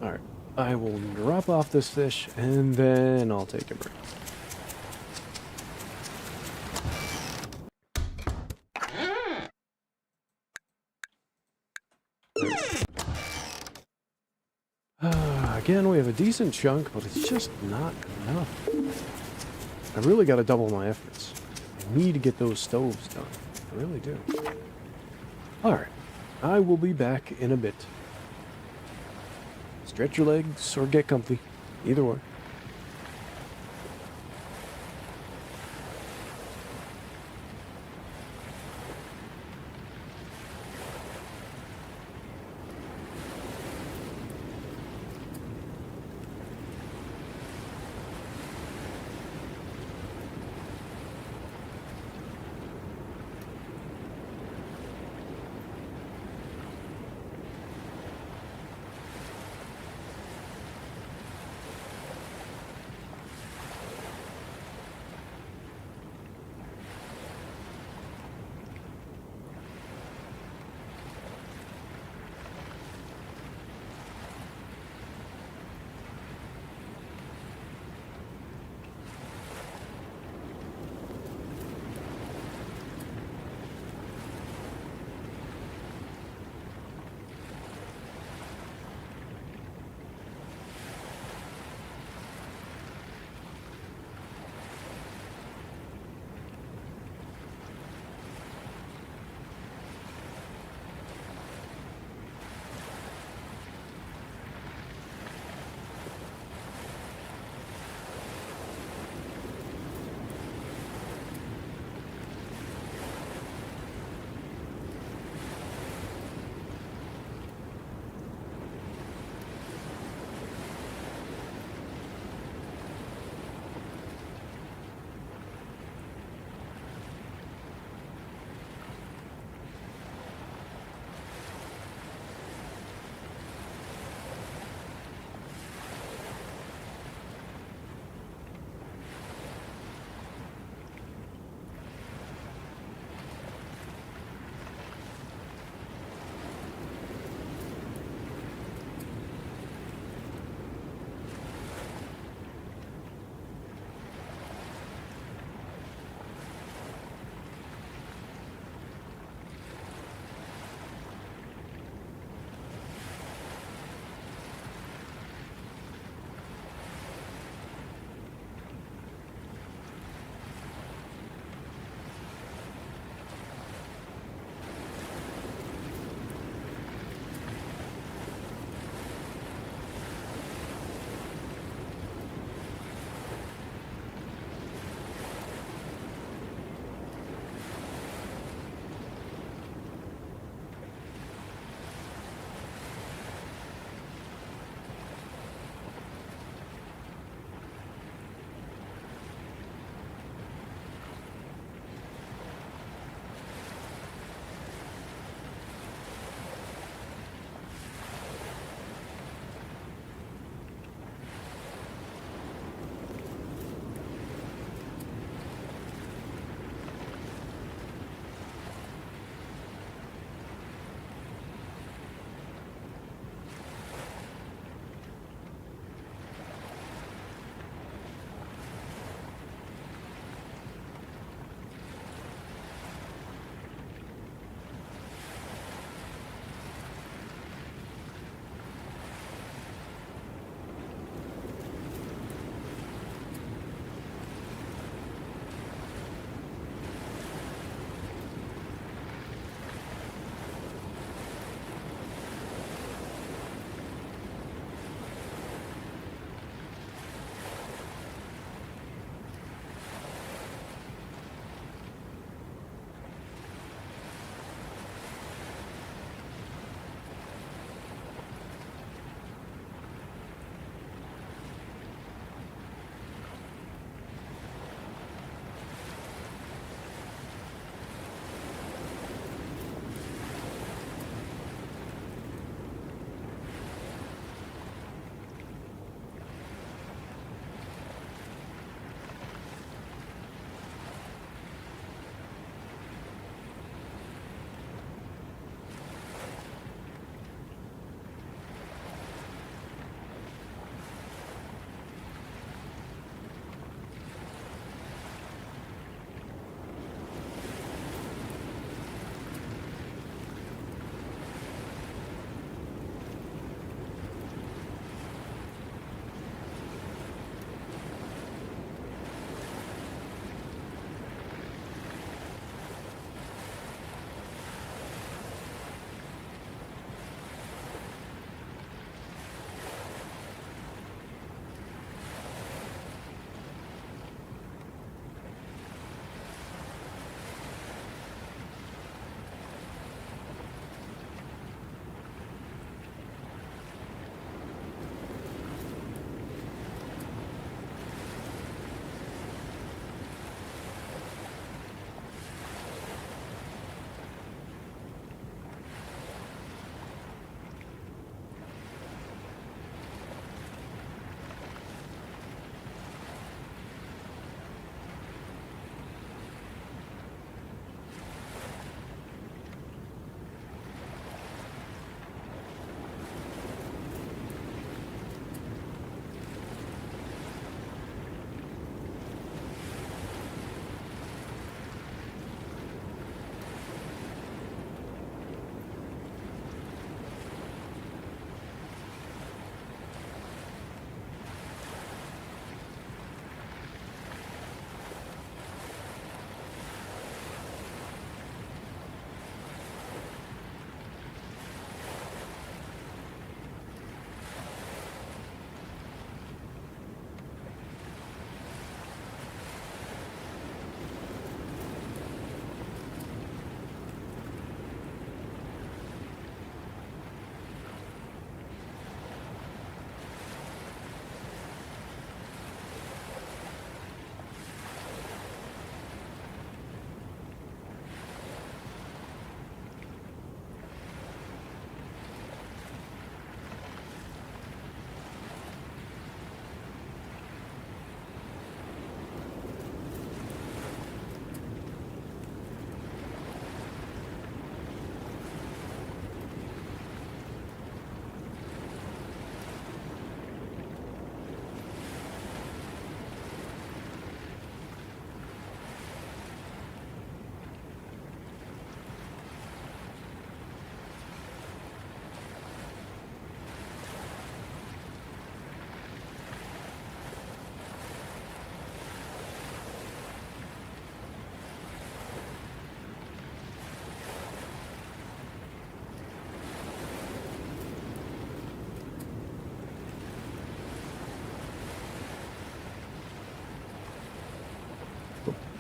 Alright, I will drop off this fish and then I'll take a break. Again, we have a decent chunk, but it's just not enough. I really got to double my efforts. I need to get those stoves done. I really do. Alright, I will be back in a bit. Stretch your legs or get comfy. Either way.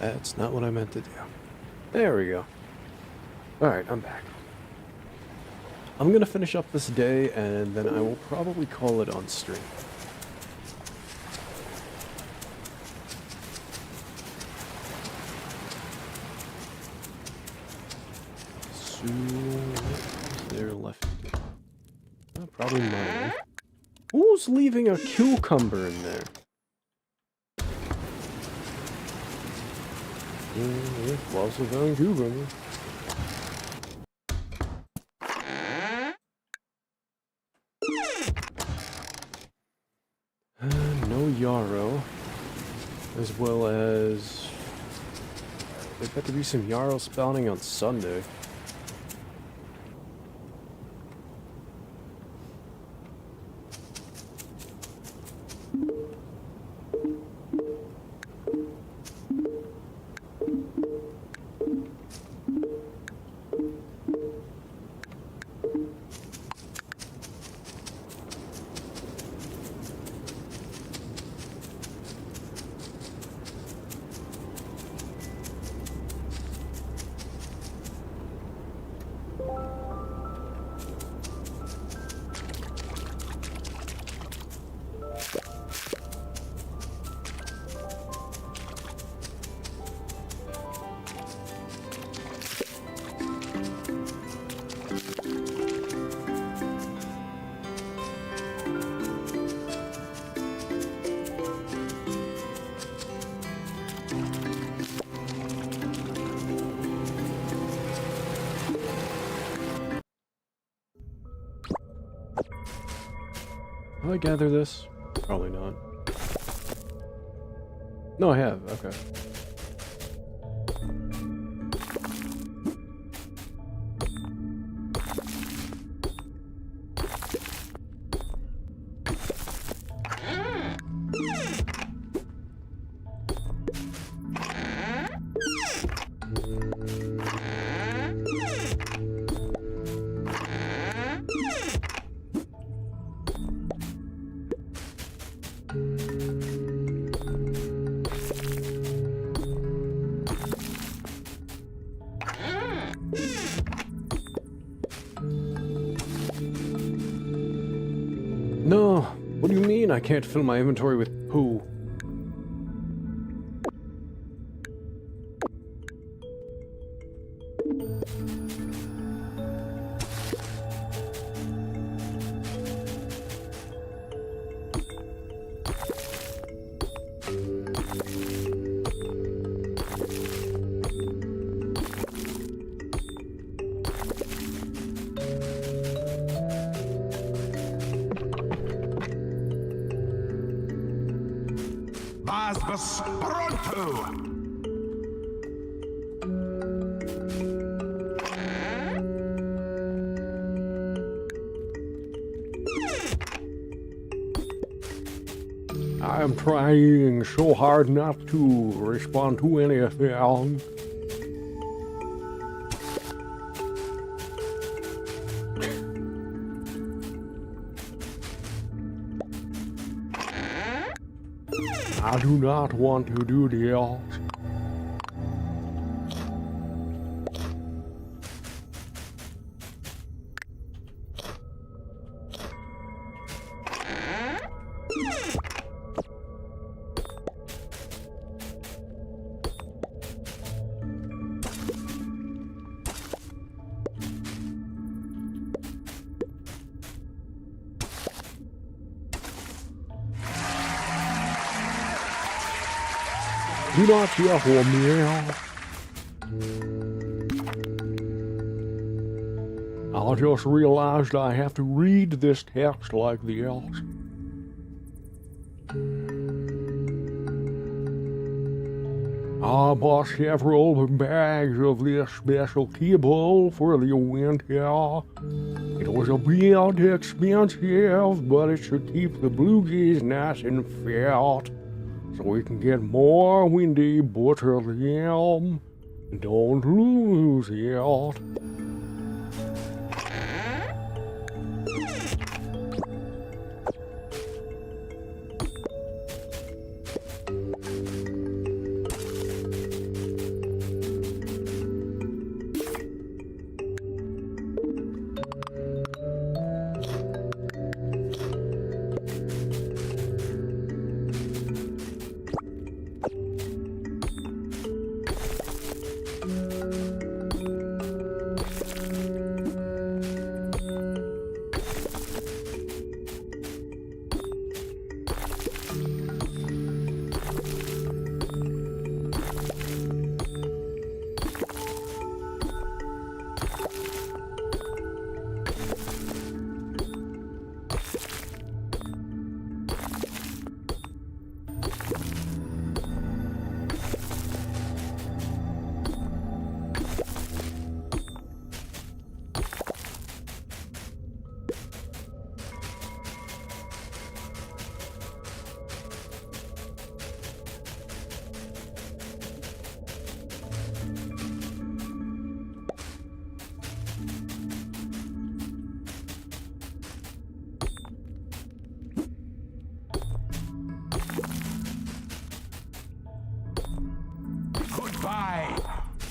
That's not what I meant to do. There we go. Alright, I'm back. I'm gonna finish up this day, and then I will probably call it on stream. So, what's there left? Probably mine. Who's leaving a cucumber in there? Lots of found cucumber. No yarrow. As well as... There's got to be some yarrow spawning on Sunday. Have I gathered this? Probably not. No, I have. Okay. No, what do you mean I can't fill my inventory with poo? Vasbus pronto! I'm trying so hard not to respond to anything. I do not want to do this. Do not yell for me. I just realized I have to read this text like the else. I bought several bags of this special kibble for the winter. It was a bit expensive, but it should keep the bluegies nice and fat. So we can get more when they butter them. Don't lose it.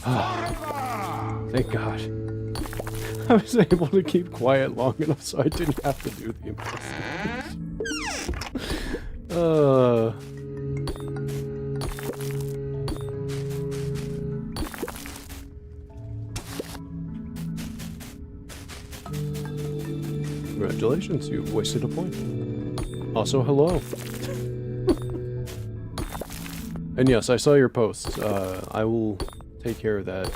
Forever! Thank God. I was able to keep quiet long enough so I didn't have to do the impossible. Congratulations, you've wasted a point. Also, hello. And yes, I saw your posts. I will take care of that.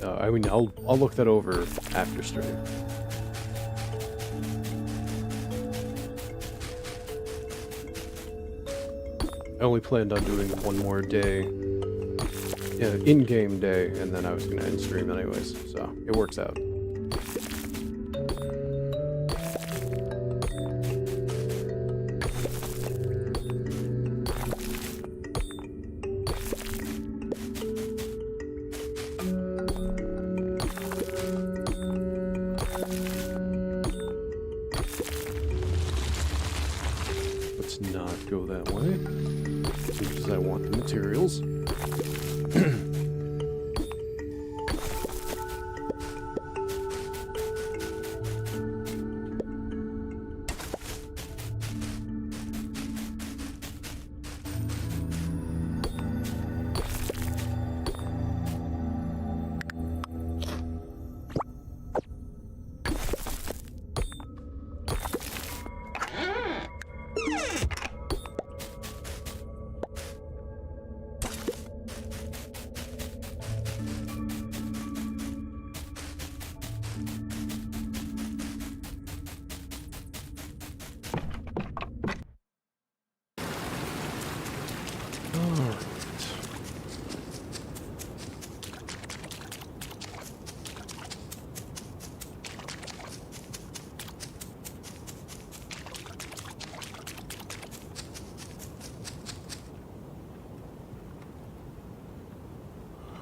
I mean, I'll look that over after stream. I only planned on doing one more day, in-game day, and then I was gonna end stream anyways, so it works out. Let's not go that way, because I want the materials.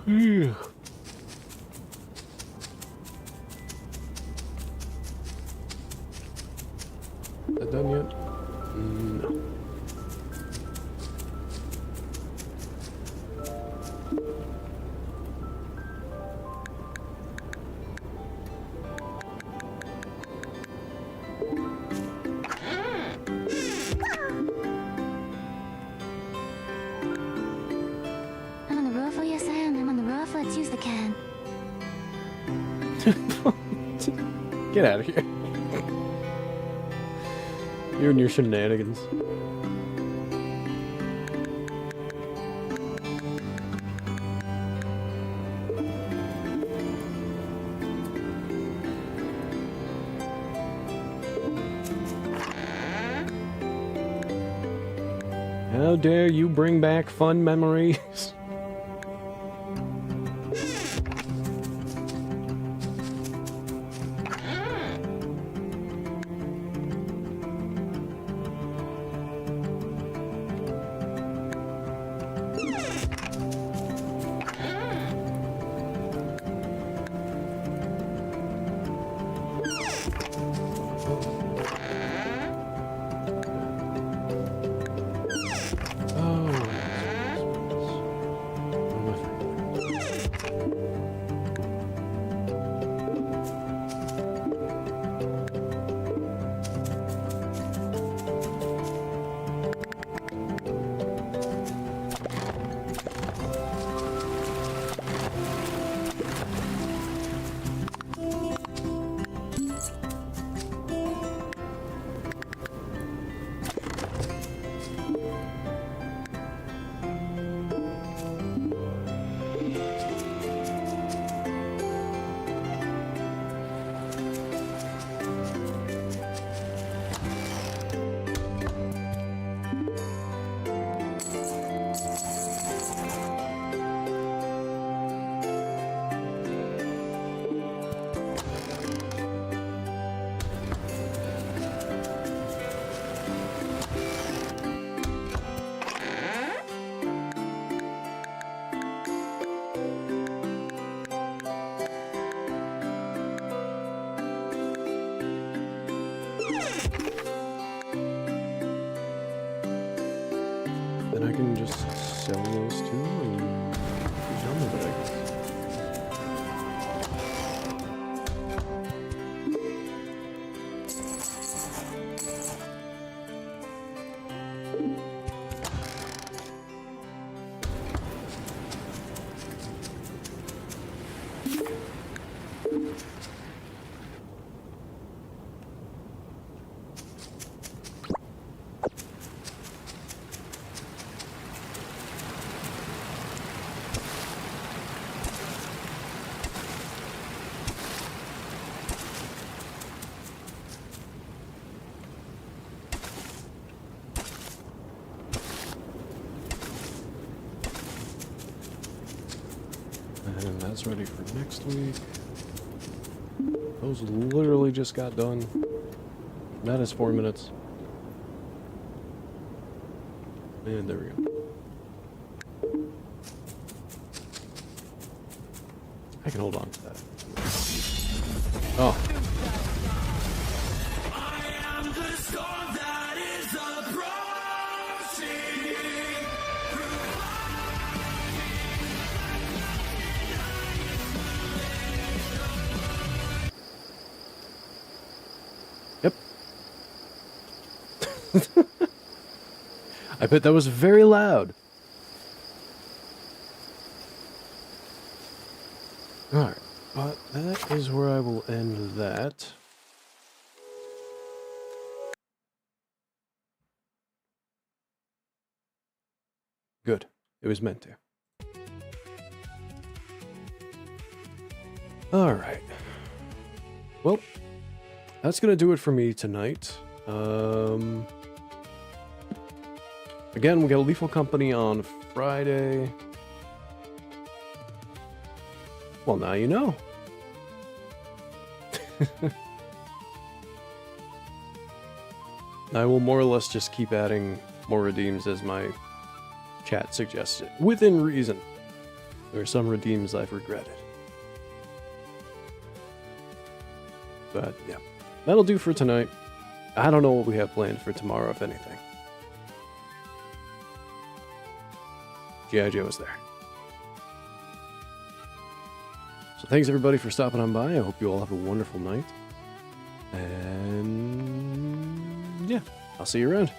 Yeah. Is that done yet? No. I'm on the road for yes I am. I'm on the road for let's use the can. Get out of here. You and your shenanigans. How dare you bring back fun memories? this ready for next week. Those literally just got done. That is 4 minutes. And there we go. I can hold on to that. Oh. Yep. I bet that was very loud. Alright, but that is where I will end that. Good. It was meant to. Alright. Well, that's gonna do it for me tonight. Again, we got a Lethal Company on Friday. Well, now you know. I will more or less just keep adding more redeems as my chat suggested. Within reason. There are some redeems I've regretted. But yeah, that'll do for tonight. I don't know what we have planned for tomorrow, if anything. G.I. Joe is there. So thanks everybody for stopping on by. I hope you all have a wonderful night. And yeah, I'll see you around.